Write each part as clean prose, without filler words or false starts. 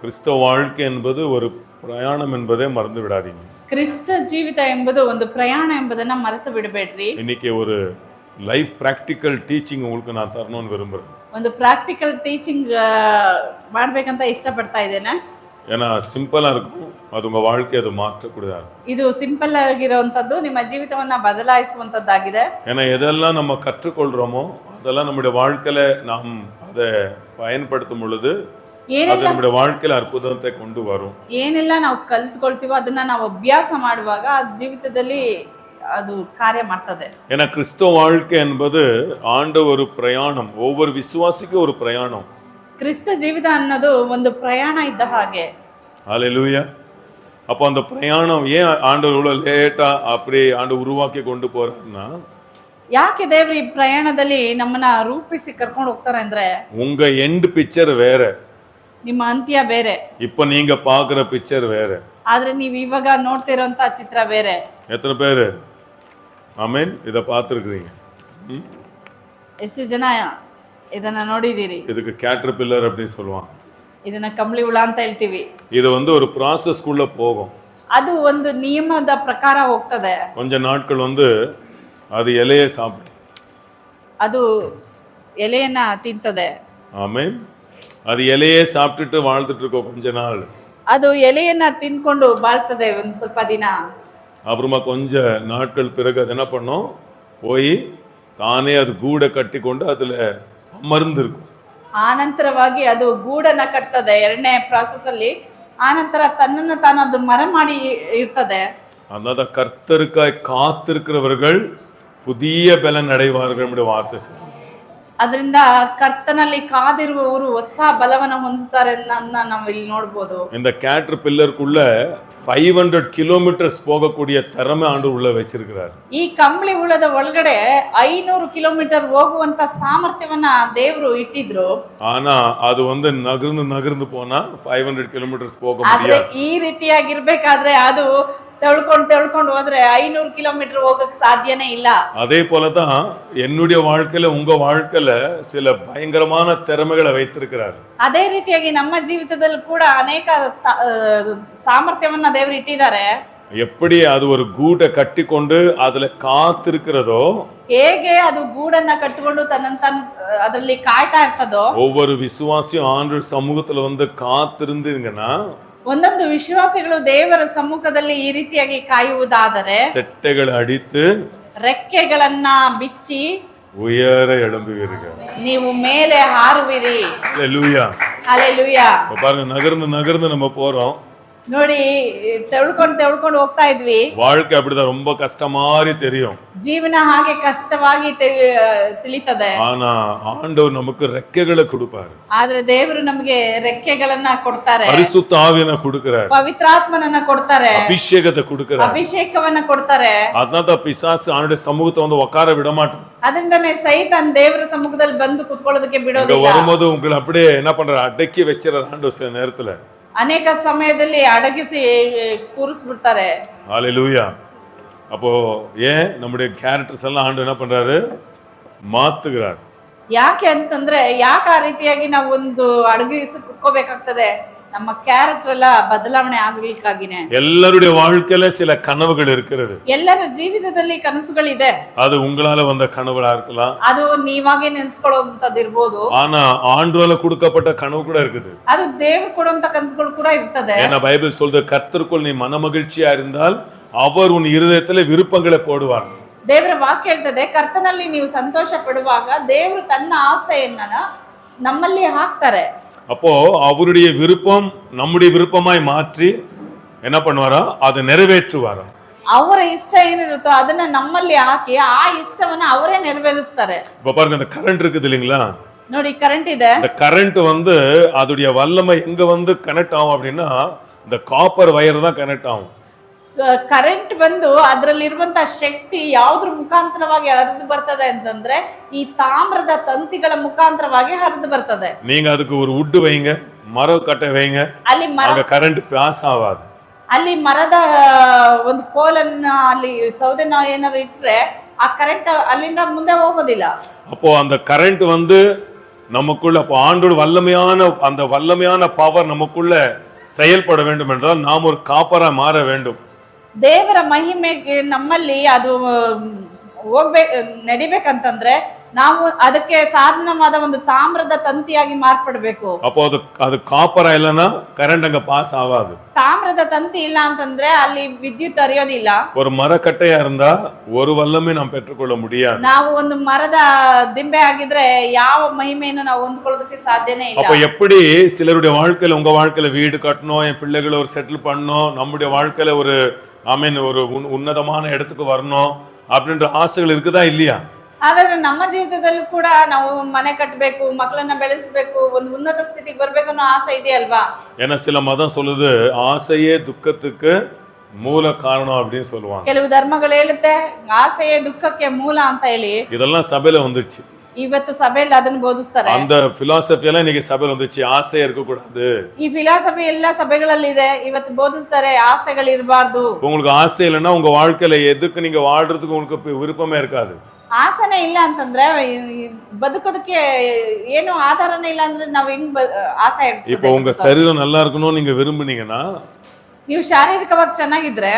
கிறிஸ்தவ வாழ்க்கை என்பது ஒரு பிரயாணம் என்பதை மறந்து விடாதீங்க. ಕ್ರಿಸ್ತ ಜೀವಿತ ಎಂಬುದು ಒಂದು ಪ್ರಯಾಣ ಎಂಬುದನ್ನ ಮರೆತು ಬಿಡಬೇಡ್ರಿ. இன்னைக்கு ஒரு லைஃப் பிராக்டிக்கல் டீச்சிங் உங்களுக்கு நான் தரணும்னு விரும்புறேன். ಒಂದು ಪ್ರಾಕ್ಟಿಕಲ್ ಟೀಚಿಂಗ್ ಮಾಡ್ಬೇಕಂತ ಇಷ್ಟಪಡ್ತಾ ಇದ್ದೇನೆ. ஏன்னா சிம்பிளா இருக்கும், அது உங்க வாழ்க்கையை அது மாற்றக்கூடியதா இருக்கும். ಇದು ಸಿಂಪಲ್ ಆಗಿರುವಂತದ್ದು ನಿಮ್ಮ ಜೀವಿತವನ್ನ ಬದಲಾಯಿಸುವಂತದ್ದಾಗಿದೆ. ஏன்னா எதெல்லாம் நம்ம கற்றுக்கொள்றோமோ அதெல்லாம் நம்முடைய வாழ்க்கையில நாம் அதை பயன்படுத்தும் பொழுது அது நம்முடைய வாழ்க்கையில அற்புதத்தை கொண்டு வரும். ಏನೆಲ್ಲ ನಾವು ಕಲ್ತ್ಕೊಳ್ತೀವೋ ಅದನ್ನ ನಾವು ಅಭ್ಯಾಸ ಮಾಡುವಾಗ ಜೀವಿತದಲ್ಲಿ ಅದು ಕಾರ್ಯ ಮಾಡ್ತದೆ. ஏன்னா கிறிஸ்தவ வாழ்க்கை என்பது ஆண்டவர் ஒரு பிரயாணம், ஒவ்வொரு விசுவாசிக்கும் ஒரு பிரயாணம். ಕ್ರಿಸ್ತ ಜೀವಿತ ಅನ್ನೋದು ಒಂದು ಪ್ರಯಾಣ ಇದ್ದ ಹಾಗೆ. ஹல்லேலூயா. அப்போ அந்த பிரயாணம் ஏன் ஆண்டவர் இவ்வளவு லேட்டா அப்படி ஆண்டவர் உருவாக்கி கொண்டு போறாருன்னா, ಯಾಕೆ ದೇವರು ಈ ಪ್ರಯಾಣದಲ್ಲಿ ನಮ್ಮನ್ನ ರೂಪಿಸಿ ಕರ್ಕೊಂಡು ಹೋಗ್ತಾರೆ ಅಂದ್ರೆ, உங்க எண்ட் பிக்சர் வேற, ನಿಮ್ಮ ಅಂತ್ಯ ಬೇರೆ, இப்போ நீங்க பாக்குற பிக்சர் வேற. ಆದ್ರೆ ನೀವು ಇವಾಗ ನೋಡ್ತಿರೋಂತ ಚಿತ್ರ ಬೇರೆ. எத்தனை பேரு ஆமென் இத பார்த்திருக்கீங்க? ಎಷ್ಟು ಜನ ಇದನ್ನ ನೋಡಿದೀರಿ? இதுக்கு கேட்டர்பில்லர் அப்படி சொல்லுவாங்க. ಇದನ್ನ ಕಂಬಳಿ ಹುಳ ಅಂತ ಹೇಳ್ತೀವಿ. இது வந்து ஒரு ப்ராசஸ் குள்ள போகும். ಅದು ಒಂದು ನಿಯಮದ ಪ್ರಕಾರ ಹೋಗ್ತದೆ. கொஞ்ச நாட்கள் வந்து அது இலையை சாப்பிடும். ಅದು ಎಲೆಯನ್ನ ತಿಂತದೆ. ஆமென். அது இலையே சாப்பிட்டுட்டு வாழ்ந்துட்டு இருக்கோம் கொஞ்ச நாள். ಅದು ಎಲೆಯನ್ನ ತಿನ್ಕೊಂಡು ಬಾಳ್ತದೆ ಒಂದು ಸ್ವಲ್ಪ ದಿನ. அப்புறமா கொஞ்ச நாட்கள் பிறகு அது என்ன பண்ணும், போய் தானே அது ಗೂಡೆ ಕಟ್ಟಿಕೊಂಡು அதுல அமர்ந்து இருக்கும். ಆನಂತರವಾಗಿ ಅದು ಗೂಡನ್ನ ಕಟ್ತದೆ ಎರಡನೇ ಪ್ರಾಸೆಸ್ ಅಲ್ಲಿ. ಆನಂತರ ತನ್ನನ್ನು ತಾನು ಅದು ಮರ ಮಾಡಿ ಇರ್ತದೆ. அதனால கர்த்தருக்காய் காத்திருக்கிறவர்கள் புதிய பலன் அடைவார்கள் என்று வார்த்தை சொல்லுது. ಅದರಿಂದ ಕರ್ತನಲ್ಲಿ ಕಾದಿರುವವರು ಹೊಸ ಬಲವನ್ನ ಹೊಂದುತ್ತಾರೆ ಅನ್ನೋದನ್ನ ನಾವು ಇಲ್ಲಿ ನೋಡಬಹುದು. இந்த கேட்டர்பில்லருக்குள்ள 500 கிலோமீட்டர்ஸ் போகக்கூடிய திறமை ஆண்டவர் உள்ள வச்சிருக்கிறார். ಈ ಕಂಬಳಿ ಹುಳದ ಒಳಗಡೆ 500 ಕಿಲೋಮೀಟರ್ ಹೋಗುವಂತ ಸಾಮರ್ಥ್ಯವನ್ನ ದೇವರು ಇಟ್ಟಿದ್ರು. ஆனா அது வந்து நகர்ந்து போனா 500 கிலோமீட்டர்ஸ் போக ಆದ್ರೆ முடியாது. ಈ ರೀತಿಯಾಗಿರ್ಬೇಕಾದ್ರೆ ಅದು ತೆಳ್ಕೊಂಡು ಹೋದ್ರೆ 500 ಕಿಲೋಮೀಟರ್ ಹೋಗಕ್ ಸಾಧ್ಯನೇ ಇಲ್ಲ. அதே போலதான் என்னுடைய வாழ்க்கையில உங்க வாழ்க்கையில சில பயங்கரமான திறமைகளை வைத்திருக்கிறார். ಅದೇ ರೀತಿಯಾಗಿ ನಮ್ಮ ಜೀವಿತದಲ್ಲಿ ಕೂಡ ಅನೇಕ ಸಾಮರ್ಥ್ಯವನ್ನ ದೇವರು ಇಟ್ಟಿದ್ದಾರೆ. எப்படி அது ஒரு கூட்டை கட்டி கொண்டு அதுல காத்திருக்கிறதோ, ಹೇಗೆ ಅದು ಗೂಡನ್ನ ಕಟ್ಟಿಕೊಂಡು ತನ್ನನ್ನು ತಾನು ಅದರಲ್ಲಿ ಕಾಯ್ತಾ ಇರ್ತದೋ, ஒவ்வொரு விசுவாசியும் ஆண்டவர் சமூகத்துல வந்து காத்திருந்தீங்கன்னா ಒಂದೊಂದು ವಿಶ್ವಾಸಿಗಳು ದೇವರ ಸಮ್ಮುಖದಲ್ಲಿ ಈ ರೀತಿಯಾಗಿ ಕಾಯುವುದಾದರೆ செட்டைகளை அடித்து ರೆಕ್ಕೆಗಳನ್ನ ಬಿಚ್ಚಿ உயர எழும்புவீர்கள். ನೀವು ಮೇಲೆ ಹಾರುವಿರಿ. ஹல்லேலூயா. ಹಲ್ಲೆಲೂಯಾ. பாருங்க, நகர்ந்து நம்ம போறோம். ನೋಡಿ, ತೆಳ್ಕೊಂಡು ಹೋಗ್ತಾ ಇದ್ವಿ. வாழ்க்கை அப்படிதான், ரொம்ப கஷ்டமாரி தெரியும். ಜೀವನ ಹಾಗೆ ಕಷ್ಟವಾಗಿ ತಿಳಿತದೆ. ஆனா ஆண்டவர் நமக்கு ரெக்கைகளை கொடுப்பாரு. ಆದ್ರೆ ದೇವರು ನಮಗೆ ರೆಕ್ಕೆಗಳನ್ನ ಕೊಡ್ತಾರೆ. பரிசுத்த ஆவியனை கொடுக்கிறார். ಪವಿತ್ರಾತ್ಮನನ್ನ ಕೊಡ್ತಾರೆ. அபிஷேகத்தை கொடுக்கிறார். ಅಭಿಷೇಕವನ್ನ ಕೊಡ್ತಾರೆ. அதனால பிசாசு ஆண்டுடைய சமூகத்தை வந்து உட்கார விட மாட்டான். ಅದರಿಂದನೇ ಸೈತಾನ್ ದೇವರ ಸಮ್ಮುಖದಲ್ಲಿ ಬಂದು ಕುತ್ಕೊಳ್ಳೋದಕ್ಕೆ ಬಿಡೋದಿಲ್ಲ. வரும்போது உங்களை அப்படியே என்ன பண்ற, அடக்கி வச்சிடற ஆண்டவர் சில நேரத்துல. ಅನೇಕ ಸಮಯದಲ್ಲಿ ಅಡಗಿಸಿ ಕೂರಿಸ್ಬಿಡ್ತಾರೆ. ஹல்லேலூயா. அப்போ ஏன் நம்முடைய கேரக்டர்ஸ் எல்லாம் ஆண்டவர் என்ன பண்றாரு, மாத்துகிறார். ಯಾಕೆ ಅಂತಂದ್ರೆ, ಯಾಕೆ ಆ ರೀತಿಯಾಗಿ ನಾವು ಒಂದು ಅಡಗಿಸಿ ಕುತ್ಕೋಬೇಕಾಗ್ತದೆ? ನಮ್ಮ ಕ್ಯಾರೆಕ್ಟರ್ ಎಲ್ಲ ಬದಲಾವಣೆ ಆಗ್ಲಿಕ್ಕಾಗಿನೇ. ಎಲ್ಲருடைய வாழ்க்கையில சில கனவுகள் இருக்கிறது. ಎಲ್ಲರ ಜೀವಿತದಲ್ಲಿ ಕನಸುಗಳಿದೆ. அது உங்களால வந்த கனவுகளா இருக்கலாம். ಅದು ನೀವಾಗೆ ನೆನೆಸ್ಕೊಳ್ಳೋಂಥದ್ದು ಇರ್ಬೋದು. ஆனா ஆண்டவரால கொடுக்கப்பட்ட கனவு கூட இருக்குது. ಅದು ದೇವರು ಕೊಡುವಂತ ಕನಸುಗಳು ಕೂಡ ಇರ್ತದೆ. ஏன்னா பைபிள் சொல்றது, கர்த்தருக்குள் நீ மனமகிழ்ச்சியா இருந்தால் அவர் உன் இருதயத்துல விருப்பங்களை போடுவார். ದೇವರ ವಾಕ್ಯ ಹೇಳ್ತದೆ, ಕರ್ತನಲ್ಲಿ ನೀವು ಸಂತೋಷ ಪಡುವಾಗ ದೇವರು ತನ್ನ ಆಸೆಯನ್ನ ನಮ್ಮಲ್ಲಿ ಹಾಕ್ತಾರೆ. அப்போ அவருடைய விருப்பம் நம்முடைய விருப்பமாய் மாற்றி என்ன பண்ணுவாரா, அதை நிறைவேற்றுவாரா. ಅವರ ಇಷ್ಟ ಏನಿರುತ್ತೋ ಅದನ್ನ ನಮ್ಮಲ್ಲಿ ಹಾಕಿ ಆ ಇಷ್ಟವನ್ನ ಅವರೇ ನೆರವೇರಿಸ್ತಾರೆ. இப்ப பாருங்க, இந்த கரண்ட் இருக்குது இல்லைங்களா? ನೋಡಿ, ಕರೆಂಟ್ ಇದೆ. இந்த கரண்ட் வந்து அதோடைய வல்லமை எங்க வந்து கனெக்ட் ஆகும் அப்படின்னா, இந்த காப்பர் வயர் தான் கனெக்ட் ஆகும். ಕರೆಂಟ್ ಬಂದು ಅದರಲ್ಲಿರುವಂತ ಶಕ್ತಿ ಯಾವುದ್ರ ಮುಖಾಂತರವಾಗಿ ಹರಿದು ಬರ್ತದೆ ಅಂತಂದ್ರೆ, ಈ ತಾಮ್ರದ ತಂತಿಗಳ ಮುಖಾಂತರವಾಗಿ ಹರಿದು ಬರ್ತದೆ. நீங்க அதுக்கு ஒரு வுட் வைங்க, மரம் கட்டை வைங்க, ಅಲ್ಲಿ கரண்ட் பாஸ் ஆகாது. ಅಲ್ಲಿ ಮರದ ಒಂದು ಕೋಲನ್ನ ಅಲ್ಲಿ ಸೌದೆನ ಏನಾದ್ರು ಇಟ್ರೆ ಆ ಕರೆಂಟ್ ಅಲ್ಲಿಂದ ಮುಂದೆ ಹೋಗೋದಿಲ್ಲ. அப்போ அந்த கரண்ட் வந்து நமக்குள்ள அப்போ ஆண்டோட வல்லமையான பவர் நமக்குள்ள செயல்பட வேண்டும் என்றால் நாம் ஒரு காப்பரா மாற வேண்டும். ದೇವರ ಮಹಿಮೆಗೆ ನಮ್ಮಲ್ಲಿ ಅದು ನಡಿಬೇಕಂತಂದ್ರೆ ನಾವು ಅದಕ್ಕೆ ಸಾಧನವಾದ ಒಂದು ತಾಮ್ರದ ತಂತಿಯಾಗಿ ಮಾರ್ಪಡಬೇಕು. அப்போ அது காப்பரா இல்லைன்னா கரண்ட் அங்க பாஸ் ஆகாது. ತಾಮ್ರದ ತಂತಿ ಇಲ್ಲ ಅಂತಂದ್ರೆ ಅಲ್ಲಿ ವಿದ್ಯುತ್ ಹರಿಯೋದಿಲ್ಲ. ஒரு மரக்கட்டையா இருந்தா ஒரு வல்லமை நாம் பெற்றுக்கொள்ள முடியாது. ನಾವು ಒಂದು ಮರದ ದಿಂಬೆ ಆಗಿದ್ರೆ ಯಾವ ಮಹಿಮೆಯನ್ನು ನಾವು ಹೊಂದ್ಕೊಳ್ಳೋದಕ್ಕೆ ಸಾಧ್ಯನೇ ಇಲ್ಲ. அப்ப எப்படி சிலருடைய வாழ்க்கையில உங்க வாழ்க்கையில வீடு கட்டணும், என் பிள்ளைகளை ஒரு செட்டில் பண்ணணும், நம்முடைய வாழ்க்கையில ஒரு ஒரு உன்னதமான இடத்துக்கு வரணும் அப்படின்ற ஆசைகள் இருக்குதா இல்லையா? ಹಾಗಾದ್ರೆ ನಮ್ಮ ಜೀವಿತದಲ್ಲೂ ಕೂಡ ನಾವು ಮನೆ ಕಟ್ಟಬೇಕು, ಮಕ್ಕಳನ್ನ ಬೆಳೆಸಬೇಕು, ಒಂದು ಉನ್ನತ ಸ್ಥಿತಿಗೆ ಬರ್ಬೇಕು ಅನ್ನೋ ಆಸೆ ಇದೆಯಲ್ವಾ? ஏன்னா சில மதம் சொல்லுது ஆசையே துக்கத்துக்கு ಮೂಲ ಕಾರಣ அப்படின்னு சொல்லுவாங்க. ಕೆಲವು ಧರ್ಮಗಳು ಹೇಳುತ್ತೆ ಆಸೆಯೇ ದುಃಖಕ್ಕೆ ಮೂಲ ಅಂತ ಹೇಳಿ. இதெல்லாம் சபையில வந்துச்சு. ಇವತ್ತು ಸಭೆಯಲ್ಲಿ ಅದನ್ನ ಬೋಧಿಸ್ತಾರೆ. அந்த ಫಿಲಾಸಫಿ ಎಲ್ಲ இன்னைக்கு ಸಭೆಯಲ್ಲಿ வந்துச்சு. ಆಸೆ இருக்க கூடாது. ಈ ಫಿಲಾಸಫಿ ಎಲ್ಲ ಸಭೆಗಳಲ್ಲಿ ಇದೆ. ಇವತ್ತು ಬೋಧಿಸ್ತಾರೆ ಆಸೆಗಳು ಇರಬಾರ್ದು. உங்களுக்கு ಆಸೆ இல்லைன்னா உங்க வாழ்க்கையில எதுக்கு நீங்க வாழ்றதுக்கு உங்களுக்கு விருப்பமே இருக்காது. ಆಸೆನೇ ಇಲ್ಲ ಅಂತಂದ್ರೆ ಬದುಕೋದಕ್ಕೆ ಏನು ಆಧಾರನೇ ಇಲ್ಲ ಅಂದ್ರೆ ನಾವ್ ಹೆಂಗ್ ಆಸೆ ಇರ್ತದೆ? இப்போ உங்க சரீரம் நல்லா இருக்கணும் நீங்க விரும்புனீங்கன்னா, ನೀವು ಶಾರೀರಿಕವಾಗಿ ಚೆನ್ನಾಗಿದ್ರೆ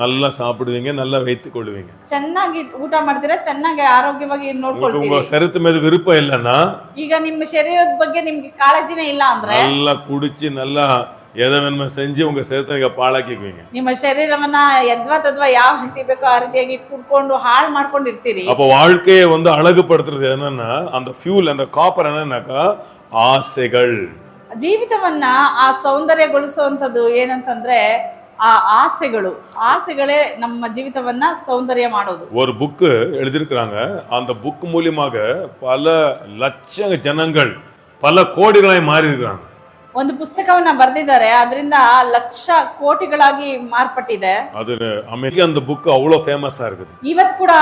நல்லா சாப்பிடுவீங்க, நல்லா வைத்துக் கொள்வீங்க, ಚೆನ್ನಾಗಿ ಊಟ ಮಾಡ್ತೀರಾ, ಚೆನ್ನಾಗಿ ಆರೋಗ್ಯವಾಗಿ ನೋಡ್ಕೊಳ್ತೀರಿ. உங்க சரீரத்து ಮೇಲೆ விருப்பம் இல்லைன்னா, ಈಗ ನಿಮ್ಮ ಶರೀರದ ಬಗ್ಗೆ ನಿಮ್ಗೆ ಕಾಳಜಿನೇ ಇಲ್ಲ ಅಂದ್ರೆ நல்லா குடிச்சு நல்லா எதை வேணுமோ செஞ்சு உங்க சரீரத்தை நீங்க பாழாக்கிக்குவீங்க. ನಿಮ್ಮ ಶರೀರವನ್ನ ಯದ್ವಾ ಯಾವ ರೀತಿ ಬೇಕೋ ಆ ರೀತಿಯಾಗಿ ಕುಡ್ಕೊಂಡು ಹಾಳು ಮಾಡ್ಕೊಂಡಿರ್ತೀರಿ. அப்போ வாழ்க்கையை அழகுபடுத்துறது என்னன்னா, அந்த ஃபியூல் அந்த காப்பர் என்னன்னாக்கா ஆசைகள். ಜೀವಿತವನ್ನ ಆ ಸೌಂದರ್ಯಗೊಳಿಸುವಂತದ್ದು ಏನಂತಂದ್ರೆ ಆ ಆಸೆಗಳೇ ನಮ್ಮ ಜೀವಿತವನ್ನ ಸೌಂದರ್ಯ ಮಾಡೋದು. ஒரு புக் எழுதியிருக்கிறாங்க. அந்த புக் மூலமாக பல லட்ச ஜனங்கள் பல கோடிகளாய் மாறி இருக்காங்க. ಒಂದು ಪುಸ್ತಕವನ್ನ ಬರೆದಿದ್ದಾರೆ, ಅದರಿಂದ ಲಕ್ಷ ಕೋಟಿಗಳಾಗಿ ಮಾರ್ಪಟ್ಟಿದೆ. அது அமெரிக்கா அந்த புக் அவ்வளவு ஃபேமஸா இருக்குது. ಇವತ್ತು ಕೂಡ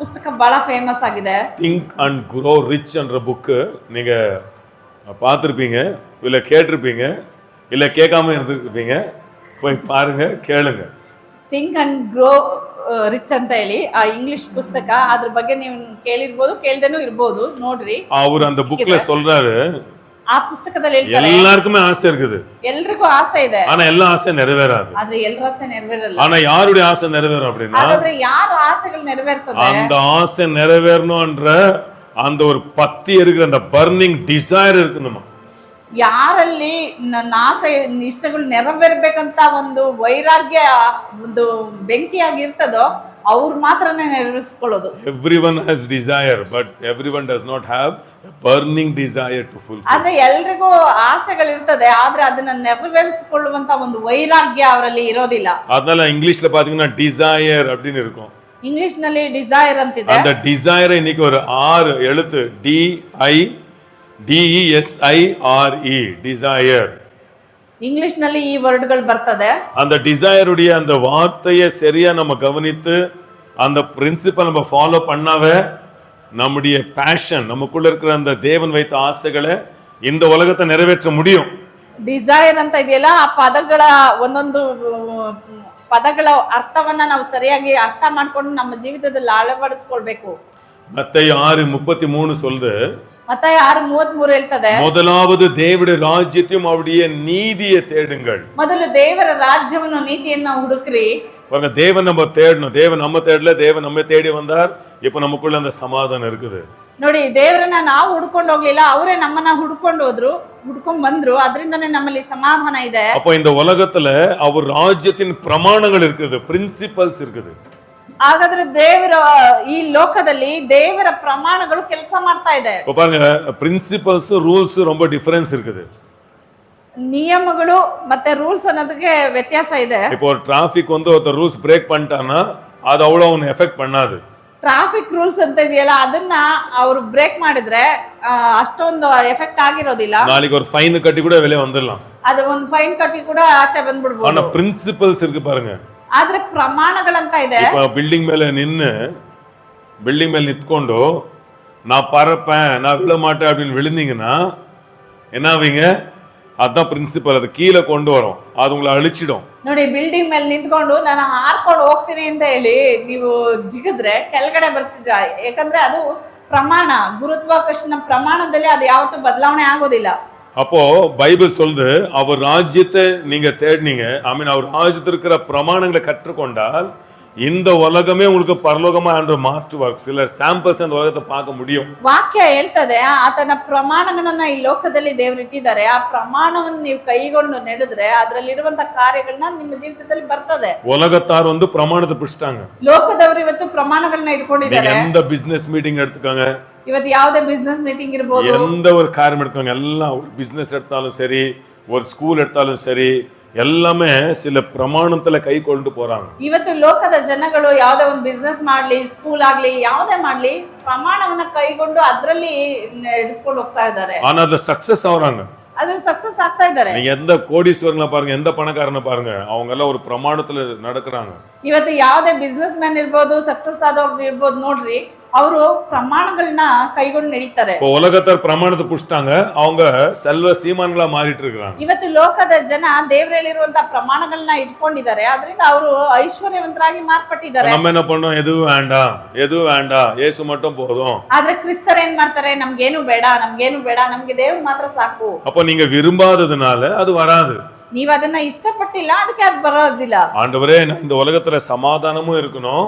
ಪುಸ್ತಕ ಬಹಳ ಫೇಮಸ್ ಆಗಿದೆ. திங்க் அண்ட் grow ரிச் என்ற புக் நீங்க பார்த்திருப்பீங்க, இல்ல கேட்டிருப்பீங்க, இல்ல கேட்காம இருந்திருப்பீங்க. போய் பாருங்க, கேளுங்க. ಥಿಂಕ್ ಅಂಡ್ ಗ್ರೋ ರಿಚ್ ಅಂತ ಹೇಳಿ ಆ ಇಂಗ್ಲಿಷ್ ಪುಸ್ತಕ, ಅದ್ರ ಬಗ್ಗೆ ನೀವು ಕೇಳಿರ್ಬೋದು, ಕೇಳ್ದೇನೂ ಇರ್ಬೋದು, ನೋಡ್ರಿ. அவர் அந்த புக்ல சொல்றாரு, ಆ ಪುಸ್ತಕದಲ್ಲಿ ಹೇಳ್ತಾರೆ எல்லாருக்குமே ஆசை இருக்குது, ಎಲ್ರಿಗೂ ಆಸೆ ಇದೆ, ஆனா எல்லா ஆசையும் நிறைவேறாது. ಆದ್ರೆ ಎಲ್ಲರ ಆಸೆ ನೆರವೇರಲ್ಲ. ஆனா யாருடைய ஆசை நிறைவேறும் அப்படின்னா, ಹಾಗಾದ್ರೆ ಯಾರ ಆಸೆಗಳು ನೆರವೇರ್ತದೆ? அந்த ஆசை நிறைவேறணும்ன்ற அந்த ஒரு பத்தி இருக்கிற அந்த பர்னிங் டிசைர் இருக்கணுமா. ಯಾರಲ್ಲಿ ನನ್ನ ಆಸೆ ಇಷ್ಟಗಳು ನೆರವೇರ್ಬೇಕಂತ ಒಂದು ವೈರಾಗ್ಯ, ಒಂದು ಬೆಂಕಿಯಾಗಿರ್ತದೋ ಅವ್ರು ಮಾತ್ರನೇ ನೆರವೇರಿಸ್ಕೊಳ್ಳೋದು. Everyone has desire, but everyone does not have a burning desire to fulfill. ಆದ್ರೆ ಎಲ್ರಿಗೂ ಆಸೆಗಳಿರ್ತದೆ, ಆದ್ರೆ ಅದನ್ನ ನೆರವೇರಿಸಿಕೊಳ್ಳುವಂತ ಒಂದು ವೈರಾಗ್ಯ ಅವರಲ್ಲಿ ಇರೋದಿಲ್ಲ. அதனால இங்கிலீஷ்ல பாத்தீங்கன்னா டிசைர் அப்படின்னு இருக்கும். ಇಂಗ್ಲಿಷ್ ನಲ್ಲಿ ಡಿಸೈರ್ ಅಂತಿದೆ. அந்த டிசைர் இன்னைக்கு ஒரு 6 எழுத்து DESIRE டிசைர். ಇಂಗ್ಲಿಷ್ ನಲ್ಲಿ ಈ ವರ್ಡ್ಗಳು ಬರ್ತದೆ. அந்த டிசைருடைய அந்த வார்த்தையை சரியா நம்ம கவனித்து அந்த பிரின்சிபல் நம்ம ஃபாலோ பண்ணாவே நம்முடைய பேஷன், நமக்குள்ள இருக்கிற அந்த தேவன் வைத்த ஆசைகளை இந்த உலகத்தை நிறைவேற்ற முடியும். ಡಿಸೈರ್ ಅಂತ ಇದೆಯಲ್ಲ, ಆ ಪದಗಳ ಒಂದೊಂದು ಪದಗಳ ಅರ್ಥವನ್ನ ನಾವು ಸರಿಯಾಗಿ ಅರ್ಥ ಮಾಡ್ಕೊಂಡು ನಮ್ಮ ಜೀವಿತದಲ್ಲಿ ಅಳವಡಿಸ್ಕೊಳ್ಬೇಕು. மத்தேயு 6:33 சொல்லுது, மத்தேயு 6:33 ಹೇಳ್ತದೆ, முதலாவது தேவனுடைய ராஜ்யத்தையும் அவருடைய நீதியை தேடுங்கள். ಮೊದಲು ದೇವರ ರಾಜ್ಯವನ್ನು ನೀತಿಯನ್ನು ಹುಡುಕ್ರಿ. பாருங்க, தேவன் நம்ம தேடணும். தேவன் நம்ம தேடல, தேவன் நம்ம தேடி வந்தார். இப்ப நமக்குள்ள அந்த சமாதானம் இருக்குது. ನೋಡಿ, ದೇವರನ್ನ ನಾವು ಹುಡ್ಕೊಂಡು ಹೋಗ್ಲಿಲ್ಲ, ಅವರೇ ನಮ್ಮನ್ನ ಹುಡ್ಕೊಂಡ್ ಬಂದ್ರು, ಅದರಿಂದನೇ ನಮ್ಮಲ್ಲಿ ಸಮಾಧಾನ ಇದೆ. அப்போ இந்த உலகத்துல அவர் ராஜ்யத்தின் பிரமாணங்கள் இருக்குது, பிரின்சிபல்ஸ் இருக்குது. ಹಾಗಾದ್ರೆ ದೇವರ ಈ ಲೋಕದಲ್ಲಿ ದೇವರ ಪ್ರಮಾಣಗಳು ಕೆಲಸ ಮಾಡ್ತಾ ಇದೆ. இப்ப பாருங்க, பிரின்சிபல்ஸ் ரூல்ஸ் ரொம்ப டிஃபரன்ஸ் இருக்குது. ನಿಯಮಗಳು ಮತ್ತೆ ರೂಲ್ಸ್ ಅನ್ನೋದಕ್ಕೆ ವ್ಯತ್ಯಾಸ ಇದೆ. இப்போ ஒரு டிராஃபிக் ஒருத்தர் ரூல்ஸ் பிரேக் பண்ணிட்டானா அது அவ்வளவு அவனை எஃபெக்ட் பண்ணாது. ಟ್ರಾಫಿಕ್ ರೂಲ್ಸ್ ಅಂತ ಇದೆಯಲ್ಲ, ಅದನ್ನ ಅವರು ಬ್ರೇಕ್ ಮಾಡಿದ್ರೆ ಅಷ್ಟೊಂದು ಎಫೆಕ್ಟ್ ಆಗಿರೋದಿಲ್ಲ. நாளைக்கு ஒரு ஃபைன் கட்டி கூட வெளியே வந்துடலாம். ಅದು ಒಂದು ಫೈನ್ ಕಟ್ಟಿ ಕೂಡ ಆಚೆ ಬಂದ್ಬಿಡ್ಬೋದು. ஆனா பிரின்சிபல்ஸ் இருக்கு பாருங்க. ಆದ್ರೆ ಪ್ರಮಾಣಗಳಂತ ಇದೆ. இப்போ பில்டிங் மேல நிற்கொண்டு நான் பறப்பேன், நான் விழ மாட்டேன் அப்படின்னு விழுந்தீங்கன்னா என்ன ஆவீங்க? அதான் பிரின்சிபல். அது கீழே கொண்டு வரும், அது உங்களை அழிச்சிடும். ನೋಡಿ, ಬಿಲ್ಡಿಂಗ್ ಮೇಲೆ ನಿಂತ್ಕೊಂಡು ನಾನು ಹಾರ್ಕೊಂಡು ಹೋಗ್ತೀನಿ ಅಂತ ಹೇಳಿ ನೀವು ಜಿಗಿದ್ರೆ ಕೆಳಗಡೆ ಬರ್ತಿದ್ರ, ಯಾಕಂದ್ರೆ ಅದು ಪ್ರಮಾಣ, ಗುರುತ್ವಾಕರ್ಷಣ ಪ್ರಮಾಣದಲ್ಲಿ ಅದು ಯಾವತ್ತೂ ಬದಲಾವಣೆ ಆಗೋದಿಲ್ಲ. அப்போ பைபிள் சொல்லுது அவர் ராஜ்யத்தை நீங்க தேடினீங்க, அவர் ராஜ்யத்தில் இருக்கிற பிரமாணங்களை கற்றுக்கொண்டால் இந்த உலகமே உங்களுக்கு பரலோகமா என்று மாற்றுவார். சில சாம்பிள்ஸ் அந்த உலகத்தை பார்க்க முடியும். ವಾಕ್ಯ ಹೇಳ್ತದೆ ಆತನ ಪ್ರಮಾಣಗಳನ್ನ ಈ ಲೋಕದಲ್ಲಿ ದೇವರು ಇಟ್ಟಿದ್ದಾರೆ. ಆ ಪ್ರಮಾಣವನ್ನು ನೀವು ಕೈಗೊಂಡು ನಡೆದ್ರೆ ಅದರಲ್ಲಿರುವಂತ ಕಾರ್ಯಗಳನ್ನ ನಿಮ್ಮ ಜೀವಿತದಲ್ಲಿ ಬರ್ತದೆ. உலகத்தார் வந்து பிரமாணத்தை பிடிச்சிட்டாங்க. ಲೋಕದವರು ಇವತ್ತು ಪ್ರಮಾಣಗಳನ್ನ ಇಟ್ಕೊಂಡಿದ್ದಾರೆ. எந்த பிசினஸ் மீட்டிங் எடுத்துக்கோங்க, ಇವತ್ತು ಯಾವುದೇ ಬಿಸ್ನೆಸ್ ಮೀಟಿಂಗ್ ಇರಬಹುದು, எந்த ஒரு காரியம் எடுத்துக்கோங்க, எல்லாம் ஒரு பிசினஸ் எடுத்தாலும் சரி, ஒரு ஸ்கூல் எடுத்தாலும் சரி, எல்லாமே சில பிரமாணத்துல கை கொண்டு போறாங்க. ಇವತ್ತು ಲೋಕದ ಜನಗಳು ಯಾವುದೇ ಒಂದು ಬಿಸ್ನೆಸ್ ಮಾಡ್ಲಿ, ಸ್ಕೂಲ್ ಆಗ್ಲಿ, ಯಾವುದೇ ಮಾಡ್ಲಿ ಪ್ರಮಾಣವನ್ನ ಕೈಗೊಂಡು ಅದರಲ್ಲಿ ನಡೆಸ್ಕೊಂಡು ಹೋಗ್ತಾ ಇದ್ದಾರೆ. ஆனா அது சக்சஸ் ஆகுறாங்க, ಅದ್ರಲ್ಲಿ ಸಕ್ಸಸ್ ಆಗ್ತಾ ಇದ್ದಾರೆ. நீங்க எந்த கோடீஸ்வரனை பாருங்க, எந்த பணக்காரனை பாருங்க, அவங்க எல்லாம் ஒரு பிரமாணத்துல நடக்கிறாங்க. ಇವತ್ತು ಯಾವುದೇ ಬಿಸ್ನೆಸ್ ಮ್ಯಾನ್ ಇರ್ಬೋದು, ಸಕ್ಸಸ್ ಆದವ್ರು ಇರ್ಬೋದು, ನೋಡ್ರಿ ಅವರು ಪ್ರಮಾಣಗಳನ್ನ ಕೈಗೊಂಡು ನಡೀತಾರೆ. இப்போ உலகத்தார் பிரமாணத்தை புடிச்சிட்டாங்க, அவங்க செல்வ சீமான்களா மாறிட்டு இருக்காங்க. ಇವತ್ತು ಲೋಕದ ಜನ ದೇವರಲ್ಲಿರುವಂತ ಪ್ರಮಾಣಗಳನ್ನ ಇಟ್ಕೊಂಡಿದ್ದಾರೆ, ಅದರಿಂದ ಅವರು ಐಶ್ವರ್ಯವಂತರಾಗಿ ಮಾರ್ಪಟ್ಟಿದ್ದಾರೆ. நம்ம என்ன பண்ணோம், எதுவும் வேண்டாம், எதுவும் வேண்டாம், இயேசு மட்டும் போதும். ಆದ್ರೆ ಕ್ರಿಸ್ತರು ಏನ್ ಮಾಡ್ತಾರೆ, ನಮ್ಗೇನು ಬೇಡ, ನಮ್ಗೇನು ಬೇಡ, ನಮ್ಗೆ ದೇವ್ರು ಮಾತ್ರ ಸಾಕು. அப்ப நீங்க விரும்பாததுனால அது வராது. ನೀವ್ ಅದನ್ನ ಇಷ್ಟಪಟ್ಟಿಲ್ಲ, ಅದಕ್ಕೆ ಅದು ಬರೋದಿಲ್ಲ. ஆண்டவரே, நான் இந்த உலகத்துல சமாதானமும் இருக்கணும்,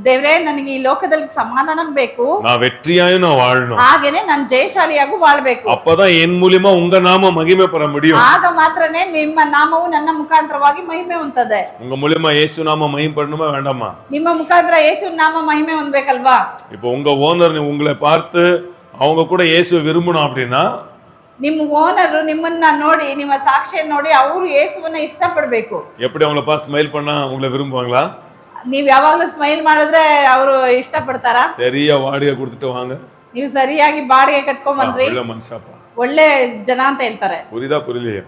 ದೇವ್ರೇ ನನಗೆ ಈ ಲೋಕದಲ್ಲಿ ಸಮಾಧಾನ ಬೇಕು, நான் வெற்றியாயும் நான் வாழணும், ಹಾಗೇನೆ ನಾನು ಜಯಶಾಲಿಯಾಗೂ ಬಾಳ್ಬೇಕು. அப்பதான் என் மூலியமா உங்க நாம மகிமை பெற முடியும். ಆಗ ಮಾತ್ರನೇ ನಿಮ್ಮ ನಾಮವು ನನ್ನ ಮುಖಾಂತರವಾಗಿ ಮಹಿಮೆ ಹೊಂದದೆ. உங்க மூலியமா இயேசு நாம மகிமை பண்ணணுமா வேண்டாமா? ನಿಮ್ಮ ಮುಖಾಂತರ ಯೇಸು ನಾಮ ಮಹಿಮೆ ಹೊಂದಬೇಕಲ್ವಾ? இப்போ உங்க ஓனர் உங்களை பார்த்து அவங்க கூட இயேசு விரும்பணும் அப்படின்னா, ನಿಮ್ಮ ಓನರ್ ನಿಮ್ಮನ್ನ ನೋಡಿ, ನಿಮ್ಮ ಸಾಕ್ಷಿಯನ್ನು ನೋಡಿ ಅವರು ಯೇಸುವನ್ನ ಇಷ್ಟಪಡಬೇಕು. எப்படி அவங்கள பார்த்து ஸ்மைல் பண்ணா உங்களை விரும்புவாங்களா? ನೀವ್ ಯಾವಾಗ್ಲೂ ಸ್ಮೈಲ್ ಮಾಡಿದ್ರೆ ಅವರು ಇಷ್ಟಪಡ್ತಾರಾ? சரியா வாடகை கொடுத்துட்டு வாங்க, ನೀವು ಸರಿಯಾಗಿ ಬಾಡಿಗೆ ಕಟ್ಕೊಂಡ್ ಬಂದ್ರಿ, ಒಳ್ಳೆ ಮನುಷ್ಯಪ್ಪ, ಒಳ್ಳೆ ಜನ ಅಂತ ಹೇಳ್ತಾರೆ. புரியலையா?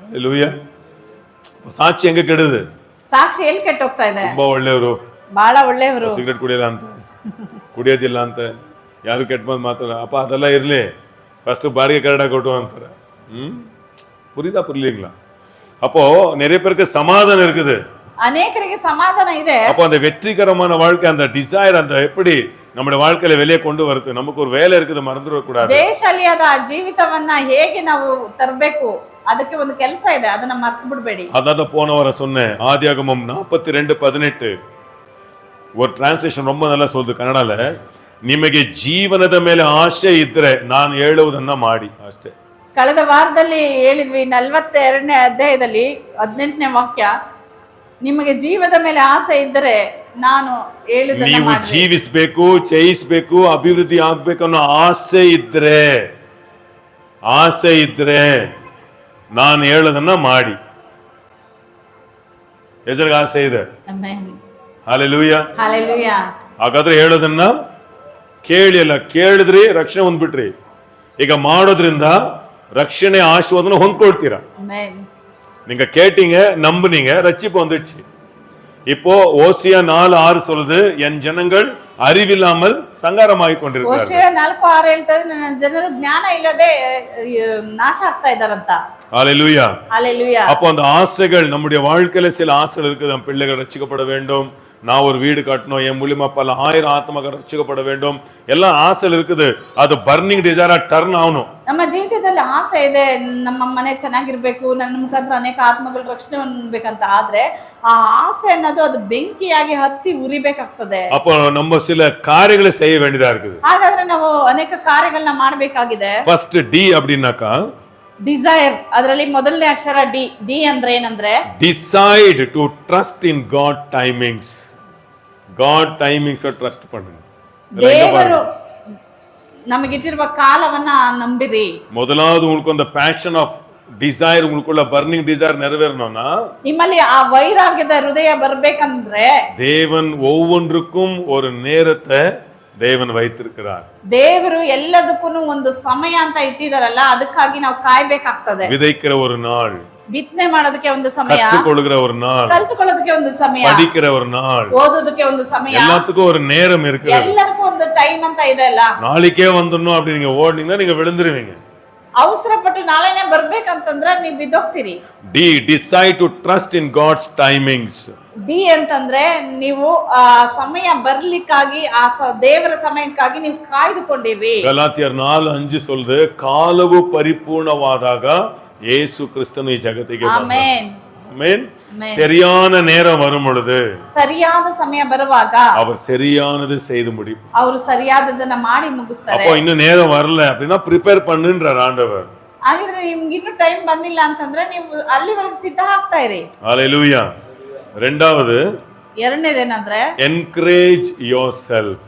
ஹalleluya. ಸಾಕ್ಷಿ ಹೆಂಗೆ ಕೆಡುದು? ಸಾಕ್ಷಿ ಎಲ್ಲಿ ಕೆಟ್ಟ ಹೋಗ್ತಾ ಇದೆ? ತುಂಬಾ ಒಳ್ಳೆಯವರು, ಬಹಳ ಒಳ್ಳೆಯವರು, ಸಿಗರೇಟ್ ಕುಡಿಯಲ್ಲ ಅಂತ, ಕುಡಿಯೋದಿಲ್ಲ ಅಂತ, ಯಾರು ಕೆಟ್ಟ ಬಂದು ಮಾತಾಡ, ಅಪ್ಪ ಅದೆಲ್ಲ ಇರ್ಲಿ, ಫಸ್ಟ್ ಬಾಡಿಗೆ ಕರೆಕ್ಟಾಗಿ ಕೊಟ್ಟು ಅಂತಾರೆ. புரியுங்களா? அப்போ நிறைய பேருக்கு சமாதானம் இருக்குது, ಅನೇಕರಿಗೆ ಸಮಾಧಾನ ಇದೆ. அப்போ அந்த வெற்றிகரமான வாழ்க்கை, அந்த டிசைர், அந்த எப்படி நம்முடைய வாழ்க்கையில வெளியே கொண்டு வருது, நமக்கு ஒரு வேலை இருக்குது, மறந்துட கூடாது. ಜಯಶಾಲಿಯಾದ ಜೀವಿತವನ್ನ ಹೇಗೆ ನಾವು ತರಬೇಕು, ಅದಕ್ಕೆ ಒಂದು ಕೆಲಸ ಇದೆ, ಅದನ್ನ ಮರ್ತು ಬಿಡಬೇಡಿ. அதான் போன வாரம் சொன்னேன், ஆதியாகமம் 42:18 ஒரு டிரான்ஸ்லேஷன் ரொம்ப நல்லா சொல்லுது ಕನ್ನಡல, ನಿಮಗೆ ಜೀವನದ ಮೇಲೆ ಆಸೆ ಇದ್ರೆ ನಾನು ಹೇಳುವುದನ್ನ ಮಾಡಿ ಅಷ್ಟೇ. ಕಳೆದ ವಾರದಲ್ಲಿ ಹೇಳಿದ್ವಿ 42ನೇ ಅಧ್ಯಾಯದಲ್ಲಿ 18ನೇ ವಾಕ್ಯ, ನಿಮಗೆ ಜೀವದ ಮೇಲೆ ಆಸೆ ಇದ್ದರೆ ನಾನು ಹೇಳುವುದನ್ನ ನೀವು ಮಾಡಿ. ಜೀವಿಸಬೇಕು, ಜಯಿಸಬೇಕು, ಅಭಿವೃದ್ಧಿ ಆಗ್ಬೇಕು ಅನ್ನೋ ಆಸೆ ಇದ್ರೆ ನಾನು ಹೇಳೋದನ್ನ ಮಾಡಿ. ಎಷ್ಟರಿಗೆ ಆಸೆ ಇದೆ? Amen, hallelujah, hallelujah. ಹಾಗಾದ್ರೆ ಹೇಳೋದನ್ನ ಕೇಳಿ, ಅಲ್ಲ ಕೇಳಿದ್ರಿ ರಕ್ಷಣೆ ಹೊಂದ್ಬಿಟ್ರಿ, ಈಗ ಮಾಡೋದ್ರಿಂದ ரட்சணை ஆசீர்வாதம் ಹೊಂದ್ಕೊಳ್ತೀರಾ. ಆಮೆನ್. நீங்க கேட்டீங்க, நம்புனீங்க, ரட்சிப்பு வந்துடுச்சு. இப்போ ஓசியா 4:6 சொல்லுது, என் ஜனங்கள் அறிவில்லாமல் சங்காரமாகி கொண்டிருக்கிறார்கள். ಓಶಿಯ 4:6 ಹೇಳ್ತದೆ, ನನ್ನ ಜನರು ಜ್ಞಾನ ಇಲ್ಲದೆ ನಾಶ ಆಗ್ತಾ ಇದ್ದಾರಂತ. ஹல்லேலூயா, ஹல்லேலூயா. அப்போ அந்த ஆசைகள், நம்முடைய வாழ்க்கையில சில ஆசைகள் இருக்குது, நம்ம பிள்ளைகள் ரட்சிக்கப்பட வேண்டும், நான் ஒரு வீடு கட்டணும், என் மூலியமா பல 1000 ஆத்மாக்கள் ரட்சிக்கப்பட வேண்டும், எல்லாம் ஆசைகள் இருக்குது. அது பர்னிங் டிசைரா ಟರ್ನ್ ஆகணும். ನಮ್ಮ ಜೀವಿತದಲ್ಲಿ ಆಸೆ ಇದೆ, ನಮ್ಮ ಮನೆ ಚೆನ್ನಾಗಿರ್ಬೇಕು, ನನ್ನ ಮುಖಾಂತರ ಅನೇಕ ಆತ್ಮಗಳು ರಕ್ಷಣೆ ಹೊಂದಬೇಕಂತ. ಆದ್ರೆ ಆ ಆಸೆ ಅನ್ನೋದು ಅದು ಬೆಂಕಿಯಾಗಿ ಹತ್ತಿ ಉರಿಬೇಕಾಗ್ತದೆ. அப்போ நம்ம சில காரியங்களை செய்ய வேண்டியதா இருக்குது. ಹಾಗಾದ್ರೆ ನಾವು ಅನೇಕ ಕಾರ್ಯಗಳನ್ನ ಮಾಡಬೇಕಾಗಿದೆ. ಫಸ್ಟ್ ಡಿ அப்படின்னாக்கா ಡಿಸೈರ್, ಅದರಲ್ಲಿ ಮೊದಲನೇ ಅಕ್ಷರ ಡಿ. ಡಿ ಅಂದ್ರೆ ಏನಂದ್ರೆ decide to trust in God timings. God timings trust பண்ணுங்க. ದೇವರು ನಮಗಿಟ್ಟಿರುವ ಕಾಲವನ್ನ ನಂಬಿರಿ. முதலாவது உங்களுக்கு அந்த passion of desire, உங்களுக்குள்ள burning desire நிறைவேறணும்னா, ನಿಮ್ಮಲ್ಲಿ ಆ ವೈರಾಗ್ಯದ ಹೃದಯ ಬರ್ಬೇಕಂದ್ರೆ தேவன் ஒவ்வொன்றுக்கும் ஒரு நேரத்தை தேவன் வைத்திருக்கிறார். ದೇವರು ಎಲ್ಲದಕ್ಕೂ ಒಂದು ಸಮಯ ಅಂತ ಇಟ್ಟಿದಾರಲ್ಲ, ಅದಕ್ಕಾಗಿ ನಾವು ಕಾಯ್ಬೇಕಾಗ್ತದೆ. விதைக்கிற ஒரு நாள், ಬಿತ್ತನೆ ಮಾಡೋದಕ್ಕೆ ಒಂದು ಸಮಯ, கற்றுக்கொள்கிற ஒரு நாள், ಕಲ್ತುಕೊಳ್ಳೋದಕ್ಕೆ ಒಂದು ಸಮಯ, படிக்கிற ஒரு நாள், ಓದೋದಕ್ಕೆ ಒಂದು ಸಮಯ, எல்லாத்துக்கும் ஒரு நேரம் இருக்கு. ಎಲ್ಲರಿಗೂ ಒಂದು ಟೈಮ್ ಅಂತ ಇದೆ ಅಲ್ಲ. நாளைக்கே வந்துடணும் அப்படி நீங்க ஓடுனீங்கன்னா நீங்க விழுந்துருவீங்க. ಅವಸರಪಟ್ಟು ನಾಳೆನೇ ಬರ್ಬೇಕಂತಂದ್ರೆ ನೀವು ಬಿದ್ದೋಗ್ತೀರಿ. D decide to trust in God's timings. D ಅಂತಂದ್ರೆ ನೀವು ಆ ಸಮಯ ಬರ್ಲಿಕ್ಕಾಗಿ ಆ ದೇವರ ಸಮಯಕ್ಕಾಗಿ ನೀವು ಕಾಯ್ದುಕೊಂಡಿರಿ. கலாத்தியர் 4:5 சொல்லுது, காலவு பரிபூர்ணவாதாக இயேசு கிறிஸ்து ಈ ಜಗತ್ತಿಗೆ ಬಂದ. ಆಮೆನ್. ஆமென். சரியான நேரம் வரும் பொழுது, ಸರಿಯಾದ ಸಮಯ ಬರುವಾಗ அவர் சரியானது செய்து முடிப்பார். ಅವರು ಸರಿಯಾದದನ್ನ ಮಾಡಿ ಮುಗಿಸ್ತಾರೆ. அப்போ இன்னும் நேரம் வரல அப்படின்னா ப்ரிப்பேர் பண்ணுன்றார் ஆண்டவர். ಹಾಗಿದ್ರೆ ನಿಮ್ಗೆ ಇನ್ನೂ ಟೈಮ್ ಬಂದಿಲ್ಲ ಅಂತಂದ್ರೆ ನೀವು ಅಲ್ಲಿವರೆಗೆ ಸಿದ್ಧ ಆಗ್ತಾ ಇರಿ. ஹalleluya. ரெண்டாவது, ಎರಡನೇದೇನಂದ್ರೆ என்கரேஜ் yourself.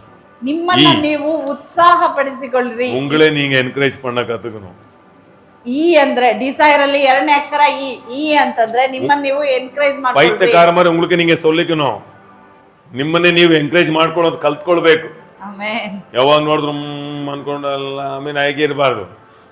ನಿಮ್ಮನ್ನ ನೀವು ಉತ್ಸಾಹ ಪಡಿಸಿಕೊಳ್ಳ್ರಿ. உங்களே நீங்க என்கரேஜ் பண்ண கத்துக்கணும். ಈ ಅಂದ್ರೆ ಡಿಸೈರ್ ಅಲ್ಲಿ ಎರಡನೇ ಅಕ್ಷರ ಈ ಅಂತಂದ್ರೆ ನಿಮ್ಮನ್ನ ನೀವು ಎನ್ಕರೇಜ್ ಮಾಡ್ಕೊಳ್ಳಿ. ಪೈತ್ಯಕಾರ மாதிரி உங்களுக்கு நீங்க சொல்லிக்கணும். ನಿಮ್ಮನ್ನೇ ನೀವು ಎನ್ಕರೇಜ್ ಮಾಡ್ಕೊಳ್ಳೋದು ಕಲ್ತ್ಕೊಳ್ಬೇಕು. ಆಮೆನ್. ಯಾವಾಗ ನೋಡಿದ್ರು ಅನ್ಕೊಂಡಲ್ಲ ಆಮೇಲೆ ಹಾಗೆ ಇರಬಾರ್ದು.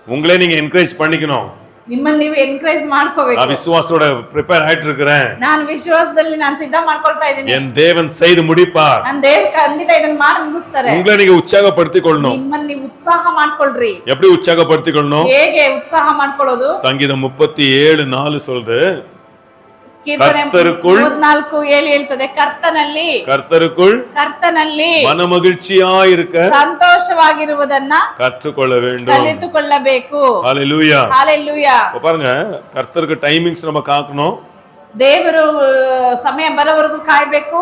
உங்களே நீங்க என்கரேஜ் பண்ணிக்கணும். ನಿಮ್ಮನ್ನ ನೀವು ಎನ್ಕರೇಜ್ ಮಾಡ್ಕೋಬೇಕು. நான் விசுவாசத்தோட ப்ரிப்பேர் ஆயிட்டு இருக்கிறேன். ನಾನು ವಿಶ್ವಾಸದಲ್ಲಿ ನಾನು ಸಿದ್ಧ ಮಾಡ್ಕೊಳ್ತಾ ಇದ್ದೀನಿ. என் தேவன் செய்து முடிப்பார். ನನ್ನ ದೇವರು ಖಂಡಿತ ಇದನ್ನ ಮಾಡಿ ಮುಗಿಸ್ತಾರೆ. உங்களை நீங்க உற்சாகப்படுத்திக்கொள்ளணும். ನಿಮ್ಮನ್ನ ನೀವು ಉತ್ಸಾಹ ಮಾಡ್ಕೊಳ್ರಿ. எப்படி உற்சாகப்படுத்திக்கொள்ளணும்? ಹೇಗೆ ಉತ್ಸಾಹ ಮಾಡ್ಕೊಳ್ಳೋದು? சங்கீதம் 37:4 சொல்லுது, ಕೀರ್ತನೆ கர்த்தருக்குள் 34:7 ಹೇಳ್ತದೆ, ಕರ್ತನಲ್ಲಿ மனமகிழ்ச்சியாயிருக்க ಸಂತೋಷವಾಗಿರುವುದನ್ನ கற்றுக்கொள்ள வேண்டும். ಕಲಿತುಕೊಳ್ಳಬೇಕು. ஹalleluya. ஹalleluya. பாருங்க, கர்த்தருக்கு டைமிங்ஸ் நம்ம காக்கணும். ದೇವರು ಸಮಯ ಬರೋವರೆಗೂ ಕಾಯ್ಬೇಕು.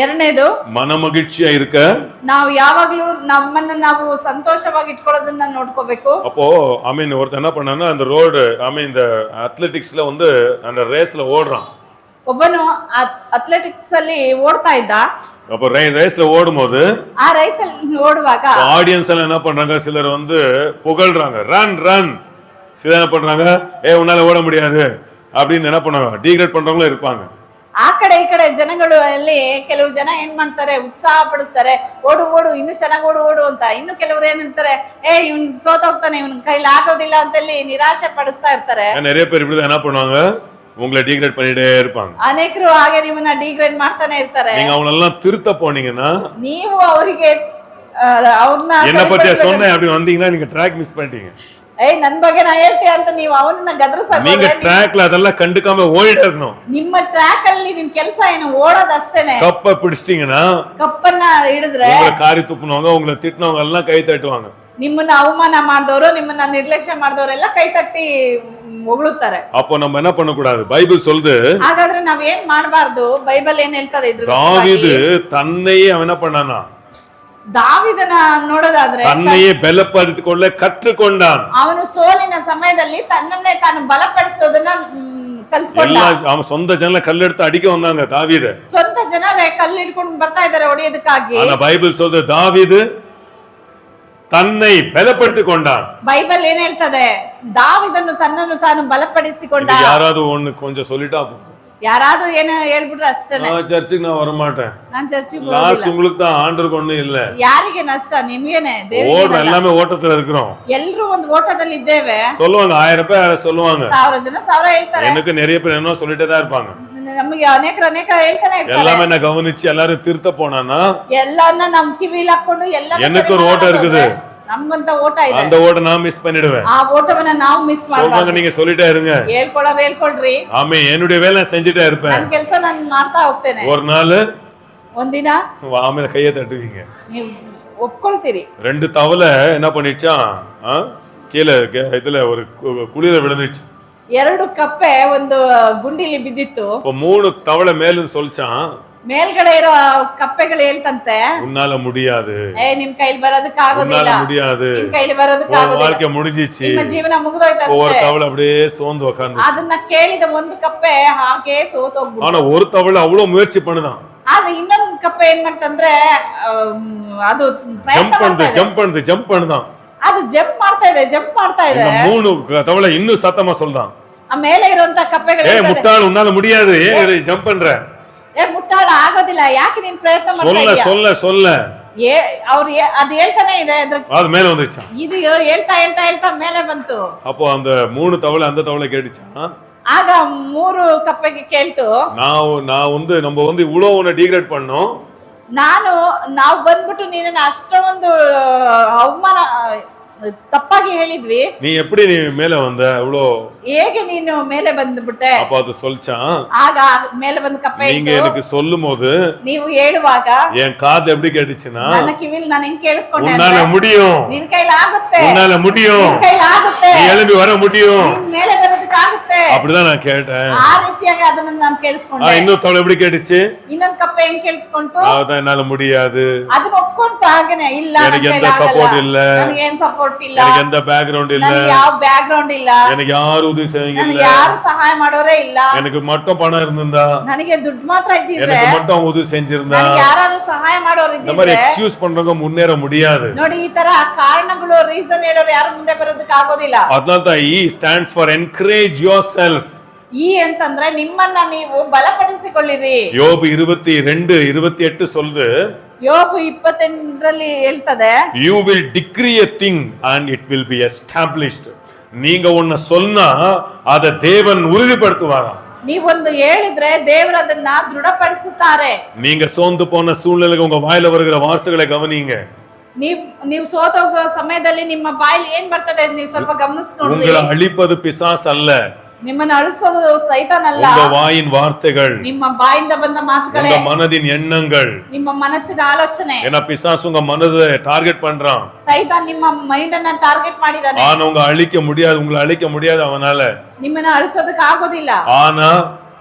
ಎರಡನೇದು மனமகிழ்ச்சியா இருக்க ನಾವು ಯಾವಾಗ್ಲೂ ನಮ್ಮನ್ನ ನಾವು ಸಂತೋಷವಾಗಿ ಇಟ್ಕೊಳ್ಳೋದನ್ನ ನೋಡ್ಕೋಬೇಕು. அப்போ ஒருத்தன் என்ன பண்ணான்னா அந்த ரோடு இந்த அத்லெட்டிக்ஸ்ல வந்து அந்த ரேஸ்ல ஓடுறான். ಒಬ್ಬನು ಅಥ್ಲೆಟಿಕ್ಸ್ ಅಲ್ಲಿ ಓಡ್ತಾ ಇದ್ದ. அப்போ ரேஸ்ல ஓடும்போது ಆ ರೈಸ್ ಅಲ್ಲಿ ಓಡುವಾಗ ஆடியன்ஸ் எல்லாம் என்ன பண்றாங்க, சிலர் வந்து புகழ்றாங்க, ரன் ரன். சிலர் என்ன பண்றாங்க, உன்னால ஓட முடியாது அப்படின்னு என்ன பண்ணுவாங்க, டீக்ரேட் பண்றவங்களும் இருப்பாங்க. ಆ ಕಡೆ ಈ ಕಡೆ ಜನಗಳು ಅಲ್ಲಿ ಕೆಲವು ಜನ ಏನ್ ಮಾಡ್ತಾರೆ, ಉತ್ಸಾಹ ಪಡಿಸ್ತಾರೆ, ಓಡು ಓಡು ಇನ್ನು ಚೆನ್ನಾಗಿ ಓಡು ಓಡು ಅಂತ. ಇನ್ನು ಕೆಲವರು ಏನ್ ಹೇಳ್ತಾರೆ, ಇವ್ನ್ ಸೋತೋಗ್ತಾನೆ, ಇವ್ನ ಕೈಲಿ ಆಗೋದಿಲ್ಲ ಅಂತ ಹೇಳಿ ನಿರಾಶೆ ಪಡಿಸ್ತಾ ಇರ್ತಾರೆ. நிறைய பேர் இப்படி என்ன பண்ணுவாங்க, உங்களை டீக்ரேட் பண்ணிட்டே இருப்பாங்க. ಅನೇಕರು ಹಾಗೆ ನಿಮ್ಮನ್ನ ಡೀಗ್ರೇಡ್ ಮಾಡ್ತಾನೆ ಇರ್ತಾರೆ. நீங்க அவங்களெல்லாம் திருத்த போனீங்கன்னா, ನೀವು ಅವರಿಗೆ ಅವ್ರನ್ನ என்ன பத்தியா சொன்னேன் அப்படி வந்தீங்கன்னா நீங்க ட்ராக் மிஸ் பண்ணிட்டீங்க. ನನ್ ಬಗ್ಗೆ ನಾ ಹೇಳ್ತೀಯ ಅಂತ ನೀವು ಅವನನ್ನ ಗದರಿಸಬೇಕು. நீங்க ட்ராக்ல அதெல்லாம் கண்டுக்காம ஓடிட்டே இருக்கணும். ನಿಮ್ಮ ಟ್ರ್ಯಾಕ್ ಅಲ್ಲಿ ನಿಮ್ ಕೆಲಸ ಏನು, ಓಡೋದಷ್ಟೇನೆ. கப்ப பிடிச்சிட்டீங்கன்னா, ಕಪ್ಪನ್ನ ಹಿಡಿದ್ರೆ உங்களை காரி துப்புனவங்க, உங்களை திட்டினவங்க எல்லாம் கை தட்டுவாங்க. ನಿಮ್ಮನ್ನ ಅವಮಾನ ಮಾಡಿದವರು, ನಿಮ್ಮನ್ನ ನಿರ್ಲಕ್ಷ್ಯ ಮಾಡಿದವರೆಲ್ಲ ಕೈ ತಟ್ಟಿ ಹೊಗಳುತ್ತಾರೆ. அப்போ நம்ம என்ன பண்ண கூடாது, பைபிள் சொல்லுது. ಹಾಗಾದ್ರೆ ನಾವ್ ಏನ್ ಮಾಡಬಾರ್ದು, ಬೈಬಲ್ ಏನ್ ಹೇಳ್ತದೆ ಇದ್ರ தாவீது தன்னையே அவன் என்ன பண்ணானா, ದಾವಿದನ ನೋಡೋದಾದ್ರೆ தன்னையே பலப்படுத்திக்கொள்ள கற்றுக்கொண்டான். ಅವನು ಸೋಲಿನ ಸಮಯದಲ್ಲಿ ತನ್ನನ್ನೇ ತಾನು ಬಲಪಡಿಸೋದನ್ನ ಕಲ್ತ್ಕೊಂಡ. அவன் சொந்த ஜனல கல்லெடுத்து அடிக்க வந்தாங்க தாவீத. ಸ್ವಂತ ಜನರೇ ಕಲ್ಲು ಹಿಡ್ಕೊಂಡು ಬರ್ತಾ ಇದ್ದಾರೆ ಹೊಡೆಯೋದಕ್ಕಾಗಿ. ஆனா பைபிள் சொல்லுது, தாவீது தன்னை பலப்படுத்திக் கொண்டான். ಬೈಬಲ್ ಏನ್ ಹೇಳ್ತದೆ, ದಾವಿದನು ತನ್ನನ್ನು ತಾನು ಬಲಪಡಿಸಿಕೊಂಡ. யாராவது ஒண்ணு கொஞ்சம் சொல்லிட்டா போதும், ಯಾರಾದ್ರೂ ಏನು ಹೇಳ್ಬಿಟ್ರೆ ಅಷ್ಟೇ. சர்ச்சுக்கு நான் வர மாட்டேன், நான் ಚರ್ಚಿಗೆ லாஸ்ட் உங்களுக்கு தான், ஆண்டருக்கு ஒண்ணும் இல்ல. ಯಾರಿಗೆ ನಷ್ಟ, ನಿಮಗೇನೆ. ஓடுற எல்லாமே ஓட்டத்துல இருக்கிறோம். ಎಲ್ಲರೂ ಒಂದು ಓಟದಲ್ಲಿ ಇದ್ದೇವೆ. சொல்லுவாங்க, 1000 பேர் சொல்லுவாங்க, 1000 ಜನ 1000 ಹೇಳ್ತಾರೆ. எனக்கு நிறைய பேர் என்ன சொல்லிட்டே தான் இருப்பாங்க. ನಮಗೆ ಅನೇಕ ಹೇಳ್ತಾನೆ ಇರ್ತಾರೆ. எல்லாமே நான் கவனிச்சு எல்லாரும் திருத்த போனானா, ಎಲ್ಲಾನ ನಮ್ ಕಿವಿಲ್ ಹಾಕೊಂಡು ಎಲ್ಲ எனக்கு ஒரு ஓட்டம் இருக்குது, ನಮ್ಮಂತ ಓಟ ಇದೆ, அந்த ஓட்ட நான் மிஸ் பண்ணிடுவேன். ಆ ಓಟವನ್ನ ನಾವು ಮಿಸ್ சொல்றாங்க, ಮಾಡಬಾರದು. நீங்க சொல்லிட்டே இருங்க. ಹೇಳ್ಕೊಳ್ರಿ. ஆமே, என்னுடைய வேலை நான் செஞ்சுட்டே இருப்பேன். ನನ್ನ ಕೆಲಸ ನಾನು ಮಾಡ್ತಾ ಹೋಗ್ತೇನೆ. ஒரு நாள் ಒಂದಿನ ஆமே கையை தட்டுவீங்க. ನೀವು ಒಪ್ಕೊಳ್ತೀರಿ. 2 தவளை என்ன பண்ணிச்சான், கீழே இதுல ஒரு குளிர விழுந்துச்சு. 2 ಕಪ್ಪೆ ಒಂದು ಗುಂಡಿಲಿ ಬಿದ್ದಿತ್ತು. 3 தவளை மேலும் சொல்லிச்சான், ಮೇಲ್ಗಡೆ ಇರೋ ಕಪ್ಪೆಗಳು ಹೇಳ್ತಂತೆ, உன்னால முடியாது, ನಿಮ್ ಕೈಲಿ ಬರೋದಕ್ಕೆ ಆಗೋದಿಲ್ಲ, உன்னால முடியாது, ನಿಮ್ ಕೈಲಿ ಬರೋದಕ್ಕೆ ಆಗೋದಿಲ್ಲ, வாழ்க்கை முடிஞ்சிச்சு, ನಿಮ್ಮ ಜೀವನ ಮುಗಿದೋಯ್ತು ஒரு ಅಷ್ಟೇ. தவளை அப்படியே சோர்ந்து உட்கார்ந்து. ಅದನ್ನ ಕೇಳಿದ ಒಂದು ಕಪ್ಪೆ ಹಾಗೆ ಸೋತೋಗ್ಬಿಟ್ಟು. ஆனா ஒரு தவளை அவ்வளவு முயற்சி பண்ணுதான். ಆದ್ರೆ ಇನ್ನೊಂದು ಕಪ್ಪೆ ಏನ್ ಮಾಡ್ತಂದ್ರೆ ಅದು ஜம்ப் பண்ணுதான். ಅದು ಜಂಪ್ ಮಾಡ್ತಾ ಇದೆ. 3 தவளை இன்னும் சத்தமா சொல்றான், ಆ ಮೇಲೆ ಇರುವಂತ ಕಪ್ಪೆಗಳು முட்டாள், உன்னால முடியாது, ஜம்ப் பண்ற, ಮುಟ್ಟಾಳ ಆಗೋದಿಲ್ಲ, ಯಾಕೆ ನೀನ್ ಪ್ರಯತ್ನ ಮಾಡ್ತಾ ಇದೀಯ? சொல்ல ಅವ್ರು ಅದು ಹೇಳ್ತಾನೆ ಇದೆ, அது மேல வந்துச்சு. ಇದು ಹೇಳ್ತಾ ಮೇಲೆ ಬಂತು. அப்போ அந்த 3 தவளை அந்த தவளை கேட்டுச்சான். ಆಗ 3 ಕಪ್ಪೆಗೆ ಕೇಳ್ತು, நான் வந்து நம்ம வந்து இவ்வளவு உன்னை டீக்ரேட் பண்ணோம், ನಾವು ಬಂದ್ಬಿಟ್ಟು ನೀನನ್ನ ಅಷ್ಟೊಂದು ಅವಮಾನ ತಪ್ಪಾಗಿ ಹೇಳಿದ್ವಿ. நீ எப்படி நீ மேல வந்த இவ்வளோ? ಹೇಗೆ ನೀನು ಮೇಲೆ ಬಂದ್ಬಿಟ್ಟೆ? அப்ப அது சொல்லிச்சான், ಆಗ ಮೇಲೆ ಬಂದು ಕಪ್ಪೆ நீங்க ಇಟ್ಟು எனக்கு சொல்லும் போது ನೀವು ಹೇಳುವಾಗ என் காது எப்படி கேட்டுச்சுன்னா, ನನ್ನ ಕಿವಿಲ್ ನಾನು ಹೆಂಗ್ ಕೇಳಿಸ್ಕೊಂಡೆ உன்னால ಅಂದ್ರೆ, முடியும், ನಿನ್ ಕೈಲಿ ಆಗುತ್ತೆ, உன்னால முடியும், ನಿನ್ ಕೈಲಿ ಆಗುತ್ತೆ, நீ எழும்பி வர முடியும், ನಿನ್ ಮೇಲೆ ಬರೋದಕ್ಕಾಗುತ್ತೆ. அப்படிதான் நான் கேட்டேன். ಆ ರೀತಿಯಾಗಿ ಅದನ್ನ ನಾನು ಕೇಳಿಸ್ಕೊಂಡೆ. இன்னொரு தவளை எப்படி கேட்டுச்சு? ಇನ್ನೊಂದ್ ಕಪ್ಪೆ ಹೆಂಗ್ ಕೇಳಿಸ್ಕೊಂತು? அதான் என்னால முடியாது, ಅದನ್ನ ಒಪ್ಕೊಂತ ಹಾಗೇನೆ, ಇಲ್ಲ எனக்கு எந்த சப்போர்ட் இல்ல, ನನಗೆ ಏನ್ ಸಪೋರ್ಟ್ ಇಲ್ಲ, எனக்கு எந்த பேக்ரவுண்ட் இல்ல, ನನಗೆ ಯಾವ ಬ್ಯಾಕ್ ಗ್ರೌಂಡ್ ಇಲ್ಲ, எனக்கு யாரும் உதவி செய்வீங்க ನನಗೆ இல்ல, ಯಾರು ಸಹಾಯ ಮಾಡೋರೇ ಇಲ್ಲ, எனக்கு மட்டும் பணம் இருந்திருந்தா, ನನಗೆ ದುಡ್ಡು ಮಾತ್ರ ಇದ್ದಿದ್ರೆ, எனக்கு மட்டும் அவங்க உதவி செஞ்சிருந்தா, ನನಗೆ ಯಾರಾದ್ರೂ ಸಹಾಯ ಮಾಡೋರು இந்த மாதிரி ಇದ್ದಿದ್ರೆ, எக்ஸ்கியூஸ் பண்றவங்க முன்னேற முடியாது. ನೋಡಿ ಈ ತರ ಕಾರಣಗಳು ರೀಸನ್ ಹೇಳೋರು ಯಾರು ಮುಂದೆ ಬರೋದಕ್ಕೆ ಆಗೋದಿಲ್ಲ. அதனால தான் E stands for encourage yourself. ಈ ಅಂತಂದ್ರೆ ನಿಮ್ಮನ್ನ ನೀವು ಬಲಪಡಿಸಿಕೊಳ್ಳಿರಿ. யோபு 22:28 சொல்லுது, ಯೋಬು 28ರಲ್ಲಿ ಹೇಳ್ತದೆ, you will decree a thing and it will be established. நீங்க ஒன்ன சொன்னா அத தேவன் உறுதிப்படுத்துவாராம். ನೀವೊಂದು ಹೇಳಿದ್ರೆ ದೇವರು ಅದನ್ನ ದೃಢಪಡಿಸುತ್ತಾರೆ. நீங்க சோர்ந்து போன சூழ்நிலைக்கு உங்க வாயில வருகிற வார்த்தைகளை கவனிங்க. ನೀವು ಸೋತೋಗುವ ಸಮಯದಲ್ಲಿ ನಿಮ್ಮ ಬಾಯಲ್ಲಿ ಏನ್ ಬರ್ತದೆ ನೀವು ಸ್ವಲ್ಪ ಗಮನಿಸಿ ನೋಡ್ರಿ. உங்களை அழிப்பது பிசாசு அல்ல, ನಿಮ್ಮನ್ನ ಅಳಿಸೋದು ಸೈತಾನಲ್ಲ, உங்க வாயின் வார்த்தைகள், ನಿಮ್ಮ ಬಾಯಿಂದ ಬಂದ ಮಾತುಗಳೇ, உங்க மனதின் எண்ணங்கள். ನಿಮ್ಮ ಮನಸ್ಸಿನ ಆಲೋಚನೆ. ஏன்னா பிசாசு உங்க மனதை டார்கெட் பண்றான், ಸೈತಾನ್ ನಿಮ್ಮ ಮೈಂಡ್ ಅನ್ನ ಟಾರ್ಗೆಟ್ ಮಾಡಿದಾನೆ. ஆனா உங்களை அழிக்க முடியாது அவனால. ನಿಮ್ಮನ್ನ ಅಳಿಸೋದಕ್ಕೆ ಆಗೋದಿಲ್ಲ. ஆனா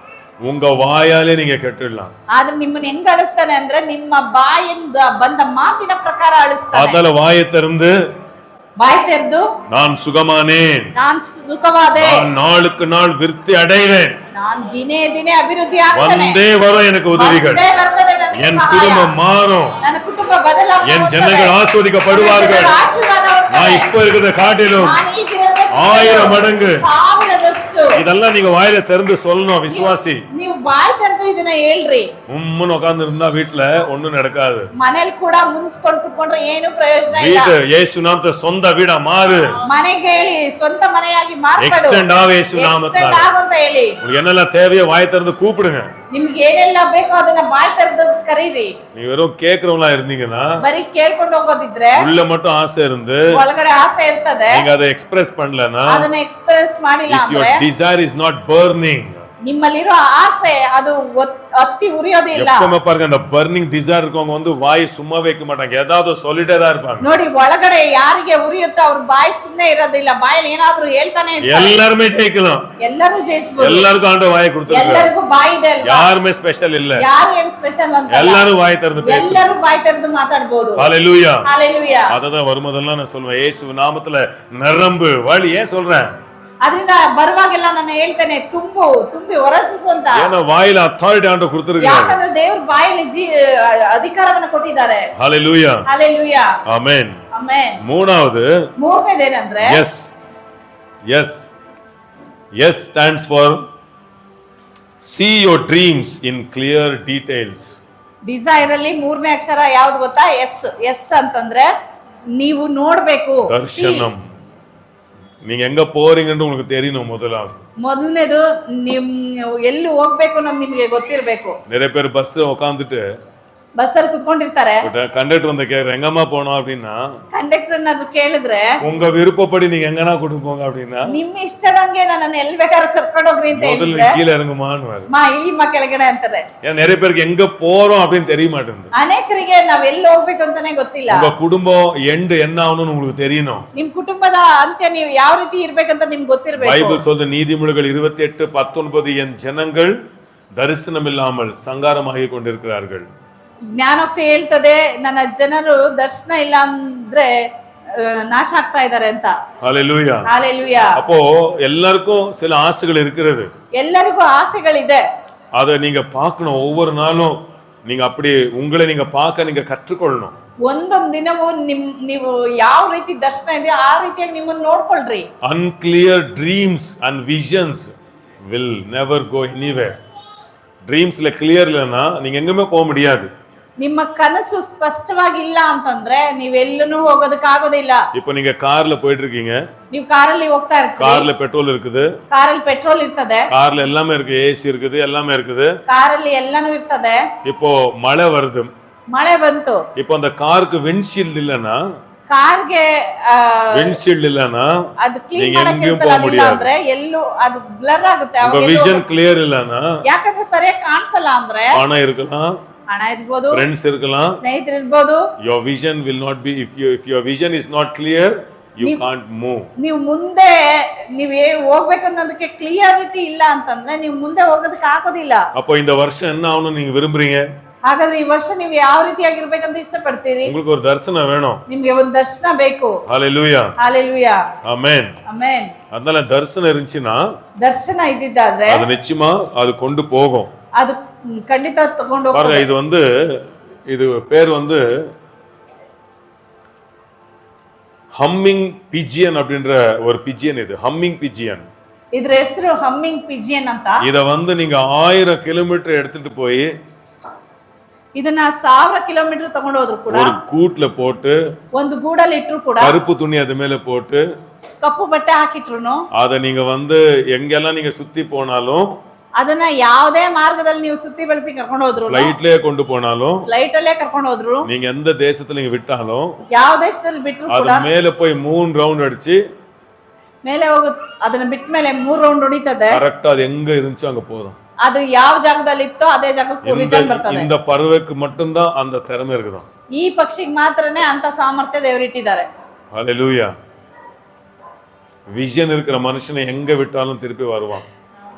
உங்க வாயாலே நீங்க கெட்டுடலாம். ಆದ್ರೆ ನಿಮ್ಮನ್ನ ಹೆಂಗ್ ಅಳಿಸ್ತಾನೆ ಅಂದ್ರೆ ನಿಮ್ಮ ಬಾಯಿಂದ ಬಂದ ಮಾತಿನ ಪ್ರಕಾರ ಅಳಿಸ್ತಾನೆ. அதனால வாயை திறந்து, ಬಾಯಿ ತೆರೆದು, நான் சுகமானேன், ನಾನು ಸುಖವಾದೆ, நான் நாளுக்கு நாள் விருத்தி அடைவேன், ನಾನು ದಿನೇ ದಿನೇ ಅಭಿವೃದ್ಧಿ ಆಗ್ತೇನೆ, வந்தே வரும் எனக்கு உதவிகள், ಬಂದೇ ಬರ್ತದೆ ನನಗೆ என் ಸಹಾಯ, குடும்பம் மாறும், ನನ್ನ ಕುಟುಂಬ ಬದಲಾವಣೆ என் ಹೊಂದುತ್ತದೆ, ஜனங்கள் ஆசீர்வதிக்கப்படுவார்கள், ನನ್ನ ಆಶೀರ್ವಾದ ಹೊಂದುತ್ತದೆ, நான் இப்ப இருக்கிறத காட்டிலும் ನಾನು ಈಗಿರೋದಕ್ಕಿಂತ 1000 மடங்கு. ಸಾವಿರದಷ್ಟು. இதெல்லாம் நீங்க வாயில திறந்து சொல்லணும் விசுவாசி. ನೀವು ಬಾಯಿ ತೆರೆದು ಇದನ್ನ ಹೇಳ್ರಿ. உம்முன்னு உட்கார்ந்து இருந்தா வீட்டுல ஒண்ணும் நடக்காது. ಮನೇಲಿ ಕೂಡ ಮುನ್ಸ್ಕೊಂಡು ಕುತ್ಕೊಂಡ್ರೆ ಏನು ಪ್ರಯೋಜನ ಇಲ್ಲ. வீட்டு இயேசு நாமத்தை சொந்த வீடா மாறு, ಮನೆಗೆ ಹೇಳಿ ಸ್ವಂತ ಮನೆಯಾಗಿ ಮಾರ್ಪಡು, எக்ஸ்டெண்ட் ஆக இயேசு நாமத்தால. Extend ಆಗು ಅಂತ ಹೇಳಿ. உங்களுக்கு என்னெல்லாம் தேவையோ வாயை திறந்து கூப்பிடுங்க. ನಿಮ್ಗೆ ಏನೆಲ್ಲ ಬೇಕೋ ಅದನ್ನ ಬಾಯಿ ತೆರೆದು ಕರೀರಿ. நீ வெறும் கேக்குறவங்களா இருந்தீங்கன்னா, ಬರೀ ಕೇಳ್ಕೊಂಡು ಹೋಗೋದಿದ್ರೆ, உள்ள மட்டும் ஆசை இருந்து ಒಳಗಡೆ ಆಸೆ ಇರ್ತದೆ, நீங்க அதை எக்ஸ்பிரஸ் பண்ணலனா, ಅದನ್ನ ಎಕ್ಸ್ಪ್ರೆಸ್ ಮಾಡಿಲ್ಲ if your ಅಂದ್ರೆ, desire is not burning, ನಿಮ್ಮಲ್ಲಿರೋ ಆಸೆ ಅದು ಹತ್ತಿ ಉರಿಯೋದಿಲ್ಲ. எப்பவுமே பாருங்க, அந்த burning desire இருக்கவங்க வந்து வாய் சும்மா வைக்க மாட்டாங்க, ஏதாவது சொல்லிட்டே தான் இருப்பாங்க. ನೋಡಿ, ಒಳಗಡೆ ಯಾರಿಗೆ ಉರಿಯುತ್ತೋ ಅವ್ರ ಬಾಯಿ ಸುಮ್ಮನೆ ಇರೋದಿಲ್ಲ, ಬಾಯಲ್ಲಿ ಏನಾದ್ರೂ ಹೇಳ್ತಾನೆ ಇರ್ತಾರೆ. எல்லாருமே ஜெயிக்கலாம், ಎಲ್ಲರೂ ಜಯಿಸಬಹುದು, எல்லாருக்கும் ஆண்டவர் வாயை கொடுத்திருக்காரு, ಎಲ್ಲರಿಗೂ ಬಾಯಿ ಇದೆ ಅಲ್ವಾ? யாருமே ஸ்பெஷல் இல்ல, ಯಾರು ಏನ್ ಸ್ಪೆಷಲ್ ಅಂತ எல்லாரும் வாய் திறந்து பேசுங்க. ಎಲ್ಲರೂ ಬಾಯಿ ತೆರೆದು ಮಾತಾಡಬಹುದು. ஹalleluya. ஹalleluya. அததான் வரும்போதெல்லாம் நான் சொல்லுவேன், இயேசு நாமத்துல நிரம்பு வழி. ஏன் சொல்றேன்? ಅದರಿಂದ ಬರುವಾಗೆಲ್ಲ ನಾನು ಹೇಳ್ತೇನೆ, ತುಂಬಿ ಹೊರಸು ಅಂತ. ஏன்னா வாயில அத்தாரிட்டி ஆண்டவர் கொடுத்திருக்காரு. ಯಾಕಂದ್ರೆ ದೇವರು ಬಾಯಲ್ಲಿ ಅಧಿಕಾರವನ್ನು ಕೊಟ್ಟಿದ್ದಾರೆ. ஹalleluya. ஹalleluya. ஆமென். ಆಮೆನ್. ಮೂರನೇದೇನಂದ್ರೆ, yes stands for see your dreams in clear details. Desire ಅಲ್ಲಿ ಮೂರನೇ ಅಕ್ಷರ ಯಾವ್ದು ಗೊತ್ತಾ? ಎಸ್ ಅಂತಂದ್ರೆ ನೀವು ನೋಡ್ಬೇಕು. ದರ್ಶನಂ. நீங்க எங்க போறீங்கன்னு உங்களுக்கு தெரியணும். ಮೊದಲನೇದು ನಿಮ್ ಎಲ್ಲಿ ಹೋಗ್ಬೇಕು ಅನ್ನೋದು ನಿಮ್ಗೆ ಗೊತ್ತಿರ್ಬೇಕು. நிறைய பேர் பஸ் உட்காந்துட்டு ಬಸ್ಸಲ್ಲಿ ಕುತ್ಕೊಂಡಿರ್ತಾರೆ, ಕಂಡಕ್ಟರ್ வந்து கேக்குற எங்கம்மா போனோம் அப்படின்னா, ಕಂಡಕ್ಟರ್ ಏನಾದ್ರು ಕೇಳಿದ್ರೆ, உங்க விருப்பப்படி நீங்க எங்கனா கூட்டிட்டு போங்க அப்படின்னா, ನಿಮ್ ಇಷ್ಟದಂಗೆ ನನ್ನನ್ನು ಎಲ್ಲಿ ಬೇಕಾದ್ರೂ ಕರ್ಕೊಂಡು ಹೋಗ್ರಿ ಅಂತ முதல்ல ಹೇಳಿದ್ರೆ, கீழே இறங்குமான்னு ಇಳಿಮ ಕೆಳಗಡೆ ಅಂತಾರೆ. ஏன் நிறைய பேருக்கு எங்க போறோம் அப்படின்னு தெரிய மாட்டேங்குது. ಅನೇಕರಿಗೆ ನಾವ್ ಎಲ್ಲಿ ಹೋಗ್ಬೇಕು ಅಂತಾನೆ ಗೊತ್ತಿಲ್ಲ. உங்க குடும்பம் எண்ட் என்ன ஆகணும்னு உங்களுக்கு தெரியணும். ನಿಮ್ ಕುಟುಂಬದ ಅಂತ್ಯ ನೀವು ಯಾವ ರೀತಿ ಇರ್ಬೇಕಂತ ನಿಮ್ಗೆ ಗೊತ್ತಿರ್ಬೇಕು. பைபிள் சொல்ற நீதிமொழிகள் 28:19 என் ஜனங்கள் தரிசனம் இல்லாமல் சங்காரமாகி கொண்டிருக்கிறார்கள். ಜ್ಞಾನೋಕ್ತಿ ಹೇಳ್ತದೆ, ನನ್ನ ಜನರು ದರ್ಶನ ಇಲ್ಲ ಅಂದ್ರೆ ನಾಶ ಆಗ್ತಾ ಇದ್ದಾರೆ ಅಂತ. ஹalleluya. ஹalleluya. அப்போ எல்லாருக்கும் சில ஆசைகள் இருக்கிறது, ಎಲ್ಲರಿಗೂ ಆಸೆಗಳಿದೆ. அதை நீங்க பார்க்கணும். ஒவ்வொரு நாளும் நீங்க அப்படி உங்களை நீங்க பார்க்க நீங்க கற்றுக்கொள்ளணும். ಒಂದೊಂದು ದಿನವೂ ನೀವು ಯಾವ ರೀತಿ ದರ್ಶನ ಇದೆ ಆ ರೀತಿಯಾಗಿ ನಿಮ್ಮನ್ನ ನೋಡ್ಕೊಳ್ರಿ. unclear dreams and visions will never go anywhere. ಡ್ರೀಮ್ಸ್ல ಕ್ಲಿಯರ್ இல்லனா நீங்க எங்கேயுமே போக முடியாது. ನಿಮ್ಮ ಕನಸು ಸ್ಪಷ್ಟವಾಗಿಲ್ಲ ಅಂತಂದ್ರೆ ನೀವೆಲ್ಲೂ ಹೋಗೋದಕ್ಕೆ ಆಗೋದಿಲ್ಲ. இப்போ நீங்க கார்ல போயிட்டு இருக்கீங்க, ನೀವು ಕಾರಲ್ಲಿ ಹೋಗ್ತಾ ಇರ್ತೀರಿ, கார்ல பெட்ரோல் இருக்குது, ಕಾರಲ್ಲಿ ಪೆಟ್ರೋಲ್ ಇರ್ತದೆ, கார்ல எல்லாமே இருக்கு, ஏசி இருக்குது, எல்லாமே இருக்குது. ಕಾರಲ್ಲಿ ಎಲ್ಲಾನು ಇರ್ತದೆ. இப்போ மழை வருது, ಮಳೆ ಬಂತು, இப்போ அந்த காருக்கு விண்ட்ஷீல்ட் இல்லனா ಕಾರ್ಗೆ ವಿಂಡ್ಶೀಲ್ಡ್ ಇಲ್ಲನಾ ಅದು ಕ್ಲೀನ್ நீங்க ಮಾಡಕ್ಕೆ எங்கேயும் ಇರ್ತಲ್ಲ, போக ಅದಿಲ್ಲ முடியாது. ಅಂದ್ರೆ ಎಲ್ಲೂ ಅದು ಬ್ಲರ್ ಆಗುತ್ತೆ, உங்க ಅವಾಗ ವಿಷನ್ ಕ್ಲಿಯರ್ இல்லனா ಯಾಕಂದ್ರೆ ಸರಿಯಾಗಿ ಕಾಣಿಸಲ್ಲ ಅಂದ್ರೆ பணம் இருக்கலாம், ಹಣ ಇರ್ಬೋದು, ಫ್ರೆಂಡ್ಸ್ இருக்கலாம், ಸ್ನೇಹಿತರು ಇರ್ಬೋದು. your vision will not be, if your vision is not clear you can't move. ನೀವು ಮುಂದೆ ಹೋಗ್ಬೇಕು ಅನ್ನೋದಕ್ಕೆ ಕ್ಲಿಯರಿಟಿ ಇಲ್ಲ ಅಂತಂದ್ರೆ ನೀವು ಮುಂದೆ ಹೋಗೋದಕ್ಕೆ ಆಗೋದಿಲ್ಲ. அப்போ இந்த வருஷம் என்ன ஆகணும் நீங்க விரும்புறீங்க? ಹಾಗಾದ್ರೆ ಈ ವರ್ಷ ನೀವು ಯಾವ ರೀತಿಯಾಗಿರ್ಬೇಕಂತ ಇಷ್ಟಪಡ್ತೀರಿ? உங்களுக்கு ஒரு தரிசனம் வேணும். ನಿಮ್ಗೆ ಒಂದು ದರ್ಶನ ಬೇಕು. ஹalleluya, ஹalleluya, ஆமென், ಆಮೆನ್. அதனால தரிசனம் இருந்துச்சுனா ದರ್ಶನ ಇದ್ದಿದ್ದಾದ್ರೆ அது நிச்சயமா அது கொண்டு போகும். ಅದು ಖಂಡಿತ ತಗೊಂಡು பாருங்க, இது பேர் ஹம்மிங் பிஜியன் அப்படின்ற ஒரு பிஜியன். இது ஹம்மிங் பிஜியன். ಇದ್ರ ಹೆಸರು ಹಮ್ಮಿಂಗ್ ಪಿಜಿಯನ್ ಅಂತ. இத நீங்க 1000 கிலோமீட்டர் எடுத்துட்டு போய் ಇದನ್ನ 1000 ಕಿಲೋಮೀಟರ್ ತಗೊಂಡು ಹೋದ್ರು ಕೂಡ ஒரு கூட்ல போட்டு ಒಂದು ಗೂಡಲ್ಲಿ ಇಟ್ರು ಕೂಡ கருப்பு துணி அது மேல போட்டு ಕಪ್ಪು ಬಟ್ಟೆ ಹಾಕಿಟ್ರು அத நீங்க எங்கெல்லாம் நீங்க சுத்தி போனாலும், ಅದನ್ನ ಯಾವುದೇ ಮಾರ್ಗದಲ್ಲಿ ನೀವು ಸುತ್ತಿ ಬಳಸಿ ಕರ್ಕೊಂಡು ಹೋದ್ರು, ಫ್ಲೈಟ್ಲயே கொண்டு போனாலும், ಫ್ಲೈಟ್ ಅಲ್ಲೇ ಕರ್ಕೊಂಡು ಹೋದ್ರು, நீங்க எந்த தேசத்துல நீங்க விட்டாலும் ಯಾವ ದೇಶದಲ್ಲಿ ಬಿಟ್ರು அது ಕೂಡ மேல போய் 3 ரவுண்ட் அடிச்சு ಮೇಲೆ ಹೋಗುತ್ತೆ. ಅದನ್ನ ಬಿಟ್ಟ ಮೇಲೆ 3 ರೌಂಡ್ ಹೊಡಿತದೆ. கரெக்ட்டா அது எங்க இருந்துச்சோ அங்க போதும். ಅದು ಯಾವ ಜಾಗದಲ್ಲಿ ಇತ್ತೋ ಅದೇ ಜಾಗಕ್ಕೆ ರಿಟರ್ನ್ ಬರ್ತದೆ. இந்த பறவைக்கு மட்டும் தான் அந்த திறமை இருக்குது. ಈ ಪಕ್ಷಿಗೆ ಮಾತ್ರನೇ ಅಂತ ಸಾಮರ್ಥ್ಯ ದೇವರು ಇಟ್ಟಿದ್ದಾರೆ. ஹalleluya. ವಿಷನ್ இருக்கிற மனுஷனை எங்க விட்டாலும் திருப்பி வருவான்.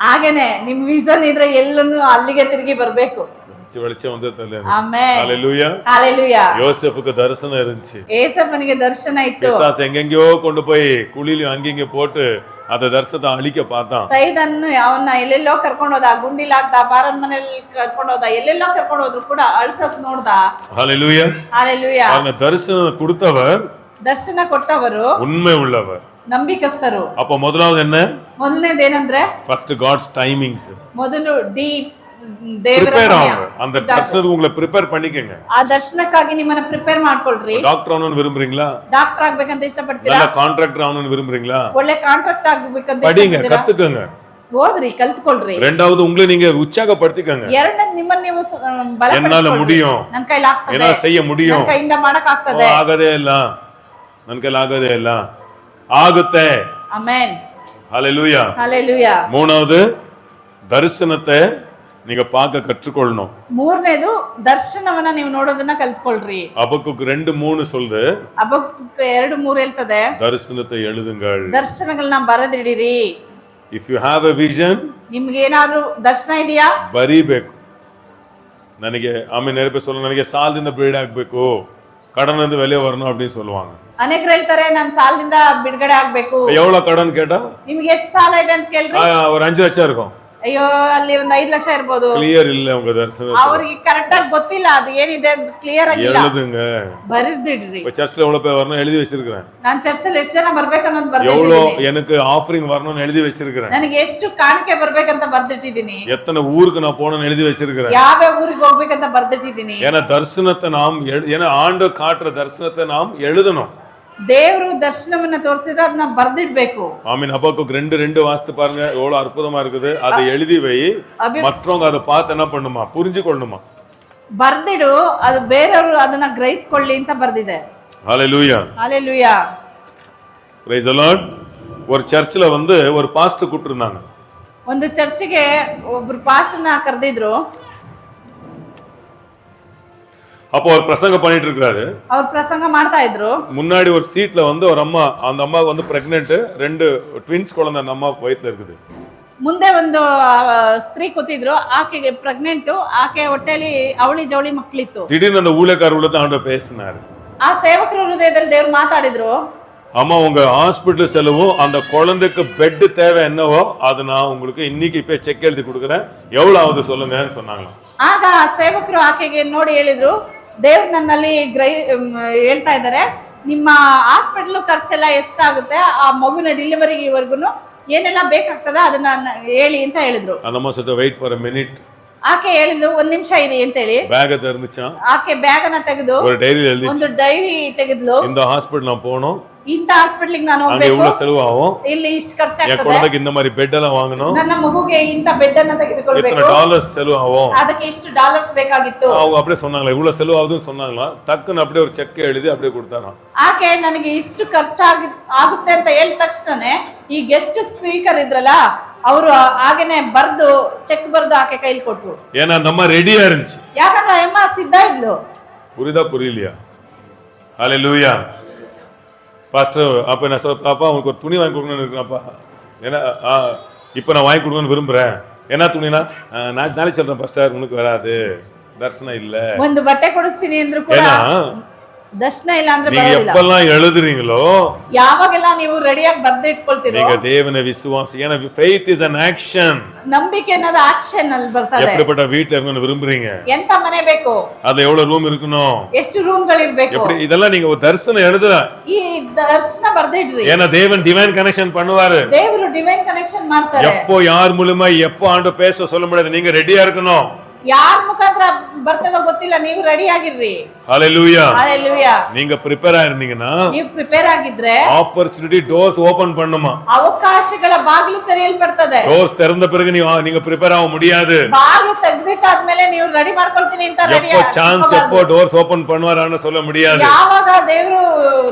ಹಾಗೇನೆ ನಿಮ್ ವಿಷನ್ ಇದ್ರೆ ಎಲ್ಲನೂ ಅಲ್ಲಿಗೆ ತಿರುಗಿ ಬರಬೇಕು. வெளிச்சம் வந்தது. ಆಮೆನ್, ஹalleluya, ஹalleluya. யோசேப்புக்கு தரிசனம் இருந்துச்சு. ஏசப்பனுக்கு தரிசன ಇತ್ತು. பிசாசு எங்கெங்கயோ கொண்டு போய் குழியில அங்கங்க போட்டு அந்த தரிசனத்தை அழிக்க பார்த்தான். ಸೈದನ್ನು ಅವನ್ನ ಎಲ್ಲೆಲ್ಲೋ ಕರ್ಕೊಂಡು ಹೋದ, ಗುಂಡಿಲ್ ಹಾಕ್ದ, ಬಾರನ್ ಮನೆಯಲ್ಲಿ ಕರ್ಕೊಂಡು ಹೋದ, ಎಲ್ಲೆಲ್ಲೋ ಕರ್ಕೊಂಡು ಹೋದ್ರು ಕೂಡ ಅಳ್ಸಕ್ ನೋಡ್ದ. ஹalleluya, ஹalleluya. அந்த தரிசனம் கொடுத்தவர், ದರ್ಶನ ಕೊಟ್ಟವರು உண்மை உள்ளவர், ನಂಬಿಕಸ್ಥರು. அப்ப முதலாவது என்ன? ಮೊದಲನೇದೇನಂದ್ರೆ ஃபர்ஸ்ட் காட்ஸ் டைமிங்ஸ். ಮೊದಲು ದೇವರ ಪ್ರಿಪೇರ್ ಸಮಯ. ஆகுங்க. அந்த தரிசனத்துக்கு உங்களை ப்ரிப்பேர் பண்ணிக்கங்க. ಆ ದರ್ಶನಕ್ಕಾಗಿ ನಿಮ್ಮನ್ನ ಪ್ರಿಪೇರ್ ಮಾಡ್ಕೊಳ್ರಿ. டாக்டர் ஆகணும்னு விரும்புறீங்களா? ಡಾಕ್ಟರ್ ಆಗ್ಬೇಕಂತ ಇಷ್ಟಪಡ್ತೀರಾ? நல்ல கான்ட்ராக்டರ್ ஆகணும்னு விரும்புறீங்களா? ಒಳ್ಳೆ ಕಾಂಟ್ರಾಕ್ಟ್ ಆಗ್ಬೇಕಂತ படிங்க, ಇಷ್ಟಪಡ್ತೀರಾ? கத்துக்கங்க. ಓದ್ರಿ, ಕಲ್ತ್ಕೊಳ್ರಿ. ரெண்டாவது உங்களை நீங்க உற்சாகப்படுத்திக்கங்க. ಎರಡನೇ ನಿಮ್ಮನ್ನ ನೀವು என்னால முடியும், ನನ್ನ ಕೈಲಿ ಆಗ್ತದೆ, என்னால செய்ய முடியும், ನನ್ನ ಕೈಯಿಂದ ಮಾಡಕ್ ಆಗ್ತದೆ, ಆಗದೇ ಇಲ್ಲ, ನನ್ನ ಕೈಲಿ ಆಗದೇ ಇಲ್ಲ, ಆಗುತ್ತೆ. ಆಮೆನ್, ஹalleluya, ஹalleluya. மூணாவது தரிசனத்தை நீங்க பார்க்க கற்றுக்கொள்ளணும். ಮೂರನೇದು ದರ್ಶನವನ್ನ ನೀವು ನೋಡೋದನ್ನ ಕಲ್ತ್ಕೊಳ್ರಿ. அபக்குக்கு 2:3 சொல்லுது. ಹಬಕ್ಕೂಕ 2:3 ಹೇಳ್ತದೆ, தரிசனத்தை எழுதுங்கள். ದರ್ಶನಗಳನ್ನ ಬರೆದಿಡಿರಿ. If you have a vision, ನಿಮ್ಗೆ ಏನಾದ್ರೂ ದರ್ಶನ ಇದೆಯಾ? ಬರೀಬೇಕು. ನನಗೆ ಆಮೇಲೆ ನೆನಪು சொல்ல, ನನಗೆ ಸಾಲದಿಂದ ಬಿಡುಗಡೆ ಆಗ್ಬೇಕು, கடனிலிருந்து வெளியே வரணும் அப்படின்னு சொல்லுவாங்க. ಅನೇಕರು ಹೇಳ್ತಾರೆ ನಾನು ಸಾಲದಿಂದ ಬಿಡುಗಡೆ ಆಗ್ಬೇಕು. எவ்வளவு கடன் கேட்டா ನಿಮ್ಗೆ ಎಷ್ಟು ಸಾಲ ಇದೆ ಅಂತ ಕೇಳ್ರಿ. ஒரு 5 ಲಕ್ಷ இருக்கும். ಅಯ್ಯೋ ಅಲ್ಲಿ ಒಂದು 5 ಲಕ್ಷ ಇರ್ಬೋದು. ಕ್ಲಿಯರ್ ಇಲ್ಲ ಉங்க தரிசனம். ಅವ್ರಿಗೆ ಕರೆಕ್ಟ್ ಆಗಿ ಗೊತ್ತಿಲ್ಲ ಅದು ಏನಿದೆ ಅಂತ ಕ್ಲಿಯರ್ ಆಗಿಲ್ಲ. எழுதுங்க. ಬರೆದಿಡ್ರಿ. சர்ச்ல எவ்வளவு பேர் வரணும் எழுதி வச்சிருக்கேன். ನಾನು ಚರ್ಚಲ್ಲಿ ಎಷ್ಟು ಜನ ಬರ್ಬೇಕು ಅನ್ನೋದು எவ்வளவு ಬರ್ದಿಟ್ಟಿದ್ದೀನಿ. எனக்கு ஆஃபரிங் வரணும்னு எழுதி வச்சிருக்கேன். ನನಗೆ ಎಷ್ಟು ಕಾಣಿಕೆ ಬರ್ಬೇಕಂತ ಬರ್ದಿಟ್ಟಿದ್ದೀನಿ. எத்தனை ஊருக்கு நான் போகணும்னு எழுதி வச்சிருக்கேன். ಯಾವ ಊರಿಗೆ ಹೋಗ್ಬೇಕಂತ ಬರ್ದಿಟ್ಟಿದ್ದೀನಿ. ஏன்னா தரிசனத்தை நாம் ஏன்னா ஆண்டு காட்டுற தரிசனத்தை நாம் எழுதணும். ದೇವರು ದರ್ಶನವನ್ನ ತೋರಿಸಿದ್ರೆ ಅದನ್ನ ಬರ್ದಿಡ್ಬೇಕು. ஆமீன். ஹபக்குக்கு 2:2 வாசித்து பாருங்க, எவ்வளவு அற்புதமா இருக்குது. அதை எழுதி வை, மற்றவங்க அதை பார்த்து என்ன பண்ணுமா, புரிஞ்சுக்கொள்ளணுமா. ಬರ್ದಿಡು, ಅದು ಬೇರೆಯವರು ಅದನ್ನ ಗ್ರಹಿಸ್ಕೊಳ್ಳಿ ಅಂತ ಬರ್ದಿದೆ. ஹalleluya, ஹalleluya. praise the lord. ஒரு சர்ச்சில் ஒரு பாஸ்டர் கூப்பிட்டுருந்தாங்க. ಒಂದು ಚರ್ಚಿಗೆ ಒಬ್ರು ಪಾಸ್ಟರ್ನ ಕರೆದಿದ್ರು. அப்போ அவர் பிரசங்கம் பண்ணிட்டு இருக்காரு. அவர் பிரசங்க ಮಾಡ್ತಾ ಇದ್ರು. முன்னாடி ஒரு சீட்ல ஒரு அம்மா, அந்த அம்மா பிரெக்னென்ட், 2 ட்வின்ஸ் குழந்தை அந்த அம்மா வயித்துல இருக்குது. ಮುಂದೆ ಒಂದು ಸ್ತ್ರೀ ಕೂತಿದ್ರು, ಆಕೆಗೆ ಪ್ರೆಗ್ನೆಂಟ್, ಆಕೆ ಹೊಟ್ಟೆಲಿ ಅವಳಿ ಜವಳಿ ಮಕ್ಕಳಿತ್ತು. திடீர்னு அந்த ஊழியக்காரர் உள்ளத ஆண்டவர் பேசினாரு. ಆ ಸೇವಕರ ಹೃದಯದಲ್ಲಿ ದೇವರು ಮಾತಾಡಿದ್ರು, அம்மா உங்க ஹாஸ்பிடல் செலவும் அந்த குழந்தைக்கு பெட் தேவை என்னவோ அது நான் உங்களுக்கு இன்னைக்கு இப்ப செக் எழுதி கொடுக்குறேன், எவ்வளவு ஆகுது சொல்லுங்கன்னு சொன்னாங்க. ಆಗ ಆ ಸೇವಕರು ಆಕೆಗೆ ನೋಡಿ ಹೇಳಿದ್ರು, ದೇವ್ರು ನನ್ನಲ್ಲಿ ಹೇಳ್ತಾ ಇದ್ದಾರೆ, ನಿಮ್ಮ ಹಾಸ್ಪಿಟಲ್ ಖರ್ಚೆಲ್ಲ ಎಷ್ಟಾಗುತ್ತೆ, ಆ ಮಗುನ ಡೆಲಿವರಿವರೆಗೂ ಏನೆಲ್ಲ ಬೇಕಾಗ್ತದ ಅದನ್ನ ಹೇಳಿ ಅಂತ ಹೇಳಿದ್ರು. அந்த சொல்ற வெயிட் ஃபார் a minute. ಆಕೆ ಹೇಳಿದ್ರು 1 ನಿಮಿಷ ಇರಿ ಅಂತ ಹೇಳಿ ಬ್ಯಾಗ್ ತೆರೆದಿಚ್ಚಾ. ಆಕೆ ಬ್ಯಾಗ್ ಅನ್ನ ತೆಗೆದು ஒரு டைரி எழுதி, ಒಂದು ಡೈರಿ ತೆಗೆದ್ಲು. இந்த ஹாஸ்பிடல் நான் போணும், ಇಂತ ಹಾಸ್ಪಿಟ್ಲಿಗೆ ನಾನು அங்க ಹೋಗ್ಬೇಕು, எவ்வளவு செலவாகும், ಇಲ್ಲಿ ಇಷ್ಟು என் ಖರ್ಚಾಗ್ತದೆ, குழந்தைக்கு இந்த மாதிரி பெட் எல்லாம் வாங்கணும், ನನ್ನ ಮಗುಗೆ ಇಂತ ಬೆಡ್ ಅನ್ನ ತೆಗೆದುಕೊಳ್ಬೇಕು, எத்தனை டாலர்ஸ் செலவாகும், ಅದಕ್ಕೆ ಇಷ್ಟು ಡಾಲರ್ಸ್ ಬೇಕಾಗಿತ್ತು. அவங்க அப்படியே சொன்னாங்களா, இவ்வளவு செலவாகுதுன்னு சொன்னாங்களா, டக்குன்னு அப்படியே ஒரு செக் எழுதி அப்படியே கொடுத்தாராம். ಆಕೆ ನನಗೆ ಇಷ್ಟು ಆಗುತ್ತೆ ಅಂತ ಹೇಳಿದ ತಕ್ಷಣನೇ ಈ ಗೆಸ್ಟ್ ಸ್ಪೀಕರ್ ಇದ್ರಲ್ಲ ಅವರು ಹಾಗೇನೆ ಬರ್ದು ಚೆಕ್ ಬರ್ದು ಆಕೆ ಕೈಲಿ ಕೊಟ್ರು. ஏன்னா அந்த அம்மா ரெடியா இருந்துச்சு. ಯಾಕಂದ್ರೆ ಅಮ್ಮ ಸಿದ್ಧ ಇದ್ಲು. புரியுதா புரியலையா? ஹalleluya. பாஸ்டர் அப்ப நான் சொல்ல, பாப்பா உங்களுக்கு ஒரு துணி வாங்கி கொடுக்கணும்னு இருக்கேன்ப்பா. ஏன்னா இப்போ நான் வாங்கி கொடுக்கணும்னு விரும்புறேன். என்ன துணினா, நான் நாளைக்கு சொல்றேன் பாஸ்டர், உனக்கு வராது, தரிசனம் இல்ல. ಒಂದು ಬಟ್ಟೆ ಕೊಡಿಸ್ತೀನಿ ಅಂದ್ರು ಕೂಡ ஏன்னா ದರ್ಶನ ಇಲ್ಲ ಅಂದ್ರೆ நீங்க ಬರೋದಿಲ್ಲ. எப்பெல்லாம் எழுதுறீங்களோ ಯಾವಾಗೆಲ್ಲ ನೀವು ರೆಡಿಯಾಗಿ ಬರ್ದು ಇಟ್ಕೊಳ್ತೀರೋ நீங்க தேவனை விசுவாசி. ஏன்னா faith is an action. ನಂಬಿಕೆ ಅನ್ನೋದು ಆಕ್ಷನ್ ಅಲ್ಲಿ ಬರ್ತದೆ. எப்படிப்பட்ட வீட்ல இருக்கணும்னு விரும்புறீங்க, ಎಂತ ಮನೆ ಬೇಕು, அதுல எவ்வளவு ரூம் இருக்கணும், ಎಷ್ಟು ರೂಮ್ಗಳು ಇರ್ಬೇಕು, எப்படி, இதெல்லாம் நீங்க ஒரு தரிசனம் எழுதுற. ಈ ದರ್ಶನ ಬರ್ದಿಡ್ರಿ. ஏன்னா தேவன் டிவைன் கனெக்ஷன் பண்ணுவாரு. ದೇವರು ಡಿವೈನ್ ಕನೆಕ್ಷನ್ ಮಾಡ್ತಾರೆ. எப்போ யார் மூலமா எப்போ ஆண்டு பேச சொல்ல முடியாது, நீங்க ரெடியா இருக்கணும். ಯಾರ ಮುಖಾಂತರ ಬರ್ತದೋ ಗೊತ್ತಿಲ್ಲ, ನೀವು ರೆಡಿ ಆಗಿರ್ರಿ. ஹalleluya. ಹalleluya. நீங்க ಪ್ರಿಪೇರ್ ಆಗಿರ್ನீங்கன்னா ನೀವು ಪ್ರಿಪೇರ್ ಆಗಿದ್ರೆ ஆப்பர்ச்சுனிட்டி டோர்ஸ் ஓபன் பண்ணுமா, ಅವಕಾಶಗಳ ಬಾಗಿಲು ತೆರೆಯಲ್ಪಡ್ತದೆ. டோர்ஸ் திறந்த பிறகு நீங்க ಪ್ರಿಪೇರ್ ஆக முடியாது. ಬಾಗಿಲು ತೆಗೆದಿಟ್ಟಾದ್ಮೇಲೆ ನೀವು ರೆಡಿ ಮಾಡ್ಕೊಳ್ತೀನಿ ಅಂತ ರೆಡಿ எப்போ சான்ஸ் எப்போ டோர்ஸ் ஓபன் பண்ணுவாரான்னு சொல்ல முடியாது. ಯಾವಾಗ ದೇವರು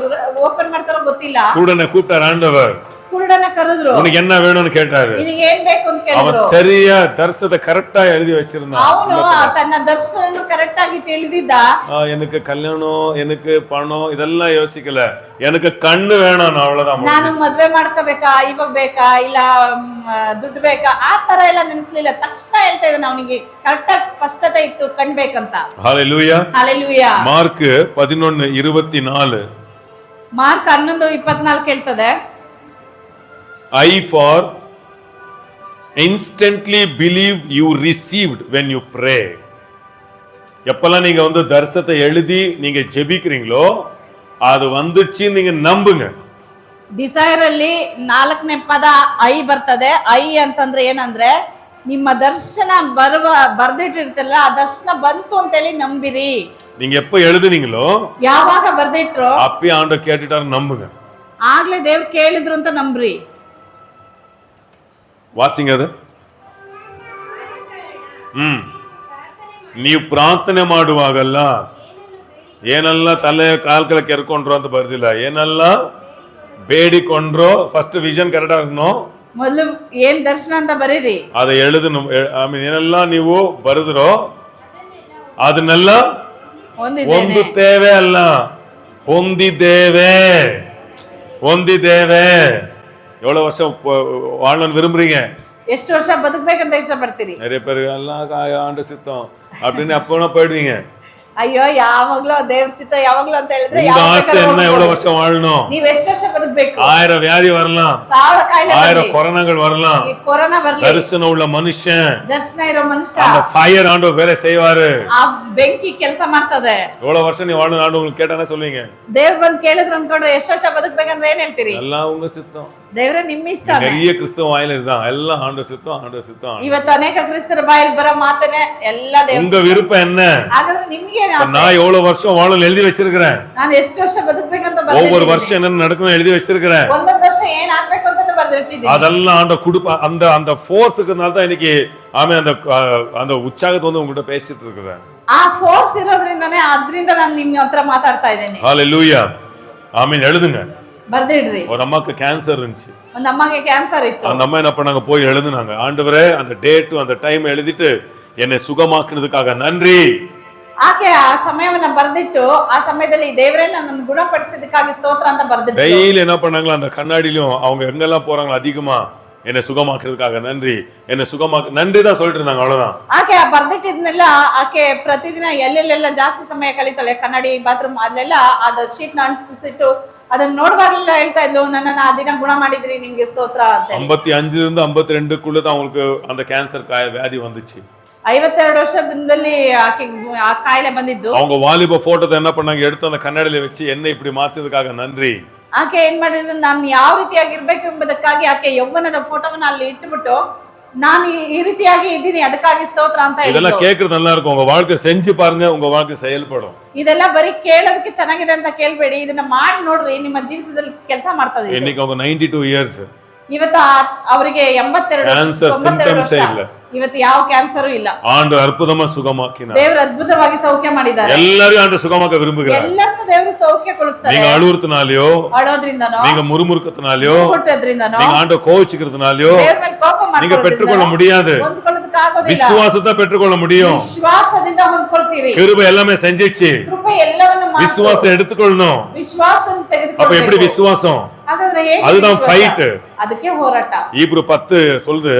ಓಪನ್ ಮಾಡ್ತಾರೋ ಗೊತ್ತಿಲ್ಲ. கூடனே கூப்பிட்டார் ஆண்டவர், ಕುರುಡನ ಕರೆದ್ರು, உனக்கு என்ன வேணும்னு கேட்டாரு. ನಿನಗೆ ಏನ್ ಬೇಕು ಅಂತ அவன் ಕೇಳಿದ್ರು. சரியா தரிசனத்தை கரெக்டா எழுதி வச்சிருந்தான். ಅವನು ತನ್ನ ದರ್ಶನ ಕರೆಕ್ಟ್ ಆಗಿ ತಿಳಿದಿದ್ದ. எனக்கு கல்யாணம், எனக்கு பணம் இதெல்லாம் யோசிக்கல, எனக்கு கண்ணு வேணும், அவ்வளவுதான். ನಾನು ಮದ್ವೆ ಮಾಡ್ಕೋಬೇಕಾ, ಇವಾಗ ಬೇಕಾ, ಇಲ್ಲ ದುಡ್ಡು ಬೇಕಾ, ಆ ತರ ಎಲ್ಲ ನೆನ್ಸ್ಲಿಲ್ಲ. ತಕ್ಷಣ ಹೇಳ್ತಾ ಇದ್ದಾನೆ, ಅವನಿಗೆ ಕರೆಕ್ಟ್ ಆಗಿ ಸ್ಪಷ್ಟತೆ ಇತ್ತು, ಕಣ್ಬೇಕಂತ. ஹalleluya. ಹalleluya. மார்க் 11:24. ಮಾರ್ಕ್ 11:24 ಹೇಳ್ತದೆ, I for instantly believe you received when you pray. எப்பெல்லாம் நீங்க தரிசனத்தை எழுதி நீங்க ஜெபிக்கிறீங்களோ அது வந்துச்சு நீங்க நம்புங்க. ಡಿಸೈರ್ ಅಲ್ಲಿ 4ನೇ ಪದ ಐ ಬರ್ತದೆ. ಐ ಅಂತಂದ್ರೆ ಏನಂದ್ರೆ ನಿಮ್ಮ ದರ್ಶನ ಬರ್ದಿಟ್ಟಿರ್ತಲ್ಲ, ಆ ದರ್ಶನ ಬಂತು ಅಂತೇಳಿ ನಂಬಿರಿ. நீங்க எப்ப எழுதுனீங்களோ ಯಾವಾಗ ಬರ್ದಿಟ್ರೋ அப்பயே ஆண்டவர் கேட்டுட்டாரு, நம்புங்க. ಆಗ್ಲೇ ದೇವ್ರು ಕೇಳಿದ್ರು ಅಂತ ನಂಬ್ರಿ. ವಾಸಿಂಗ್ ಅದು ನೀವು ಪ್ರಾರ್ಥನೆ ಮಾಡುವಾಗಲ್ಲ ಏನೆಲ್ಲ ತಲೆ ಕಾಲ್ಕಳ ಕೆರ್ಕೊಂಡ್ರು ಅಂತ ಬರ್ದಿಲ್ಲ, ಏನೆಲ್ಲ ಬೇಡಿಕೊಂಡ್ರು, ಫಸ್ಟ್ ವಿಷನ್ ಕರೆಕ್ಟ್ ಆಗನೋ, ಮೊದಲು ಏನ್ ದರ್ಶನ ಅಂತ ಬರೀರಿ. ಅದ எழுது, ಏನೆಲ್ಲ ನೀವು ಬರೆದ್ರೋ ಅದನ್ನೆಲ್ಲ ಹೊಂದುತ್ತೇವೆ ಅಲ್ಲ, ಹೊಂದಿದ್ದೇವೆ. எவ்வளவு வருஷம் வாழணும்னு விரும்புறீங்க? ಎಷ್ಟು ವರ್ಷ ಬದುಕಬೇಕಂತ ಇಷ್ಟಪಡ್ತೀರಿ? நிறைய பேர் எல்லாம் ஆண்டு சித்தம் அப்படின்னு அப்போனா போயிடுவீங்க. ಅಯ್ಯೋ ಯಾವಾಗ್ಲೂ ದೇವ್ರ ಚಿತ್ತ ಯಾವಾಗ್ಲೂ ಅಂತ ಹೇಳಿದ್ರೆ உங்க ஆசை என்ன, எவ்வளவு வருஷம் வாழணும்? ನೀವ್ ಎಷ್ಟು ವರ್ಷ ಬದುಕಬೇಕು? 1000 வியாதி வரலாம், 1000 ಕಾಯಿಲೆ 1000 கொரோனாக்கள் வரலாம், ಕೊರೋನಾ ಬರ್ಲಿ, தரிசனம் உள்ள மனுஷன், ದರ್ಶನ ಇರೋ ಮನುಷ್ಯ, அந்த ஃபயர் ஆண்டவர் வேலை செய்வாரு, ಆ ಬೆಂಕಿ ಕೆಲಸ ಮಾಡ್ತದೆ. எவ்வளவு வருஷம் நீ வாழணும் ஆண்டவர் உங்களுக்கு கேட்டானே சொல்லுவீங்க. ದೇವ್ರ ಬಂದು ಕೇಳಿದ್ರು ಅನ್ಕೊಂಡ್ರೆ ಎಷ್ಟು ವರ್ಷ ಬದುಕಬೇಕಂದ್ರೆ ಏನ್ ಹೇಳ್ತೀರಿ? எல்லாம் உங்க சித்தம். ದೇವ್ರೆ ನಿಮ್ಮ ಇಷ್ಟ. நிறைய கிறிஸ்தவ வாயில இதுதான், எல்லாம் ஆண்டவர் சித்தம், ஆண்டவர் சித்தம். ಇವತ್ತು ಅನೇಕ ಕ್ರಿಸ್ತರ ಬಾಯಲ್ಲಿ ಬರೋ ಮಾತನೆ ಎಲ್ಲ ದೇವ್ರ. உங்க விருப்பம் என்ன? ಹಾಗಾದ್ರೆ ನಿಮ್ಗೆ நான் எவ்வளவு வருஷம் வாழணும் எழுதி வச்சிருக்கிறேன். ನಾನು ಎಷ್ಟು ವರ್ಷ ಬದುಕಬೇಕಂತ ಬರ್ದಿದ್ದೀನಿ. ஒவ்வொரு வருஷம் என்ன நடக்கும் எழுதி வச்சிருக்கிறேன். ಒಂದೊಂದು ವರ್ಷ ಏನ್ ಆಗ್ಬೇಕು ಅಂತ ಬರ್ದಿಟ್ಟಿದ್ದೀನಿ. அதெல்லாம் ஆண்டவர் கொடுப்ப, அந்த அந்த ஃபோர்ஸ்க்குனால தான் இன்னைக்கு ஆமே அந்த உற்சாகத்தை உங்ககிட்ட பேசிட்டு இருக்கிறேன். ಆ ಫೋರ್ಸ್ ಇರೋದ್ರಿಂದಾನೇ, ಅದರಿಂದ ನಾನು ನಿಮ್ಮ ಹತ್ರ ಮಾತಾಡ್ತಾ ಇದ್ದೇನೆ. ஹalleluya. ஆமென். எழுதுங்க. ಬರ್ದಿಡ್ರಿ. ஒரு அம்மாக்கு கேன்சர் இருந்துச்சு. ಒಂದು ಅಮ್ಮಗೆ ಕ್ಯಾನ್ಸರ್ ಇತ್ತು. அந்த அம்மா என்ன பண்ணாங்க, போய் எழுதுனாங்க, ஆண்டவரே அந்த டேட் அந்த டைம் எழுதிட்டு என்னை சுகமாக்குனதுக்காக நன்றி. ಆಕೆ ಆ ಸಮಯವನ್ನ ಬರ್ದಿಟ್ಟು, ಆ ಸಮಯದಲ್ಲಿ ದೇವರೇ ನನ್ನನ್ನು ಗುಣಪಡಿಸಿದಕ್ಕಾಗಿ ಸ್ತೋತ್ರ ಅಂತ ಬರ್ದಿಟ್ಟು, டெய்லி என்ன பண்ணாங்களா, அந்த கண்ணாடியிலும் அவங்க எங்கெல்லாம் போறாங்களோ அதிகமா என்னை சுகமாக்குறதுக்காக நன்றி, என்னை சுகமாக்கு நன்றி தான் சொல்லிட்டு இருந்தாங்க, அவ்வளவுதான். ಆಕೆ ಆ ಬರ್ದಿಟ್ಟಿದ್ನೆಲ್ಲ ಆಕೆ ಪ್ರತಿದಿನ ಎಲ್ಲೆಲ್ಲೆಲ್ಲ ಜಾಸ್ತಿ ಸಮಯ ಕಳೀತಾಳೆ, ಕನ್ನಡಿ ಬಾತ್ರೂಮ್ ಅಲ್ಲೆಲ್ಲ ಅದ ಶೀಟ್ ನ ಅಂಟಿಸಿಟ್ಟು ಅದನ್ನ ನೋಡುವಾಗಲೆಲ್ಲ ಹೇಳ್ತಾ ಇದ್ಲು, ನನ್ನನ್ನ ಆ ದಿನ ಗುಣ ಮಾಡಿದ್ರಿ, ನಿಮ್ಗೆ ಸ್ತೋತ್ರ ಅಂತ. 55 52 தான் அவங்களுக்கு அந்த கேன்சர் வியாதி வந்துச்சு. 52 ವರ್ಷದಲ್ಲಿ ಆಕೆ ಆ ಕಾಯಿಲೆ ಬಂದಿದ್ದು. அவங்க வாலிப போட்டோத்தை என்ன பண்ணாங்க, எடுத்து அந்த கண்ணாடியில வச்சு என்ன இப்படி மாத்தியதுக்காக நன்றி. ಆಕೆ ಏನ್ ಮಾಡಿದ್ರು, ನಾನು ಯಾವ ರೀತಿಯಾಗಿರ್ಬೇಕು ಎಂಬುದಕ್ಕಾಗಿ ಆಕೆ ಯೌವನದ ಫೋಟೋವನ್ನ ಅಲ್ಲಿ ಇಟ್ಟುಬಿಟ್ಟು ನಾನು ಈ ರೀತಿಯಾಗಿ ಇದ್ದೀನಿ ಅದಕ್ಕಾಗಿ ಸ್ತೋತ್ರ ಅಂತ இதெல்லாம் ಹೇಳಿದ್ರು. கேக்குறது நல்லா இருக்கும். உங்க வாழ்க்கை செஞ்சு பாருங்க, உங்க வாழ்க்கை செயல்படும். ಇದೆಲ್ಲ ಬರೀ ಕೇಳೋದಕ್ಕೆ ಚೆನ್ನಾಗಿದೆ ಅಂತ ಕೇಳ್ಬೇಡಿ, ಇದನ್ನ ಮಾಡಿ ನೋಡ್ರಿ, ನಿಮ್ಮ ಜೀವಿತದಲ್ಲಿ ಕೆಲಸ ಮಾಡ್ತದೆ ಇದು. இன்னைக்கு அவங்க 92 இயர்ஸ். ಇವತ್ತು ಅವರಿಗೆ 82 Cancer symptoms ಇಲ್ಲ. ಇವತ್ತು ಯಾವ ಕ್ಯಾನ್ಸರ್ ಇಲ್ಲ. ஆண்டவர் அற்புதமா சுகமாக்கினார். ದೇವರು ಅದ್ಭುತವಾಗಿ ಸೌಖ್ಯ ಮಾಡಿದ್ದಾರೆ. எல்லாரையும் ಆಂಡவர் சுகமாக்க விரும்புகிறார். ಎಲ್ಲರನ್ನೂ ದೇವರು ಸೌಖ್ಯಗೊಳಿಸ್ತಾರೆ. நீங்க அழுவுறதுனாலயோ, ಅಳೋದ್ರಿಂದನೋ, நீங்க முறுமுறுக்கறதுனாலயோ, ಕೊಟ್ಟದ್ರಿಂದನೋ, நீங்க ஆண்டவர் கோவிச்சுக்கிறதுனாலயோ ದೇವರ ಮೇಲೆ ಕೋಪ நீங்க பெற்றுக்கொள்ள முடியாது. ಹೊಂದ್ಕೊಳ್ಳೋದಕ್ಕೆ ಆಗೋದಿಲ್ಲ. விசுவாசத்தை பெற்றுக்கொள்ள முடியும். ವಿಶ್ವಾಸದಿಂದ ಹೊಂದ್ಕೊಳ್ತೀರಿ. கிருபை எல்லாமே செஞ்சிச்சு. ಕೃಪೆ ಎಲ್ಲವನ್ನು ಮಾಡಿ விசுவாசத்தை எடுத்துக்கொள்ளணும். ವಿಶ್ವಾಸದಿಂದ அப்ப ತೆಗೆದುಕೊಳ್ಳಬೇಕು. எப்படி விசுவாசம்? ಹಾಗಾದ್ರೆ ಹೇಗೆ அதுதான் ವಿಶ್ವಾಸ? ஃபைட். ಅದಕ್ಕೆ ಹೋರಾಟ. ஈப்ரு 10 சொல்லுது,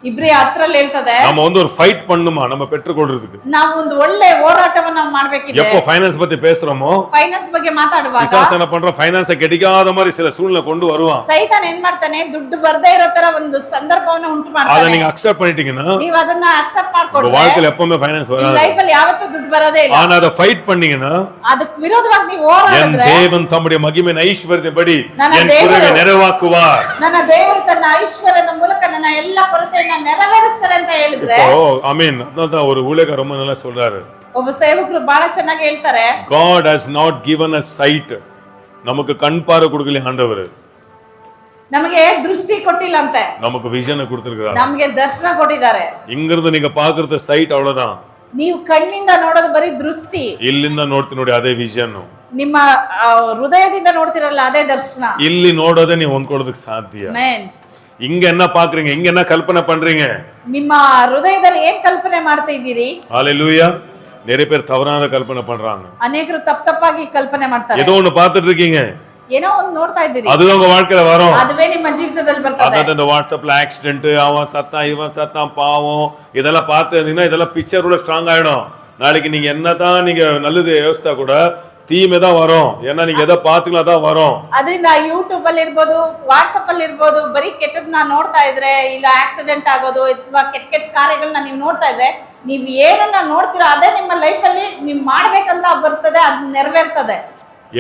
ಇಬ್ರಿ 10ರಲ್ಲಿ ಹೇಳ್ತದೆ, நம்ம ஒரு ஃபைட் பண்ணுமா நம்ம பெற்றுக்கொள்றதுக்கு. ನಾವು ಒಂದು ಒಳ್ಳೆ ಹೋರಾಟವನ್ನ ಮಾಡ್ಬೇಕಿದೆ. எப்போ ஃபைனான்ஸ் பத்தி பேசுறோமோ, ಫೈನಾನ್ಸ್ ಬಗ್ಗೆ ಮಾತಾಡುವಾಗ பிசாசு என்ன பண்றான், ஃபைனான்ஸ் கிடைக்காத மாதிரி சில சூழ்நிலை கொண்டு வருவான். ಸೈತಾನ್ ಏನ್ ಮಾಡ್ತಾನೆ, ದುಡ್ಡು ಬರ್ದೇ ಇರೋ ತರ ಒಂದು ಸಂದರ್ಭವನ್ನ ಉಂಟು அதை ಮಾಡ್ತಾನೆ. நீங்க அக்செப்ட் பண்ணிட்டீங்கன்னா ನೀವು ಅದನ್ನ ಅಕ್ಸೆಪ್ಟ್ உங்க ಮಾಡ್ಕೊಂಡ್ರೆ வாழ்க்கையில எப்பவுமே ஃபைனான்ஸ் ನಿಮ್ಮ வராது. ಲೈಫ್ ಅಲ್ಲಿ ಯಾವತ್ತೂ ದುಡ್ಡು ಬರೋದೇ ಇಲ್ಲ. ஆனா அதை ஃபைட் பண்ணீங்கன்னா, ಅದಕ್ಕೆ ವಿರೋಧವಾಗಿ ನೀವು என் ಹೋರಾಡಿದ್ರೆ தேவன் தம்முடைய மகிமையின் ஐஸ்வர்யத்தின்படி ನನ್ನ என் ದೇವರು குறைவை நிறைவாக்குவார். ನನ್ನ ದೇವರು ತನ್ನ ಐಶ್ವರ್ಯದ ಮೂಲಕ ನನ್ನ ಎಲ್ಲ ಕೊರತೆಯನ್ನ ನೆರವೇರಿಸ್ತಾರೆ ಅಂತ ಹೇಳಿದ್ರೆ, இப்போ ஆமென். அதான் ஒரு ஊழியக்காரர் ரொம்ப நல்லா சொல்றாரு, ಒಬ್ಬ ಸೇವಕರು ಬಹಳ ಚೆನ್ನಾಗಿ ಹೇಳ್ತಾರೆ, God has not given us sight. நமக்கு கண் பார்வை கொடுக்கல ஆண்டவர், ನಮಗೆ ದೃಷ್ಟಿ ಕೊಟ್ಟಿಲ್ಲ ಅಂತೆ, நமக்கு விஷனை கொடுத்திருக்கிறார். ನಮಗೆ ದರ್ಶನ ಕೊಟ್ಟಿದ್ದಾರೆ. இங்க இருந்து நீங்க பாக்குறது சைட் அவ்வளவுதான். ನೀವು ಕಣ್ಣಿಂದ ನೋಡೋದು ಬರೀ ದೃಷ್ಟಿ, ಇಲ್ಲಿಂದ ನೋಡ್ತೀನಿ ನೋಡಿ ಅದೇ ವಿಷನ್. ನಿಮ್ಮ ಹೃದಯದಿಂದ ನೋಡ್ತಿರಲ್ಲ ಅದೇ ದರ್ಶನ. ಇಲ್ಲಿ ನೋಡೋದೇ ನೀವು ಹೊಂದ್ಕೊಳ್ಳೋದಕ್ಕೆ ಸಾಧ್ಯ. ಆಮೆನ್. இங்க என்ன பாக்குறீங்க, இங்க என்ன கல்பனை பண்றீங்க, ನಿಮ್ಮ ಹೃದಯದಲ್ಲಿ ಏನ್ ಕಲ್ಪನೆ ಮಾಡ್ತಾ ಇದ್ದೀರಿ? ஹalleluya. நிறைய பேர் தவறான கல்பனை பண்றாங்க. ಅನೇಕರು ತಪ್ಪಾಗಿ ಕಲ್ಪನೆ ಮಾಡ್ತಾರೆ. ஏதோ ஒண்ணு பார்த்துட்டு இருக்கீங்க, ಏನೋ ಒಂದು ನೋಡ್ತಾ ಇದ್ದೀರಿ, அதுதான் உங்க வாழ்க்கையில வரும். அதுவே ನಿಮ್ಮ ಜೀವಿತದಲ್ಲಿ ಬರ್ತದೆ. அதாவது இந்த வாட்ஸ்அப்ல ஆக்சிடென்ட், அவன் சத்தான் இவன் சத்தான் பாவம், இதெல்லாம் பார்த்து இருந்தீங்கன்னா இதெல்லாம் பிக்சர் கூட ஸ்ட்ராங் ஆயிடும். நாளைக்கு நீங்க என்னதான் நீங்க நல்லது யோசித்தா கூட தீமை தான் வரும். ஏன்னா நீங்க எதை பாத்தீங்களோ அதான் வரும். ಅದರಿಂದ ಯೂಟ್ಯೂಬ್ ಅಲ್ಲಿ ಇರ್ಬೋದು, ವಾಟ್ಸ್ಆಪ್ ಅಲ್ಲಿ ಇರ್ಬೋದು, ಬರೀ ಕೆಟ್ಟದನ್ನ ನೋಡ್ತಾ ಇದ್ರೆ, ಇಲ್ಲ ಆಕ್ಸಿಡೆಂಟ್ ಆಗೋದು ಅಥವಾ ಕೆಟ್ಟ ಕೆಟ್ಟ ಕಾರ್ಯಗಳನ್ನ ನೀವು ನೋಡ್ತಾ ಇದ್ರೆ, ನೀವು ಏನನ್ನ ನೋಡ್ತೀರಾ ಅದೇ ನಿಮ್ಮ ಲೈಫ್ ಅಲ್ಲಿ ನೀವು ಮಾಡ್ಬೇಕಂತ ಬರ್ತದೆ, ಅದು ನೆರವೇರ್ತದೆ.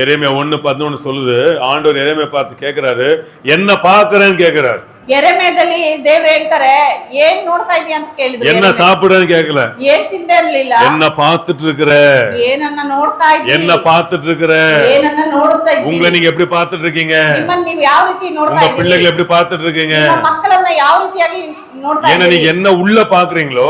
எரேமியா 1:11 சொல்லுது, ஆண்டவர் எரேமியா பார்த்து கேக்குறாரு, என்ன பாக்குறேன்னு கேக்குறாரு. ಯೆರೆಮೀಯದಲ್ಲಿ ದೇವ್ರು ಹೇಳ್ತಾರೆ, ಏನ್ ನೋಡ್ತಾ ಇದೀಯ ಅಂತ ಕೇಳಿದ್ರು. என்ன சாப்பிடுறேன்னு கேட்கல, ಏನ್ ತಿಂದೆ ಅನ್ಲಿಲ್ಲ, என்ன பார்த்துட்டு இருக்கிற, ಏನನ್ನ ನೋಡ್ತಾ ಇದ್ದೀರಿ, என்ன பார்த்துட்டு இருக்கிற, ಏನನ್ನ ನೋಡ್ತಾ ಇದ್ದೀರಿ, உங்களை நீங்க எப்படி பார்த்துட்டு இருக்கீங்க, ನಿಮ್ಮನ್ನ ನೀವು ಯಾವ ರೀತಿ ನೋಡ್ತಾ உங்க ಇದ್ದೀರಿ, பிள்ளைகளை எப்படி பார்த்துட்டு இருக்கீங்க, ನಿಮ್ಮ ಮಕ್ಕಳನ್ನ ಯಾವ ರೀತಿಯಾಗಿ ನೋಡ್ತಾ ஏன்னா ಇದ್ದೀರಿ, நீங்க என்ன உள்ள பாக்குறீங்களோ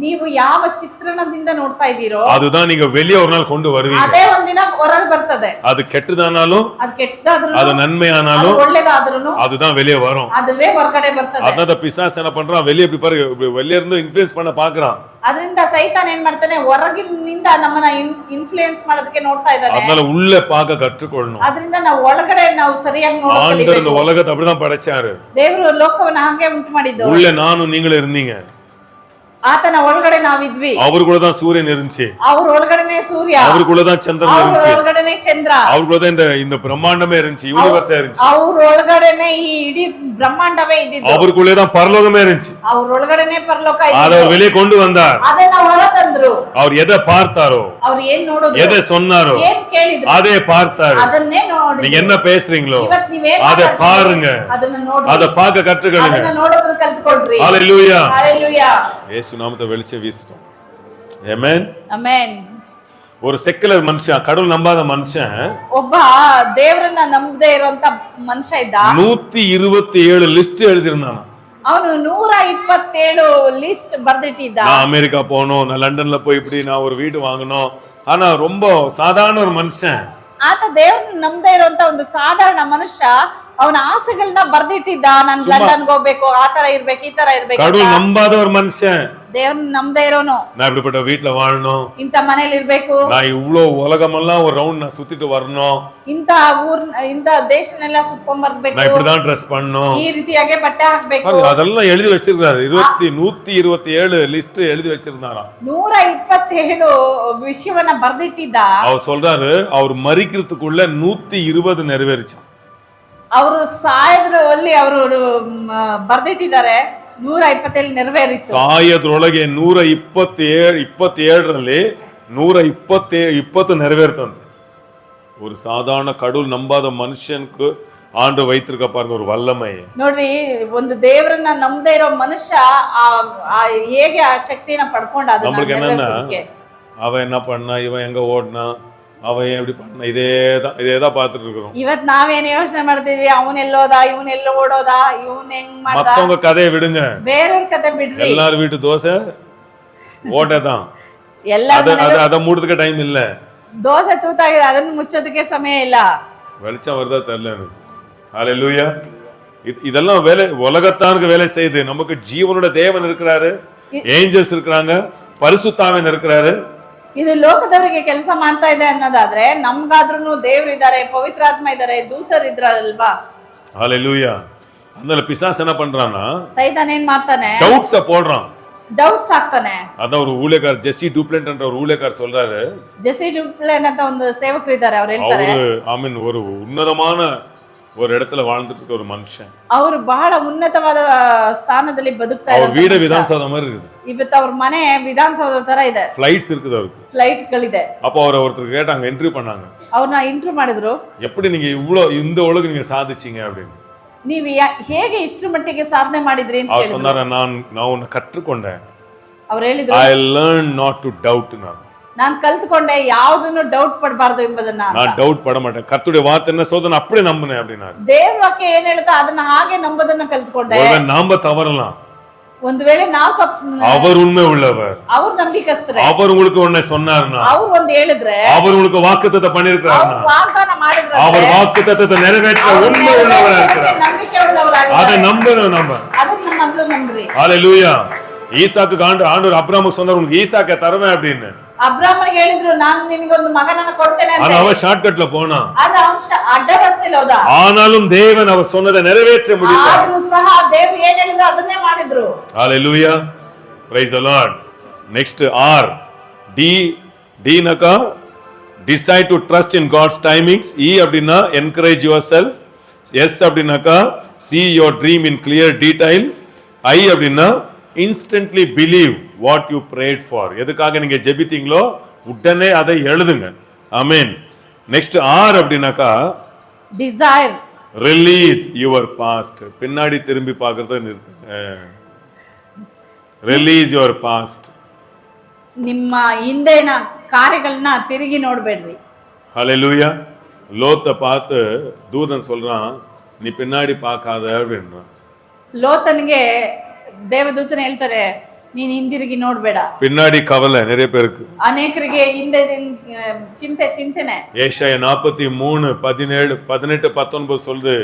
ನೀವು ಯಾವ ಚಿತ್ರಣದಿಂದ ನೋಡ್ತಾ ಇದ್ದೀರೋ அதுதான் நீங்க வெளியே ஒரு நாள் கொண்டு வருவீங்க. ಅದೇ ಒಂದಿನ ಹೊರಗೆ ಬರ್ತದೆ. அது கெட்டதானாலும், ಅದು ಕೆಟ್ಟದಾದ್ರೂ, அது நன்மையானாலும், ಒಳ್ಳೇದಾದ್ರೂ அதுதான் வெளியே வரும். ಅದುವೇ ಹೊರಗಡೆ ಬರ್ತದೆ. அதான் பிசாசு என்ன பண்றான், வெளியே இப்படி பாரு, வெளியே இருந்து இன்ஃப்ளூயன்ஸ் பண்ண பாக்குறான். ಅದರಿಂದ ಸೈತಾನ್ ಏನ್ ಮಾಡ್ತಾನೆ, ಹೊರಗಿನಿಂದ ನಮ್ಮನ್ನ ಇನ್ಫ್ಲೂಯೆನ್ಸ್ ಮಾಡೋದಕ್ಕೆ ನೋಡ್ತಾ ಇದ್ದಾನೆ. அதனால உள்ள பார்க்க கற்றுக்கொள்ளணும். ಅದರಿಂದ ನಾವು ಒಳಗಡೆ ನಾವು ಸರಿಯಾಗಿ ஆண்டவர் இந்த ನೋಡಬೇಕು. உலகத்தை அப்படிதான் படைச்சாரு. ದೇವರು ಲೋಕವನ್ನ ಹಾಗೆ ಉಂಟು ಮಾಡಿದ್ದು. உள்ள நானும் நீங்களும் இருந்தீங்க. ಆತನ ಒಳಗಡೆ ನಾವಿದ್ವಿ. அவருக்குள்ளதான் சூரியன் இருந்துச்சு, ಅವ್ರ ಒಳಗಡೆನೆ ಸೂರ್ಯ, அவருக்குள்ளதான் சந்திரன் ಅವ್ರ இருந்துச்சு, ಒಳಗಡೆನೆ ಚಂದ್ರ, அவருக்குள்ளதான் இந்த பிரம்மாண்டமே இருந்துச்சு, யூனிவர்ஸே இருந்துச்சு, ಅವ್ರ ಒಳಗಡೆನೆ ಈ ಇಡೀ ಬ್ರಹ್ಮಾಂಡವೇ ಇದ್ದಿದ್ದು, அவருக்குள்ளேதான் பரலோகமே இருந்துச்சு. ಅವ್ರ ಒಳಗಡೆನೆ ಪರಲೋಕ அதை ಇದ್ದಿದ್ದು. அவர் வெளியே கொண்டு வந்தார். ಅದನ್ನ ಹೊರ ತಂದ್ರು. அவர் எதை பார்த்தாரோ, ಅವ್ರು ಏನ್ ನೋಡಿದ್ರು, எதை சொன்னாரோ ಏನ್ ಕೇಳಿದ್ರು, அதே பார்த்தாரு. ಅದನ್ನೇ ನೋಡಿ. நீங்க என்ன பேசுறீங்களோ ಇವತ್ ನೀವೇನ್ அதை ಮಾತಾಡ್ತೀರಿ, பாருங்க, ಅದನ್ನ ನೋಡಿ, அதை பார்க்க கற்றுக்கொள்ளுங்க. ಅದನ್ನ ನೋಡೋದನ್ನ ಕಲ್ತ್ಕೊಳ್ರಿ. ஹalleluya. ಹalleluya. இயேசு நாமத்தை வெளிச்சம் வீசிட்டோம். ஆமென். ಆಮೆನ್. ஒரு செக்குலர் மனுஷன், கடவுள் நம்பாத மனுஷன், ಒಬ್ಬ ದೇವರನ್ನ ನಂಬದೇ ಇರುವಂತ ಮನುಷ್ಯ ಇದ್ದ. 127 லிஸ்ட் எழுதியிருந்தானா. ಅವನು 127 ಲಿಸ್ಟ್ ಬರ್ದಿಟ್ಟಿದ್ದ. நான் அமெரிக்கா போகணும், நான் லண்டன்ல போய் இப்படி நான் ஒரு வீடு வாங்கணும். ஆனா ரொம்ப சாதாரண ஒரு மனுஷன். ಆತ ದೇವ್ರನ್ನ ನಂಬದೇ ಇರುವಂತ ಒಂದು ಸಾಧಾರಣ ಮನುಷ್ಯ ಅವನ ಆಸೆಗಳನ್ನ ಬರ್ದಿಟ್ಟಿದ್ದ. ನಾನು ಲಂಡನ್ಗೆ ಹೋಗ್ಬೇಕು, ಆ ತರ ಇರ್ಬೇಕು, ಈ ತರ ಇರ್ಬೇಕು. கடவுள் நம்பாத ஒரு மனுஷன், ದೇವ್ರನ್ನ ನಂಬದೇ ಇರೋನು, நான் இப்படிப்பட்ட வீட்டுல வாழணும், ಇಂತ ಮನೇಲಿ ಇರ್ಬೇಕು, நான் இவ்வளவு உலகமெல்லாம் ஒரு ரவுண்ட் நான் சுத்திட்டு வரணும், ಇಂತ ಊರ್ ಇಂತ ದೇಶನೆಲ್ಲ ಸುತ್ಕೊಂಡ್ ಬರ್ಬೇಕು, நான் இப்படிதான் ட்ரெஸ் பண்ணணும், ಈ ರೀತಿಯಾಗೆ ಬಟ್ಟೆ ಹಾಕ್ಬೇಕು. அதெல்லாம் எழுதி வச்சிருக்காரு. 127 லிஸ்ட் எழுதி வச்சிருந்தாராம். 127 ವಿಷಯವನ್ನ ಬರ್ದಿಟ್ಟಿದ್ದ. அவர் சொல்றாரு, அவர் மரிக்கிறதுக்குள்ள 120 நிறைவேறிச்சு. ಅವರು ಸಾಯದ್ರಲ್ಲಿ ಅವರು ಬರ್ದಿಟ್ಟಿದ್ದಾರೆ, 127 ನೆರವೇರಿತು. ಸಾಯದ್ರೊಳಗೆ 127ರಲ್ಲಿ 120 ನೆರವೇರ್ತಂತೆ. ஒரு சாதாரண கடவுள் நம்பாத மனுஷனுக்கு ஆண்டு வைத்திருக்க பாருங்க ஒரு வல்லமை. ನೋಡ್ರಿ, ಒಂದು ದೇವರನ್ನ ನಂಬದೇ ಇರೋ ಮನುಷ್ಯ ಹೇಗೆ ಆ ಶಕ್ತಿನ ಪಡ್ಕೊಂಡ ಅದನ್ನ நம்மளுக்கு என்னன்னா ನೆರವೇರಿಸೋದಕ್ಕೆ. அவன் என்ன பண்ணா, இவன் எங்க ஓடினா, அவன் ஏன் இப்படி பண்ணா, இதேதான் பார்த்துட்டு இருக்கிறோம். ಇವತ್ ನಾವೇನ್ ಯೋಚನೆ ಮಾಡ್ತಿದ್ವಿ, ಅವನ್ ಎಲ್ಲೋದ, ಇವನ್ ಎಲ್ಲೋ ಓಡೋದ, ಇವನ್ ಹೆಂಗ್ ಮಾಡ್ದ. மத்தவங்க கதையை விடுங்க, ಬೇರೆಯವ್ರ ಕತೆ ಬಿಡ್ರಿ. எல்லாரும் வீட்டு தோசை ஓட்டதான், ಎಲ್ಲ அதை மூடுறதுக்கு டைம் இல்ல. ದೋಸೆ ತೂತಾಗಿದೆ, ಅದನ್ನ ಮುಚ್ಚೋದಕ್ಕೆ ಸಮಯ ಇಲ್ಲ. வெளிச்சம் வருதா தெரியல எனக்கு. ஹல்லேலூயா. இதெல்லாம் வேலை, உலகத்தானுக்கு வேலை செய்யுது. நமக்கு ஜீவனோட தேவன் இருக்கிறாரு, ஏஞ்சல்ஸ் இருக்கிறாங்க, பரிசுத்தாவின் இருக்கிறாரு. ಇದು ಲೋಕದವರಿಗೆ ಕೆಲಸ ಮಾಡ್ತಾ ಇದೆ ಅನ್ನೋದಾದ್ರೆ, ನಮ್ಗಾದ್ರೂ ದೇವ್ರು ಇದಾರೆ, ಪವಿತ್ರಾತ್ಮ ಇದಾರೆ, ದೂತರು ಇದ್ರಲ್ವಾ. ஹல்லேலூயா. அதனால பிசாசு என்ன பண்றான்னா, ಸೈತಾನ್ ಏನ್ ಮಾಡ್ತಾನೆ, டவுட்ஸ போடுறான், ಡೌಟ್ಸ್ ಆಗ್ತಾನೆ. அதான் ஒரு ஊழியக்கார் ஜெசி டூப்ளெண்ட் என்ற ஒரு ஊழியக்கார் சொல்றாரு. ಜೆಸಿ ಡುಪ್ಲೆನ್ ಅಂತ ಒಂದು ಸೇವಕರು ಇದ್ದಾರೆ, ಅವ್ರು ಹೇಳ್ತಾರೆ, அவரு ஒரு உன்னதமான ஒரு இடத்துல வாழ்ந்துட்டு இருக்க ஒரு மனுஷன். ಅವರು ಬಹಳ ಉನ್ನತವಾದ ಸ್ಥಾನದಲ್ಲಿ ಬದುಕ್ತಾ அவர் வீடு விதானசௌಧ மாதிரி இருக்குது. ಇವತ್ತು ಅವ್ರ ಮನೆ ವಿಧಾನಸೌಧ ತರ ಇದೆ, ஃபிளைட்ஸ் இருக்குது அவருக்கு, ಫ್ಲೈಟ್ ಗಳಿದೆ. அப்போ ஒருத்தர் கேட்டாங்க, இன்டர்வியூ பண்ணாங்க, ಅವ್ರನ್ನ ಇಂಟರ್ವ್ಯೂ ಮಾಡಿದ್ರು, எப்படி நீங்க இந்த ஒழுங்கு நீங்க சாதிச்சீங்க அப்படின்னு. ನೀವು ಹೇಗೆ ಇಷ್ಟರ ಮಟ್ಟಿಗೆ ಸಾಧನೆ ಮಾಡಿದ್ರಿ ಅಂತ அவர் ಹೇಳಿದ್ರು. சொன்னாரு, நான் உன்னை கற்றுக்கொண்டேன், ಅವ್ರು ಹೇಳಿದ್ರು, I learned not to doubt. ನಾನು ಕಲ್ತ್ಕೊಂಡೆ ಯಾವುದನ್ನು ಡೌಟ್ ಪಡಬಾರ್ದು ಎಂಬುದನ್ನ. நான் டவுட் பட மாட்டேன், கர்த்தருடைய வார்த்தை என்ன சொல்றத நான் அப்படியே நம்பினேன் அப்படினாரு. ದೇವ್ರ ವಾಕ್ಯ ಏನ್ ಹೇಳುತ್ತಾ ಅದನ್ನ ಹಾಗೆ ನಂಬೋದನ್ನ ಕಲ್ತ್ಕೊಂಡೆ. ஒருவேளை நாம தவறலாம், ಒಂದು ವೇಳೆ ನಾವು ತಪ್ಪು, அவர் உண்மை உள்ளவர், ಅವ್ರು ನಂಬಿಕಸ್ತರೆ, அவர் உங்களுக்கு ஒண்ணே சொன்னாருன்னா, ಅವ್ರು ಒಂದ್ ಹೇಳಿದ್ರೆ, அவர் உங்களுக்கு வாக்குத்தத்தம் பண்ணிருக்காருன்னா, ಅವ್ರು ವಾಗ್ದಾನ ಮಾಡಿದ್ರೆ, அவர் வாக்குத்தத்தத்தை நிறைவேற்ற உண்மை உள்ளவரா இருக்கிறார். ನಂಬಿಕೆ ಉಳ್ಳವರಾಗಿದ್ದಾರೆ. அதை நம்பணும் நம்ம. ಅದನ್ನ ನಂಬ್ರಿ. ஹல்லேலூயா. ஈசாக்கு ஆண்டவர் அப்ராமுக்கு சொன்னார், உங்களுக்கு ஈசாக்கை தருவேன் அப்படின்னு. ಅಬ್ರಾಮನಿಗೆ ಹೇಳಿದ್ರು, ನಾನು ನಿನಗೆ ಒಂದು ಮಗನನ್ನ ಕೊಡ್ತೇನೆ ಅಂತ. ஆனா அவன் ஷார்ட்கட்ல போனான். ಆದ್ರೆ ಅವನು ಅಡ್ಡ ರಸ್ತೆಯಲ್ಲಿ ಹೋದ. ஆனாலும் தேவன் அவர் சொன்னதை நிறைவேற்ற முடித்தார். ಆದ್ರೂ ಸಹ ದೇವರು ಏನ್ ಹೇಳಿದ್ರು ಅದನ್ನೇ ಮಾಡಿದ್ರು. ஹல்லேலூயா. praise the lord. next R, D நக்கா decide to trust in God's timings. E அப்படினா encourage yourself. S அப்படினாக்கா see your dream in clear detail. I அப்படினா instantly believe what you prayed for. எதுக்காக நீங்க ஜெபித்தீங்களோ உடனே அதை எழுதுங்க. ஆமென். நெக்ஸ்ட் R அப்படினாக்கா desire, release your past. பின்னாடி திரும்பி பார்க்கறத நிறுத்துங்க. release your past. ನಿಮ್ಮ ಹಿಂದಿನ ಕಾರ್ಯಗಳನ್ನ ತಿರುಗಿ ನೋಡ್ಬೇಡ್ರಿ. ஹல்லேலூயா. லோத்த பார்த்து தூதன் சொல்றான், நீ பின்னாடி பார்க்காத அப்படின்றான். ಲೋತನಿಗೆ ದೇವದೂತನ ಹೇಳ್ತಾರೆ, ನೀನ್ ಹಿಂದಿರುಗಿ ನೋಡ್ಬೇಡ. பின்னாடி கவலை நிறைய பேருக்கு. ಅನೇಕರಿಗೆ ಹಿಂದೆ ಚಿಂತೆನೆ. ஏசாயா 43 17 18 19 சொல்லுது,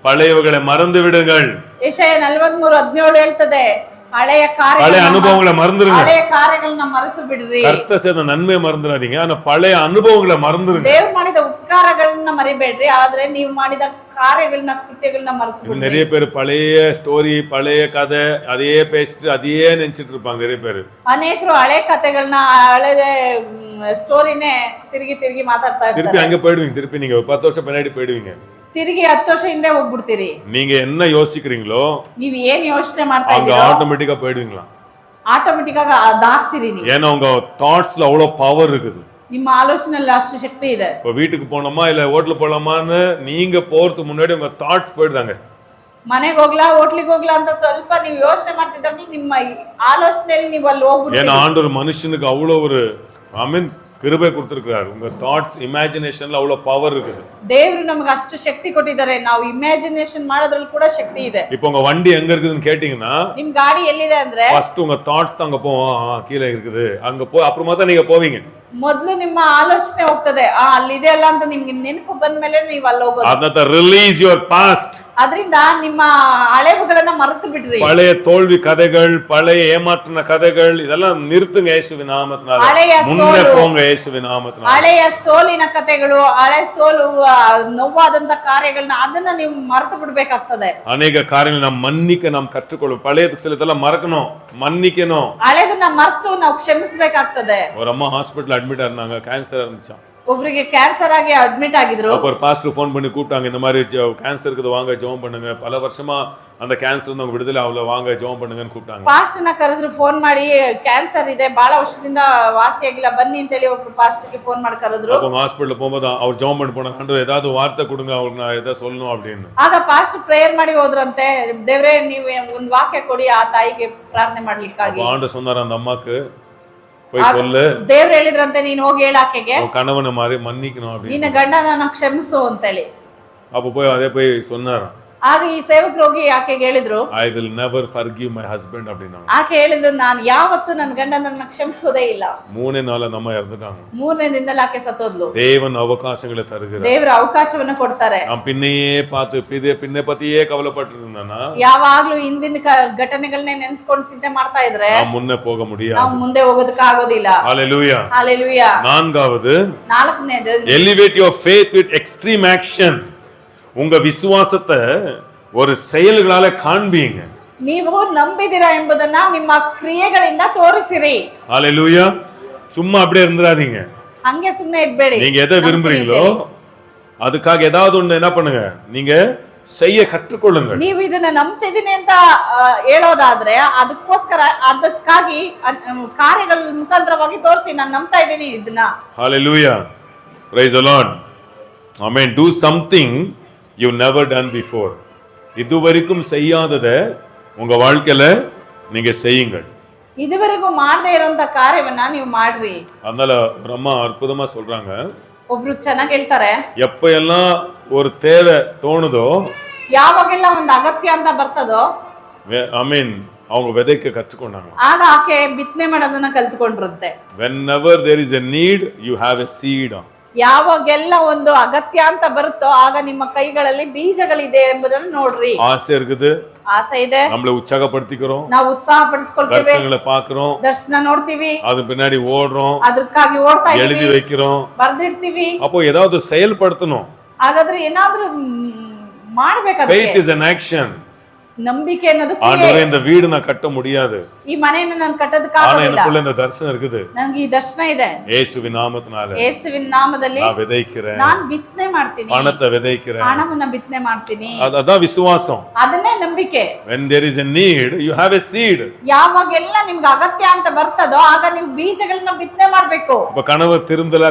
பழையவைகளை மறந்து விடுங்கள். ಯೆಶಾಯ 43:17 ಹೇಳ್ತದೆ, ಹಳೆಯ அனுபவங்களை மறந்துருங்க. ಹಳೆಯ ಕಾರ್ಯಗಳನ್ನ ಮರೆತು ಬಿಡ್ರಿ. கர்த்தர் செய்த நன்மை மறந்துடாதீங்க, ஆனா பழைய அனுபவங்களை மறந்துருங்க. ದೇವ್ರು ಮಾಡಿದ ಉಪಕಾರಗಳನ್ನ ಮರಿಬೇಡ್ರಿ, ಆದ್ರೆ ನೀವು ಮಾಡಿದ ಕಾರ್ಯಗಳನ್ನ ಕೃತ್ಯಗಳನ್ನ ಮರೆತು ಬಿಡ್ರಿ. நிறைய பேர் பழைய ஸ்டோரி, பழைய கதை அதையே பேசிட்டு அதையே நினைச்சிட்டு இருப்பாங்க நிறைய பேர். ಅನೇಕರು ಹಳೆ ಕಥೆಗಳನ್ನ, ಹಳೆ ಸ್ಟೋರಿನೇ ತಿರುಗಿ ಮಾತಾಡ್ತಾ ಇರ್ತಾರೆ. திருப்பி அங்க போயிடுவீங்க, திருப்பಿ நீங்க 10 வருஷம் பின்னாடி போயிடுவீங்க. ತಿರುಗಿ 10 ವರ್ಷ ಹಿಂದೆ ಹೋಗ್ಬಿಡ್ತೀರಿ. நீங்க என்ன யோசிக்கிறீங்களோ ನೀವು ಏನ್ ಯೋಚನೆ ಮಾಡ್ತಾ அங்க ಇದ್ದೀರೋ ஆட்டோமேட்டிக்கா போயிடுவீங்களா. ಆಟೋಮೆಟಿಕ್ ಆಗಿ ಅದಾಗ್ತೀರಿ ನೀವು. ஏன்னா உங்க தாட்ஸ்ல அவ்வளவு பவர் இருக்குது. ನಿಮ್ಮ ಆಲೋಚನೆಯಲ್ಲಿ ಅಷ್ಟು ಶಕ್ತಿ ಇದೆ. இப்போ வீட்டுக்கு போனோமா இல்ல ஹோட்டல் போலாமான்னு நீங்க போறதுக்கு முன்னாடி உங்க தாட்ஸ் போயிடுறாங்க. ಮನೆಗೆ ಹೋಗ್ಲಾ ಹೋಟ್ಲಿಗೆ ಹೋಗ್ಲಾ ಅಂತ ಸ್ವಲ್ಪ ನೀವು ಯೋಚನೆ ಮಾಡ್ತಿದ್ದಾಗ ನಿಮ್ಮ ಆಲೋಚನೆಯಲ್ಲಿ ನೀವು ಅಲ್ಲಿ ಹೋಗ್ಬಿಡ್ತೀರಿ. ஏன்னா ஆண்டவர் மனுஷனுக்கு அவ்வளவு ஒரு கிருபை கொடுத்திருக்கிறார். உங்க தாட்ஸ் இமேஜினேஷன்ல அவ்வளவு பவர் இருக்குது. ದೇವರು ನಮಗೆ ಅಷ್ಟು ಶಕ್ತಿ ಕೊಟ್ಟಿದ್ದಾರೆ. ನಾವು ಇಮ್ಯಾಜಿನೇಷನ್ ಮಾಡೋದ್ರಲ್ಲಿ ಕೂಡ ಶಕ್ತಿ ಇದೆ. இப்போ உங்க வண்டி எங்க இருக்குதுன்னு கேட்டீங்கன்னா, ನಿಮ್ ಗಾಡಿ ಎಲ್ಲಿದೆ ಅಂದ್ರೆ ಫಸ್ಟ್ உங்க தாட்ஸ் தான் அங்க போவோம், கீழே இருக்குது அங்க போய் அப்புறமா தான் நீங்க போவீங்க. ಮೊದಲು ನಿಮ್ಮ ಆಲೋಚನೆ ಹೋಗ್ತದೆ, ಅಲ್ಲಿದೆ ಅಲ್ಲ ಅಂತ ನಿಮ್ಗೆ ನೆನಪು ಬಂದ್ಮೇಲೆ ನೀವು ಅಲ್ಲಿ ಹೋಗೋದು. ಅದನ್ನ ರಿಲೀಸ್ ಯುವರ್ ಪಾಸ್ಟ್. ಅದರಿಂದ ನಿಮ್ಮ ಹಳೆವುಗಳನ್ನ ಮರೆತು ಬಿಡ್ರಿ. பழைய தோல்வி கதைகள், பழைய ஏமாற்றின கதைகள் இதெல்லாம் நிறுத்துங்க இயேசுவின் நாமத்தினால. முன்னே போங்க இயேசுவின் நாமத்தினால. ಹಳೆಯ ಸೋಲಿನ ಕಥೆಗಳು, ಹಳೆ ಸೋಲು, ನೋವಾದಂತ ಕಾರ್ಯಗಳನ್ನ ಅದನ್ನ ನೀವು ಮರೆತು ಬಿಡ್ಬೇಕಾಗ್ತದೆ. ಅನೇಕ ಕಾರ್ಯಗಳು ನಾವು ಮನ್ನಿಕೆ ನಾವು ಕற்றுಕೊಳ್ಳೋಣ. பழையதுக்கு சிலதெல்லாம் மறக்கணும், மன்னிக்கணும். ಹಳೆದನ್ನ ಮರೆತು ನಾವು ಕ್ಷಮಿಸಬೇಕಾಗ್ತದೆ. ஒரு அம்மா ஹாஸ்பிடல்ல அட்மிட் ஆனாங்க, கேன்சர் இருந்துச்சாம். ಒಬ್ರಿಗೆ ಕ್ಯಾನ್ಸರ್ ಆಗಿ ಅಡ್ಮಿಟ್ ಆಗಿದ್ರು. அப்ப ஒரு பாஸ்டர் ஃபோன் பண்ணி கூப்பிட்டாங்க, இந்த மாதிரி கேன்சர் இருக்குது, வாங்க ஜெபம் பண்ணுங்க, பல வருஷமா அந்த கேன்சர் அவங்க விடுதலை ஆகல, வாங்க ஜெபம் பண்ணுங்கன்னு கூப்பிட்டாங்க. ಪಾಸ್ಟರ್ನ ಕರೆದ್ರು, ಫೋನ್ ಮಾಡಿ ಕ್ಯಾನ್ಸರ್ ಇದೆ, ಬಹಳ ವರ್ಷದಿಂದ ವಾಸಿಯಾಗಿಲ್ಲ, ಬನ್ನಿ ಅಂತ ಹೇಳಿ ಒಬ್ರು ಪಾಸ್ಟರ್ಗೆ ಫೋನ್ ಮಾಡಿ ಕರೆದ್ರು. அப்ப ஹாஸ்பிடல்ல போகும்போது அவர் ஜெபம் பண்ணி போனாங்க, ஆண்டவரே ஏதாவது வார்த்தை கொடுங்க, அவருக்கு நான் ஏதாவது சொல்லணும் அப்படின்னு. ಆಗ ಪಾಸ್ಟರ್ ಪ್ರೇಯರ್ ಮಾಡಿ ಹೋದ್ರಂತೆ, ದೇವ್ರೇ ನೀವು ಒಂದು ವಾಕ್ಯ ಕೊಡಿ ಆ ತಾಯಿಗೆ ಪ್ರಾರ್ಥನೆ ಮಾಡ್ಲಿಕ್ಕಾಗಿ. ஆண்டவர் சொன்னார் அந்த அம்மாக்கு, போய் சொல்லு, ದೇವ್ರು ಹೇಳಿದ್ರಂತೆ ನೀನು ಹೋಗಿ ಹೇಳ ಆಕೆಗೆ கணவனை மாதிரி மன்னிக்கணும் அப்படின்னு. ನಿನ್ನ ಗಂಡನನ್ನ ಕ್ಷಮಿಸು ಅಂತ ಹೇಳಿ. அப்ப போய் அதே போய் சொன்னார். ಆಗ ಈ ಸೇವಕರು ಹೋಗಿ ಆಕೆಗೆ ಹೇಳಿದ್ರು, I will never forgive my husband அப்படினா. ಆಕೆ ಹೇಳಿದ್ರು, ನಾನು ಯಾವತ್ತೂ ನನ್ನ ಗಂಡನನ್ನ ಕ್ಷಮಿಸೋದೇ ಇಲ್ಲ. ಮೂರನೇ ನಾಳ ನಮ್ಮ ಇರ್ತಾங்க. ಮೂರನೇ ದಿನದಲ್ಲಿ ಆಕೆ ಸತ್ತೋದ್ಲು. தேவன் அவகாசங்களை தருகிறார். ದೇವರ ಅವಕಾಶವನ್ನ ಕೊಡ್ತಾರೆ. நான் பின்னையே பார்த்து பின்னை பத்தியே கவலைப்பட்டு இருந்தானா, ಯಾವಾಗ್ಲೂ ಹಿಂದಿನ ಘಟನೆಗಳನ್ನೇ ನೆನೆಸ್ಕೊಂಡು ಚಿಂತೆ ಮಾಡ್ತಾ ಇದ್ರೆ ನಾವು ಮುನ್ನೆ போக முடியாது. ನಾವು ಮುಂದೆ ಹೋಗೋದಕ್ಕೆ ಆಗೋದಿಲ್ಲ. ஹalleluya. ஹalleluya. நான்காவது, ನಾಲ್ಕನೇದು, elevate your faith with extreme action. உங்க விசுவாசத்தை ஒரு செயல்களால காண்பீங்க. ನೀವು ನಂಬಿದಿರಾ ಎಂಬುದನ್ನ ನಿಮ್ಮ ಕ್ರಿಯೆಗಳಿಂದ ತೋರಿಸಿರಿ. ஹalleluya. சும்மா அப்படியே இருந்துறாதீங்க. ಹಂಗೆ ಸುಮ್ಮನೆ ಇರಬೇಡಿ. நீங்க எதை விரும்புறீங்களோ அதுக்காக ஏதாவது ஒண்ணு என்ன பண்ணுங்க, நீங்க செய்ய கற்றுக்கொள்ளுங்க. ನೀವು ಇದನ್ನ ನಂಬ್ತಿದ್ದೀನಿ ಅಂತ ಹೇಳೋದಾದ್ರೆ ಅದಕ್ಕಾಗಿ ಕಾರ್ಯಗಳ ಮುಖಾಂತರವಾಗಿ ತೋರಿಸಿ, ನಾನು ನಂಬ್ತಾ ಇದ್ದೀನಿ ಇದನ್ನ. Hallelujah. Praise the Lord. Amen. Do something you never done before. இதுவரைக்கும் செய்யாதத உங்க வாழ்க்கையில நீங்க செய்யுங்கள். இதுவரைಗೂ ಮಾಡದೇ ಇರುವಂತ ಕಾರ್ಯವನ್ನ ನೀವು ಮಾಡ್ರಿ. அதனால ஒரு அம்மா அற்புதமா சொல்றாங்க, ಒಬ್ರು ಚೆನ್ನಾಗಿ ಹೇಳ್ತಾರೆ, எப்ப எல்லாம் ஒரு தேவை தோணுதோ, ಯಾವಾಗೆಲ್ಲ ಒಂದು ಅಗತ್ಯ ಅಂತ ಬರ್ತದೋ, I mean அவங்க விதைக்க கற்றுக்கொண்டாங்க. ಆಗ ಆಕೆ ಬಿತ್ತನೆ ಮಾಡೋದನ್ನ ಕಲ್ತ್ಕೊಂಡ್ರಂತೆ. Whenever there is a need, you have a seed. ಯಾವಾಗೆಲ್ಲ ಒಂದು ಅಗತ್ಯ ಅಂತ ಬರುತ್ತೋ ಆಗ ನಿಮ್ಮ ಕೈಗಳಲ್ಲಿ ಬೀಜಗಳಿದೆ ಎಂಬುದನ್ನು ನೋಡ್ರಿ. ஆசை இருக்குது, ಆಸೆ ಇದೆ, நம்மளை உற்சாகப்படுத்திக்கிறோம், ನಾವು ಉತ್ಸಾಹ ಪಡಿಸ್ಕೊಳ್ತೇವೆ, ದರ್ಶನங்களை பார்க்கிறோம், ದರ್ಶನ ನೋಡ್ತೀವಿ, அது பின்னாடி ஓடுறோம், ಅದಕ್ಕಾಗಿ ಓಡ್ತಾ எழுதி ಇದೀವಿ, வைக்கிறோம், ಬರ್ದಿಡ್ತೀವಿ. அப்போ ஏதாவது செயல்படுத்தணும். ಹಾಗಾದ್ರೆ ಏನಾದ್ರೂ ಮಾಡ್ಬೇಕಾದ್ರೆ faith is an action. ನಂಬಿಕೆ ಅನ್ನೋದು ஆண்டவரே இந்த வீடு நான் கட்ட முடியாது, ಈ ಮನೆಯನ್ನು ನಾನು ஆனா ಕಟ್ಟೋದಕ್ಕಾಗೋದಿಲ್ಲ, எனக்குள்ள இந்த தரிசனம் இருக்குது, ನನಗೆ ಈ ದರ್ಶನ ಇದೆ, இயேசுவின் நாமத்தினால ಯೇಸುವಿನ ನಾಮದಲ್ಲಿ நான் விதைக்கிறேன், ನಾನು ಬಿತ್ತನೆ ಮಾಡ್ತೀನಿ, பணத்தை விதைக்கிறேன். ಹಣವನ್ನ ಬಿತ್ತನೆ ಮಾಡ್ತೀನಿ. அதான் விசுவாசம். ಅದನ್ನೇ ನಂಬಿಕೆ. when there is a need, you have a seed. ಯಾವಾಗೆಲ್ಲ ನಿಮ್ಗೆ ಅಗತ್ಯ ಅಂತ ಬರ್ತದೋ ಆಗ ನೀವು ಬೀಜಗಳನ್ನ ಬಿತ್ತನೆ ಮಾಡ್ಬೇಕು. இப்ப கணவர்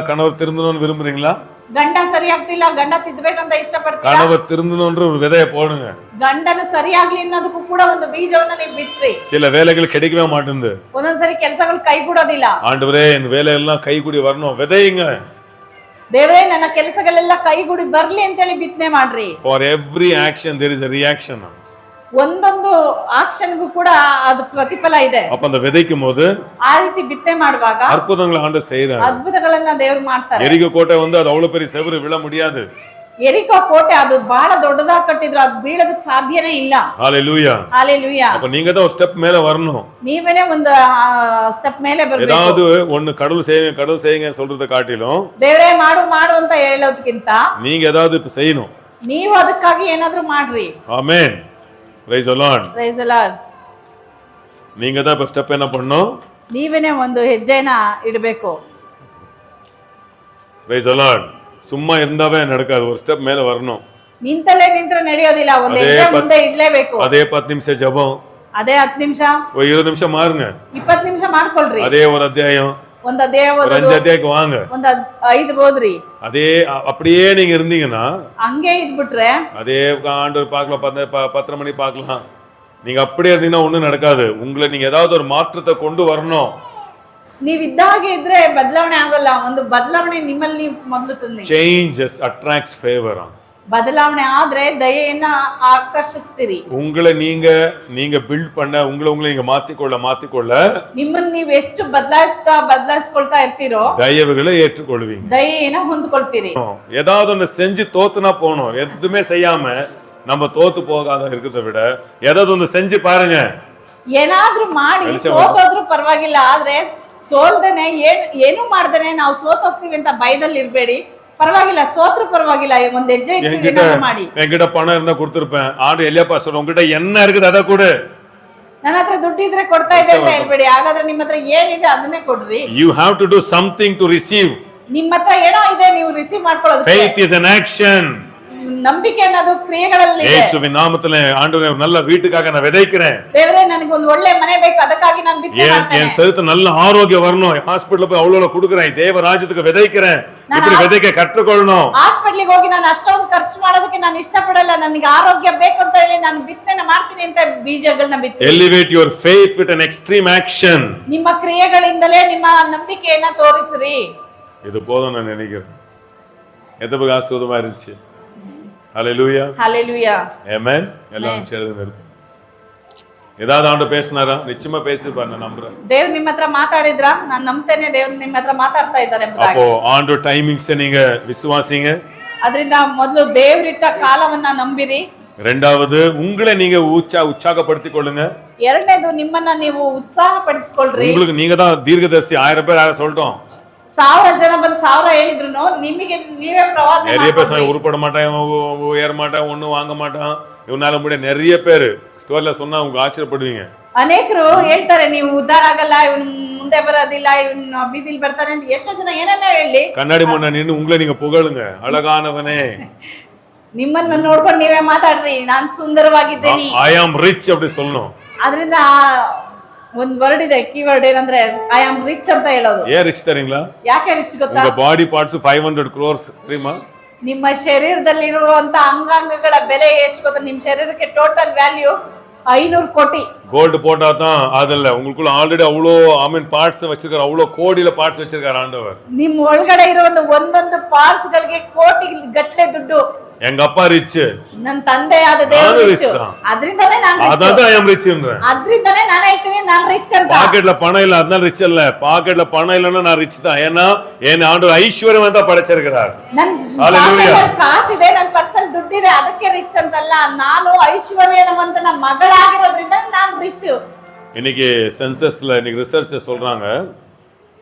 திருந்தணும்னு விரும்புறீங்களா? ಗಂಡ ಸರಿ ಆಗ್ತಿಲ್ಲ, ಗಂಡ ತಿದ್ದಬೇಕಂತ ಇಷ್ಟಪಡ್ತೀರಾ? கணவர் திருந்தணும்ன்ற ஒரு விதையை போடுங்க. ಗಂಡನು ಸರಿಯಾಗ್ಲಿ ಅನ್ನೋದಕ್ಕೂ ಕೂಡ ಒಂದು ಬೀಜವನ್ನ ನೀವು ಬಿತ್ರಿ. சில வேலைகள் கிடைக்கவே மாட்டேங்குது, ಒಂದೊಂದ್ಸರಿ ಕೆಲಸಗಳು ಕೈಗೂಡೋದಿಲ್ಲ. ஆண்டவரே என் வேலையெல்லாம் கைகூடி வரணும், விதையுங்க. ದೇವರೇ ನನ್ನ ಕೆಲಸಗಳೆಲ್ಲ ಕೈಗೂಡಿ ಬರ್ಲಿ ಅಂತೇಳಿ ಬಿತ್ತನೆ ಮಾಡ್ರಿ. for every action there is a reaction. ಒಂದೊಂದು ಆಕ್ಷನ್ಗೂ ಕೂಡ ಅದು ಪ್ರತಿಫಲ ಇದೆ. அப்ப அந்த விதைக்கும் போது ಆ ರೀತಿ ಬಿತ್ತನೆ ಮಾಡುವಾಗ அற்புதங்களை ஆண்டவர் செய்றார். ಅದ್ಭುತಗಳನ್ನ ದೇವರು ಮಾಡ್ತಾರೆ. எரிகோ கோட்டை வந்து அது அவ்வளவு பெரிய செவுரு விழ முடியாது. ಎರಿಕೋ ಕೋಟೆ ಅದು ಬಹಳ ದೊಡ್ಡದಾಗಿ ಕಟ್ಟಿದ್ರು, ಅದು ಬೀಳೋದಕ್ಕೆ ಸಾಧ್ಯನೇ ಇಲ್ಲ. ஹalleluya. ஹalleluya. அப்ப நீங்க தான் ஒரு ஸ்டெப் மேல வரணும். ನೀವೇನೇ ಒಂದು ಸ್ಟೆಪ್ ಮೇಲೆ ಬರಬೇಕು. ஏதாவது ஒன்னு கடவுள் செய்யுங்க சொல்றத காட்டிலும் ದೇವರೇ ಮಾಡು ಅಂತ ಹೇಳೋದಕ್ಕಿಂತ நீங்க ஏதாவது செய்யணும். ನೀವು ಅದಕ್ಕಾಗಿ ಏನಾದ್ರೂ ಮಾಡ್ರಿ. ஆமென். praise the lord. praise the lord. நீங்க தான் இப்ப ஸ்டெப் என்ன பண்ணணும்? ನೀವೇನೇ ಒಂದು ಹೆಜ್ಜೆನ ಇಡಬೇಕು. praise the lord. சும்மா இருந்தாவே நடக்காது, ஒரு ஸ்டெப் மேல வரணும். ನಿಂತಲ್ಲೇ ನಿಂತ್ರೆ ನಡೆಯೋದಿಲ್ಲ, ಒಂದು ಹೆಜ್ಜೆ ಮುಂದೆ ಇಡ್ಲೇಬೇಕು. அதே 10 நிமிஷம் ஜெபம், ಅದೇ 10 ನಿಮಿಷ, ஒரு 20 நிமிஷம் மாறுங்க, 20 ನಿಮಿಷ ಮಾಡ್ಕೊಳ್ರಿ. அதே ஒரு அத்தியாயம், ಒಂದು ಅದೇ ஒரு 5 அத்தியாயக்கு வாங்க, ಒಂದು 5 ಓದ್ರಿ. அதே அப்படியே நீங்க இருந்தீங்கன்னா, ಹಂಗೆ ಇದ್ಬಿಟ್ರೆ அதே ஆண்டவர் பார்க்கலாம், 10 மணி பார்க்கலாம், நீங்க அப்படியே இருந்தீங்கன்னா ஒண்ணும் நடக்காது. உங்களை நீங்க ஏதாவது ஒரு மாற்றத்தை கொண்டு வரணும். ನೀವಿದ್ದಾಗೆ ಇದ್ರೆ ಬದಲಾವಣೆ ಆಗಲ್ಲ, ಒಂದು ಬದಲಾವಣೆ ನಿಮ್ಮಲ್ಲಿ ನೀವು ಮೊದಲು ತಂದಿ. changes attracts favor. ಬದಲಾವಣೆ ಆದ್ರೆ ದಯೆಯನ್ನ ಆಕರ್ಷಿಸ್ತೀರಿ. உங்களை நீங்க பில்ட் பண்ண உங்களை நீங்க மாத்திக்கொள்ள ನಿಮ್ಮನ್ನ ನೀವು ಎಷ್ಟು ಬದಲಾಯಿಸ್ಕೊಳ್ತಾ ಇರ್ತೀರೋ தயவுகளை ஏற்றுக்கொள்வீங்க, ದಯೆಯನ್ನ ಹೊಂದ್ಕೊಳ್ತೀರಿ. ஏதாவது ஒண்ணு செஞ்சு தோத்துனா போகணும், எதுவுமே செய்யாம நம்ம தோத்து போகாத இருக்கிறத விட ஏதாவது ஒண்ணு செஞ்சு பாருங்க. ಏನಾದ್ರೂ ಮಾಡಿ ಸೋತೋದ್ರೂ ಪರವಾಗಿಲ್ಲ, ಆದ್ರೆ ಸೋಲ್ದೇನೆ ಏನು ಮಾಡ್ದೇನೆ ನಾವು ಸೋತೋಗ್ತೀವಿ ಅಂತ ಭಯದಲ್ಲಿ ಇರ್ಬೇಡಿ. ಪರವಾಗಿಲ್ಲ, ಸೋತ್ರು ಪರವಾಗಿಲ್ಲ, ಒಂದ್ ಹೆಜ್ಜೆ ಮಾಡಿ. என்கிட்ட பணம் இருந்தா கொடுத்திருப்பேன், ஆண்டு எல்லையப்பா சொல்ற உங்ககிட்ட என்ன இருக்குது அதை கொடு. ನನ್ನ ಹತ್ರ ದುಡ್ಡಿದ್ರೆ ಕೊಡ್ತಾ ಇದೆ ಅಂತ ಹೇಳ್ಬೇಡಿ, ಹಾಗಾದ್ರೆ ನಿಮ್ಮ ಹತ್ರ ಏನಿದೆ ಅದನ್ನೇ ಕೊಡ್ರಿ. You have to do something to receive. ನಿಮ್ಮ ಹತ್ರ ಏನೋ ಇದೆ, ನೀವು ರಿಸೀವ್ ಮಾಡ್ಕೊಳ್ಳೋದು. Faith is an action. நம்பிக்கை ಅನ್ನೋದು ಕ್ರಿಯೆಗಳಲ್ಲಿ ಇದೆ. இயேசுவின் நாமத்திலே ஆண்டவரே நல்ல வீட்டுக்காக நான் விதைக்கிறேன். தேவரே ನನಗೆ ಒಂದು ಒಳ್ಳೆ ಮನೆ ಬೇಕು, ಅದಕ್ಕಾಗಿ ನಾನು ಬಿತ್ತನೆ ಮಾಡ್ತೇನೆ. என் சரீரத்துல நல்ல ஆரோக்கியம் வரணும். ஹாஸ்பிடல்ல போய் அவ்வளவு கொடுக்குறேன். தேவ ராஜ்யத்துக்கு விதைக்கிறேன். இப்படி விதைக்க கற்றுக்கொள்ளணும். ಹಾಸ್ಪಿಟಲ್ ಗೆ ಹೋಗಿ ನಾನು ಅಷ್ಟೊಂದು ಖರ್ಚು ಮಾಡೋದಕ್ಕೆ ನಾನು ಇಷ್ಟಪಡಲ್ಲ. ನನಗೆ ಆರೋಗ್ಯ ಬೇಕು ಅಂತ ಹೇಳಿ ನಾನು ಬಿತ್ತನೆ ಮಾಡ್ತೀನಿ ಅಂತ ಬೀಜಗಳನ್ನ ಬಿತ್ತಿ. Elevate your faith with an extreme action. ನಿಮ್ಮ ಕ್ರಿಯೆಗಳಿಂದಲೇ ನಿಮ್ಮ ನಂಬಿಕೆಯನ್ನ ತೋರಿಸಿರಿ. இது போதும் நான் நினைக்கிறேன். எதற்கு ஆசீர்வாதமா இருந்துச்சு. ஹalleluya. ஹalleluya. ஆமென். எல்லாம் சேர்ந்து நிறுத்து. ஏதாவது ஆண்டு பேசினாரா? நிச்சயமா பேசிருப்பார் நான் நம்புறேன். ದೇವರು ನಿಮ್ಮ ಹತ್ರ ಮಾತಾಡಿದ್ರಾ? ನಾನು ನಂಬ್ತೇನೆ ದೇವರು ನಿಮ್ಮ ಹತ್ರ ಮಾತಾಡ್ತಾ ಇದ್ದಾರೆ ಎಂಬುದಾಗಿ. அப்போ ஆண்டு டைமிங்ஸ் நீங்க விசுவாசிங்க. ಅದರಿಂದ ಮೊದಲು ದೇವರಿಟ್ಟ ಕಾಲವನ್ನ ನಂಬಿರಿ. இரண்டாவது உங்களை நீங்க உற்சாகப்படுத்திக் கொள்ளுங்க. ಎರಡನೇದು ನಿಮ್ಮನ್ನ ನೀವು ಉತ್ಸಾಹಪಡಿಸಿಕೊಳ್ಳ್ರಿ. உங்களுக்கு நீங்க தான் தீர்க்கதரிசி. 1000 பேர் யார சொல்லிட்டோம். 1000 ಜನ ಬಂದು 1000 ಹೇಳಿದ್ರು ನಿಮಗೆ ನೀವೇ ಪ್ರವಾದನೆ நிறைய பேர் உருப்பட மாட்டான், உயர மாட்டான், ஒண்ணும் வாங்க மாட்டான், இவனால முடிய நிறைய பேர் ஸ்டோர்ல சொன்னா உங்க ஆச்சரியப்படுவீங்க. ಅನೇಕರು ಹೇಳ್ತಾರೆ ನೀವು ಉದ್ಧಾರ ಆಗಲ್ಲ, ಇವನು ಮುಂದೆ ಬರೋದಿಲ್ಲ, ಇವನು ಬೀದಿಲಿ ಬರ್ತಾನೆ ಅಂತ. ಎಷ್ಟೋ ಜನ ಏನನ್ನ ಹೇಳಿ கண்ணாடி முன்ன நின்னு உங்களை நீங்க புகழுங்க. அழகானவனே, ನಿಮ್ಮನ್ನ ನೋಡ್ಕೊಂಡು ನೀವೇ ಮಾತಾಡ್ರಿ, ನಾನ್ ಸುಂದರವಾಗಿದ್ದೇನೆ, ஐ ஆம் ரிச் அப்படி சொல்லணும். ಅದರಿಂದ ಒಂದ್ ವರ್ಡ್ ಇದೆ, ಕೀವರ್ಡ್ ಏನಂದ್ರೆ ಐ ಆಮ್ ರಿಚ್ ಅಂತ ಹೇಳೋದು. ஏன் ரிச் தெரியுங்களா? ಯಾಕೆ ರಿಚ್ ಗೊತ್ತಾ? உங்க பாடி பார்ட்ஸ் 500 crores தெரியுமா? ನಿಮ್ಮ ಶರೀರದಲ್ಲಿರುವಂತ ಅಂಗಾಂಗಗಳ ಬೆಲೆ ಎಷ್ಟು ಗೊತ್ತಾ? ನಿಮ್ ಶರೀರಕ್ಕೆ ಟೋಟಲ್ ವ್ಯಾಲ್ಯೂ 500 ಕೋಟಿ. கோல்டு போட்டா தான் அதல்ல, உங்களுக்குள்ள ஆல்ரெடி அவ்வளோ பார்ட்ஸ் வச்சிருக்காரு, அவ்வளோ கோடியில பார்ட்ஸ் வச்சிருக்காரு ஆண்டவர். ನಿಮ್ ಒಳಗಡೆ ಇರುವ ಒಂದೊಂದು ಪಾರ್ಟ್ಸ್ ಗಳಿಗೆ ಕೋಟಿ ಗಟ್ಟಲೆ ದುಡ್ಡು. எங்க அப்பா ரிச், ನನ್ನ ತಂದೆಯಾದ ದೇವರು ರಿಚ್. ಅದರಿಂದನೇ ನಾನು ರಿಚ್. அதான் ஐ அம் ரிச் ன்றேன். ಅದರಿಂದನೇ ನಾನು ಹೇಳ್ತೀನಿ ನಾನು ರಿಚ್ ಅಂತ. பாக்கெட்ல பணம் இல்ல அதனால ரிச் இல்ல. பாக்கெட்ல பணம் இல்லன்னா நான் ரிச் தான். ஏன்னா என் ஆண்டவர் ஐஸ்வர்யம் தான் படைச்சிருக்கிறார். ನನ್ನ ಕಾಸಿದೆ, ನನ್ನ ಪರ್ಸಲ್ ದುಡ್ಡಿದೆ, ಅದಕ್ಕೆ ರಿಚ್ ಅಂತಲ್ಲ. ನಾನು ಐಶ್ವರ್ಯವಂತನ ಮಗಳಾಗಿರೋದ್ರಿಂದ ನಾನು ರಿಚ್. இன்னைக்கு சென்சஸ்ல இன்னைக்கு ரிசர்ச் சொல்றாங்க,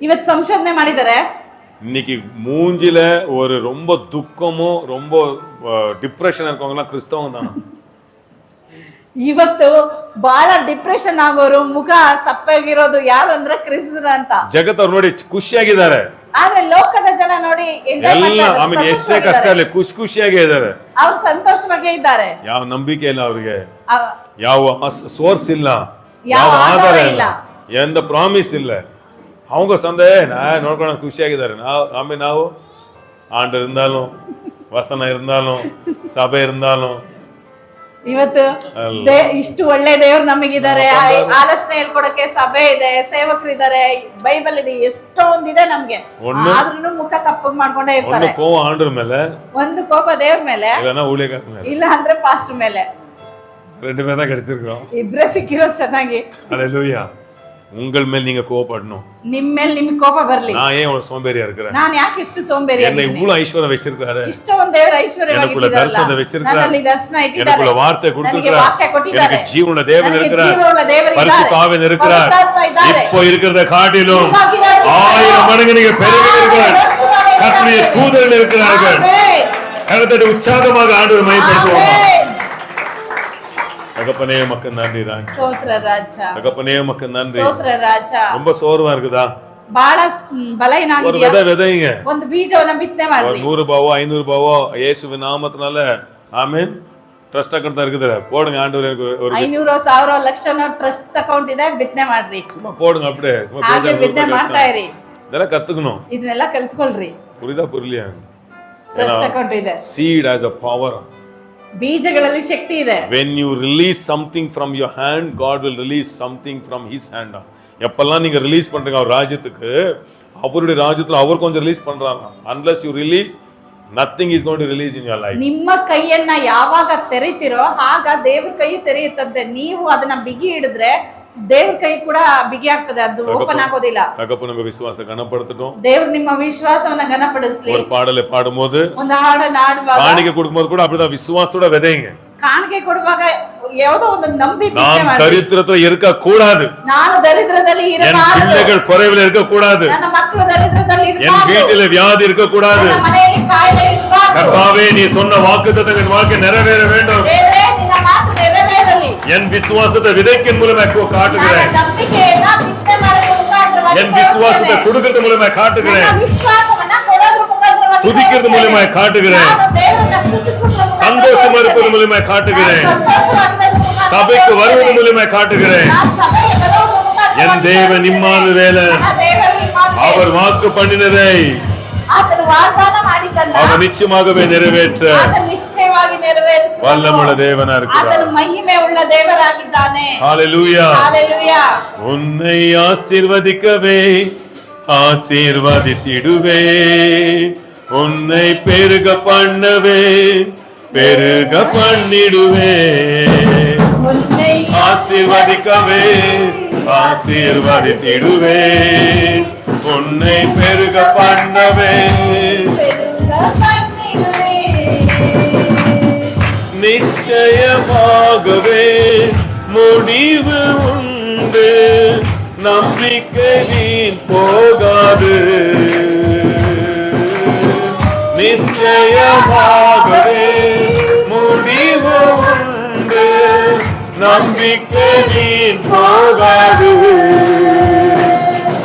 ಇವತ್ತು ಸಂಶೋಧನೆ ಮಾಡಿದ್ದಾರೆ, இன்னைக்கு மூஞ்சில ஒரு ரொம்ப துக்கமும் ரொம்ப டிப்ரெஷன் இருக்கவங்க கிறிஸ்தவங்க தான். ಇವತ್ತು ಬಹಳ ಡಿಪ್ರೆಷನ್ ಆಗೋರು, ಮುಖ ಸಪ್ಪಗಿರೋದು ಯಾರು ಅಂದ್ರೆ ಕ್ರಿಸ್ತನ ಅಂತ. ಜಗತ್ ಅವ್ರು ನೋಡಿ ಖುಷಿಯಾಗಿದ್ದಾರೆ, ಆದ್ರೆ ಲೋಕದ ಜನ ನೋಡಿ ಎಂಜಾಯ್ ಮಾಡ್ತಾರೆ, ಎಷ್ಟೇ ಕಷ್ಟ ಇಲ್ಲ ಖುಷಿಯಾಗಿ ಇದ್ದಾರೆ, ಅವ್ರು ಸಂತೋಷವಾಗಿ ಇದ್ದಾರೆ. ಯಾವ ನಂಬಿಕೆ ಇಲ್ಲ ಅವ್ರಿಗೆ, ಯಾವ ಸೋರ್ಸ್ ಇಲ್ಲ, ಯಾವ ಆಧಾರ ಇಲ್ಲ, ಎಂದ ಪ್ರಾಮಿಸ್ ಇಲ್ಲ. அவங்க சந்தை நான் நோக்கணும் ಖುಷಿಯಾಗಿದ್ದಾರೆ. ನಾವು ஆண்டு இருந்தாலும், வசனம் இருந்தாலும், சபை இருந்தாலும், ಇವತ್ತು ಇಷ್ಟು ಒಳ್ಳೆ ದೇವರು ನಮಗಿದ್ದಾರೆ. ಆಲೋಚನೆ ಹೇಳ್ಕೊಡಕ್ಕೆ ಸಭೆ ಇದೆ, ಸೇವಕರು ಇದ್ದಾರೆ, ಬೈಬಲ್ ಇದೆ, ಎಷ್ಟೊಂದಿದೆ ನಮ್ಗೆ. ಆದ್ರೂ ಮುಖ ಸಪ್ಪಗ್ ಮಾಡ್ಕೊಂಡೇ ಇರ್ತಾರೆ. ಕೋಪ ಆಂಡ್ರ ಮೇಲೆ, ಒಂದು ಕೋಪ ದೇವ್ರ ಮೇಲೆ, ಇಲ್ಲ ಅಂದ್ರೆ ಪಾಸ್ಟರ್ ಮೇಲೆ. 2 பேர் தான் கிடைச்சிருக்கோம். ಇಬ್ರೇ ಸಿಕ್ಕಿರೋ ಚೆನ್ನಾಗಿ. ஹல்லேலூயா. உங்கள் மேல் நீங்க கோபப்படணும். ನಿಮ್ಮ ಮೇಲೆ ನಿಮಗೆ ಕೋಪ ಬರಲಿ. நான் ஏன் இவ்வளவு சோம்பேறியா இருக்கிறேன்? ನಾನು ಯಾಕೆ ಇಷ್ಟು ಸೋಂಬೇರಿ என்னை இவ்வளவு ஐஸ்வர்யம் வச்சிருக்காரு. ಇಷ್ಟೊಂದು ದೇವರ ಐಶ್ವರ್ಯವಾಗಿ எனக்குள்ள தரிசனம் வச்சிருக்காரு. ನನ್ನಲ್ಲಿ ದರ್ಶನ ಇಟ್ಟಿದ್ದಾರೆ. எனக்குள்ள வார்த்தை கொடுத்திருக்காரு. ವಾಕ್ಯ ಕೊಟ್ಟಿದ್ದಾರೆ. எனக்கு ஜீவனுள்ள தேவன் இருக்கிறார். ಜೀವವುಳ್ಳ ದೇವರು ಇದ್ದಾರೆ. பரிசுத்த ஆவியானவர் இருக்கிறார். இப்போ இருக்கிறத காட்டிலும் 1000 மடங்கு நீங்க பெருகுவீர்கள். கர்த்தருடைய தூதர்கள் இருக்கிறார்கள். கர்த்தரை உற்சாகமாக ஆண்டவரை மகிமைப்படுத்துவோம். தகப்பனே உமக்கு நன்றி ராஜா. ಸ್ತೋತ್ರ ರಾಜா. தகப்பனே உமக்கு நன்றி. ಸ್ತೋತ್ರ ರಾಜா. ரொம்ப சோர்வா இருக்குதா? ಬಹಳ ಬಲಹೀನಾಗಿದ್ದೀಯಾ? ஒரு விதைங்க. ಒಂದು ಬೀಜವನ್ನ ಬಿತ್ತನೆ ಮಾಡಿ. 100 ரூபாவோ 500 ரூபாவோ இயேசுவின் நாமத்தினால ஆமென். ட்ரஸ்ட் அக்கவுண்ட் இருக்குதுல, போடுங்க. ஆண்டவர் எனக்கு ஒரு 500 1000 ಲಕ್ಷನ ಟ್ರಸ್ಟ್ ಅಕೌಂಟ್ ಇದೆ, ಬಿತ್ತನೆ ಮಾಡ್ರಿ. போடுங்க அப்படியே. ಹಾಗೆ ಬಿತ್ತನೆ ಮಾಡ್ತಾ ಇರಿ. இதெல்லாம் கத்துக்கணும். ಇದನ್ನೆಲ್ಲ ಕಲ್ತ್ಕೊಳ್ರಿ. புரியுதா புரியலையா? ಟ್ರಸ್ಟ್ ಅಕೌಂಟ್ ಇದೆ. Seed has a power. ಬೀಜಗಳಲ್ಲಿ ಶಕ್ತಿ ಇದೆ. When you release something from your hand, God will release something from his hand. எப்பெல்லாம் நீங்க ரிலீஸ் பண்றீங்க அவர் ராஜ்யத்துக்கு, அவருடைய ராஜ்யத்துல அவர் கொஞ்சம் ரிலீஸ் பண்றாங்க. Unless you release, nothing is going to release in your life. ನಿಮ್ಮ ಕೈಯನ್ನ ಯಾವಾಗ ತೆರೀತಿರೋ ಆಗ ದೇವ್ರ ಕೈ ತೆರೆಯುತ್ತದೆ. ನೀವು ಅದನ್ನ ಬಿಗಿ ಹಿಡಿದ್ರೆ ದೇವ್ರ ಕೈ ಕೂಡ ಬಿಗಿ ಆಗ್ತದೆ, ಅದು ಓಪನ್ ಆಗೋದಿಲ್ಲ. தகப்பன் உங்க விசுவாசத்தை கனப்படுத்தட்டும். ದೇವ್ರು ನಿಮ್ಮ ವಿಶ್ವಾಸವನ್ನ ಘನಪಡಿಸಲಿ. ஒரு பாடலை பாடும்போது, ಒಂದು ಹಾಡನ್ನ ಹಾಡುವಾಗ, காணிக்கை கொடுக்கும்போது கூட அப்படிதான் விசுவாசத்தோட விதைங்க. ಕಾಣಿಕೆ ಕೊಡುವಾಗ ಯಾವುದೋ ಒಂದು ನಂಬಿ நான் தரித்திரத்துல இருக்க கூடாது, ನಾನು ದರಿದ್ರದಲ್ಲಿ என் பிள்ளைகள் குறைவில் இருக்க கூடாது, ನನ್ನ ಮಕ್ಕಳು ದರಿದ್ರದಲ್ಲಿ என் ಇರಬಾರದು, வீட்டில வியாதி இருக்க கூடாது. ನನ್ನ ಮನೆಯಲ್ಲಿ ಕಾಯಿಲೆ ಇರಬಾರದು. கர்த்தாவே நீ சொன்ன வாக்குத்தத்தம் என் வாழ்க்கை நிறைவேற வேண்டும். ದೇವರೇ ನಿನ್ನ ಮಾತು ನೆರವೇರಲಿ. என் விசுவாசத்தை விதைக்கின் மூலமாக காட்டுகிறேன். ನನ್ನ ನಂಬಿಕೆಯನ್ನ ಬಿತ್ತನೆ ಮಾಡುವ ಮುಖಾಂತರವಾಗಿ என் விசுவாசத்தை கொடுக்கிறது மூலமாக காட்டுகிறேன். ನನ್ನ ವಿಶ್ವಾಸವನ್ನ ಕೊಡೋ துதிக்கிறது மூலமாய் காட்டுகிறேன். ನಾನು ದೇವರನ್ನ ಸ್ತುತಿಸುವುದರ ಮೂಲಕ சந்தோஷமா இருப்பது மூலமாய் காட்டுகிறேன். ಸಂತೋಷವಾಗಿರುವುದರ ಮೂಲಕ சபைக்கு வருவது மூலமாய் காட்டுகிறேன். ನಾನು ಸಭೆಗೆ ಬರುವುದರ ಮೂಲಕ என் தேவன் இம்மானுவேலன், ನನ್ನ ದೇವರು ಇಮ್ಮಾನುವೇಲ. அவர் வாக்கு பண்ணினதை ಆತನು ವಾಗ್ದಾನ ಮಾಡಿದ್ದನ್ನ அவர் நிச்சயமாகவே நிறைவேற்ற ಆತನು ನಿಶ್ಚಯವಾಗಿ ನೆರವೇರಿಸುವನು. வல்லமுள்ள தேவனா இருக்கிறார். ಆತನು ಮಹಿಮೆ ಉಳ್ಳ ದೇವರಾಗಿದ್ದಾನೆ. ஹalleluya. ஹalleluya. உன்னை ஆசீர்வதிக்கவே ஆசீர்வதித்திடுவே, உன்னை பெருக பண்ணவே பெருக பண்ணிடுவே. உன்னை ஆசீர்வதிக்கவே ஆசீர்வதித்திடுவே, உன்னை பெருக பண்ணவே பெருக பண்ணிடுவே. நிச்சயமாகவே முடிவு உண்டு, நம்பிக்கை நீ போகாது. நிச்சயமாகவே முடிவு உண்டு, நம்பிக்கை நீ போகாது.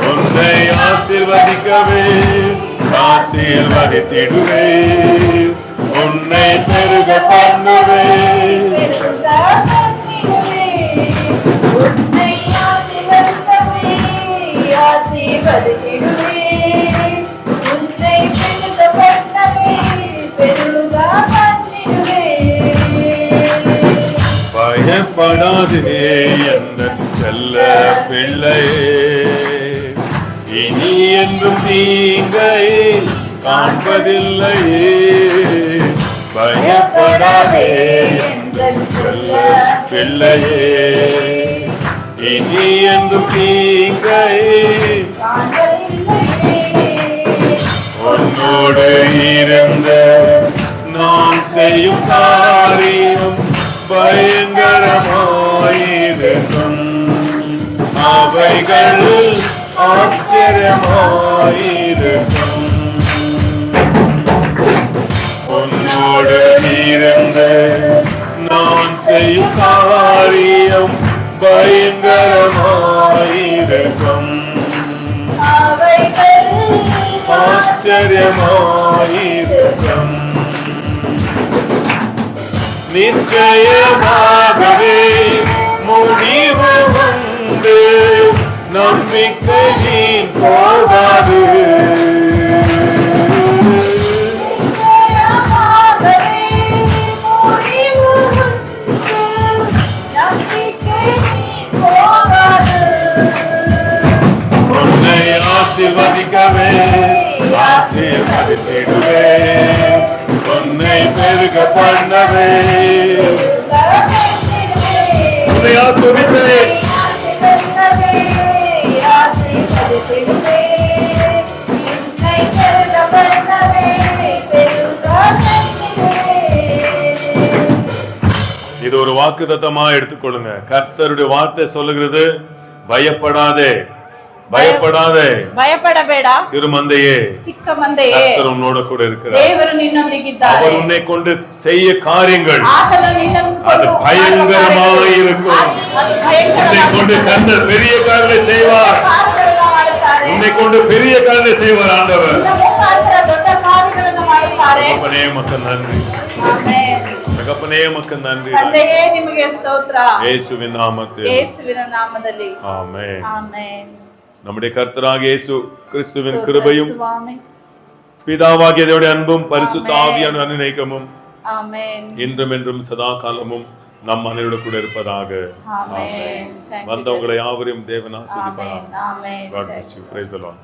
உன்னை ஆசீர்வதிக்கவே ஆசீர்வதித்திடுவே, உன்னை பெருக பண்ணுவே. பெருக பண்ணிடுவே. உன்னை ஆசீர்வதிக்கவே ஆசீர்வதித்திடுவே, உன்னை பெருக பண்ணவே பெருக பண்ணிடுவே. பயப்படாதே என்ற செல்ல பிள்ளையே, இனி என்றும் தீங்கை காண்பதில்லையே. பயப்படாதே என்ற செல்ல பிள்ளையே, இனி என்றும் தீங்கை உன்னோடு இருந்த நான் செய்யும் காரியம் பயங்கரமாயிருக்கும், அவைகள் ஆச்சரியமாயிருக்கும். உன்னோடு இருந்த நான் செய்யும் காரியம் பயங்கரமாயிருக்கும், ஆச்சரியமாயிருக்கும். நிச்சயமாகவே முடிவு உண்டு, நம்பிக்கை நீ போகாது. உன்னை ஆசீர்வதிக்கவே ஆசீர்வதித்திடுவே, உன்னை பெருக பண்ணவே. உன்னை ஆசீர்வதித்தே இது ஒரு வாக்குத்தத்தமா எடுத்துக்கொள்ளுங்க. கர்த்தருடைய வார்த்தை சொல்லுகிறது, பயப்படாதே பயப்படாதே பயப்படಬೇಡ சிறு மந்தையே, ಚಿಕ್ಕ ಮಂದೆಯೇ, கர்த்தர் உன்னோட கூட இருக்கிறார். ದೇವರು ನಿನ್ನೊಂದಿಗಿದ್ದಾರೆ. அவர் உன்னை கொண்டு செய்ய காரியங்கள் ಆತನು ನಿನ್ನನ್ನು அது பயங்கரமாயிருக்கும். ಅದು உன்னை கொண்டு கர்த்தர் பெரிய காரியங்களை செய்வார். ಕಾರ್ಯಗಳನ್ನು ಮಾಡುತ್ತಾರೆ. உன்னை கொண்டு பெரிய காரியங்களை செய்வார் ஆண்டவர். ನಿನ್ನ ಮುಖಾಂತರ ದೊಡ್ಡ ಕಾರ್ಯಗಳನ್ನು ಮಾಡುತ್ತಾರೆ. தகப்பனே மக்கள் நன்றி, ಆಮೆನ್. தகப்பனே மக்கள் நன்றி. ತಂದೆಯೇ ನಿಮಗೆ ಸ್ತೋತ್ರ. இயேசுவின் நாமத்தில் ಯೇಸುವಿನ ನಾಮದಲ್ಲಿ ஆமென். ಆಮೆನ್. நம்முடைய கர்த்தராகிய இயேசு கிறிஸ்துவின் கிருபையும் ಸ್ವಾಮಿ. பிதாவாகிய தேவனுடைய அன்பும் பரிசுத்த ஆவியான அனுநயிக்கமும் ಆಮೆನ್. இன்றும் என்றும் சதா காலமும் நம் அனைவரோடு கூட இருப்பதாக. ಆಮೆನ್. Thank you. வந்தவங்களை யாவரையும் தேவன் ஆசீர்வதிப்பாராக. Amen. Amen. God bless you. Praise the Lord.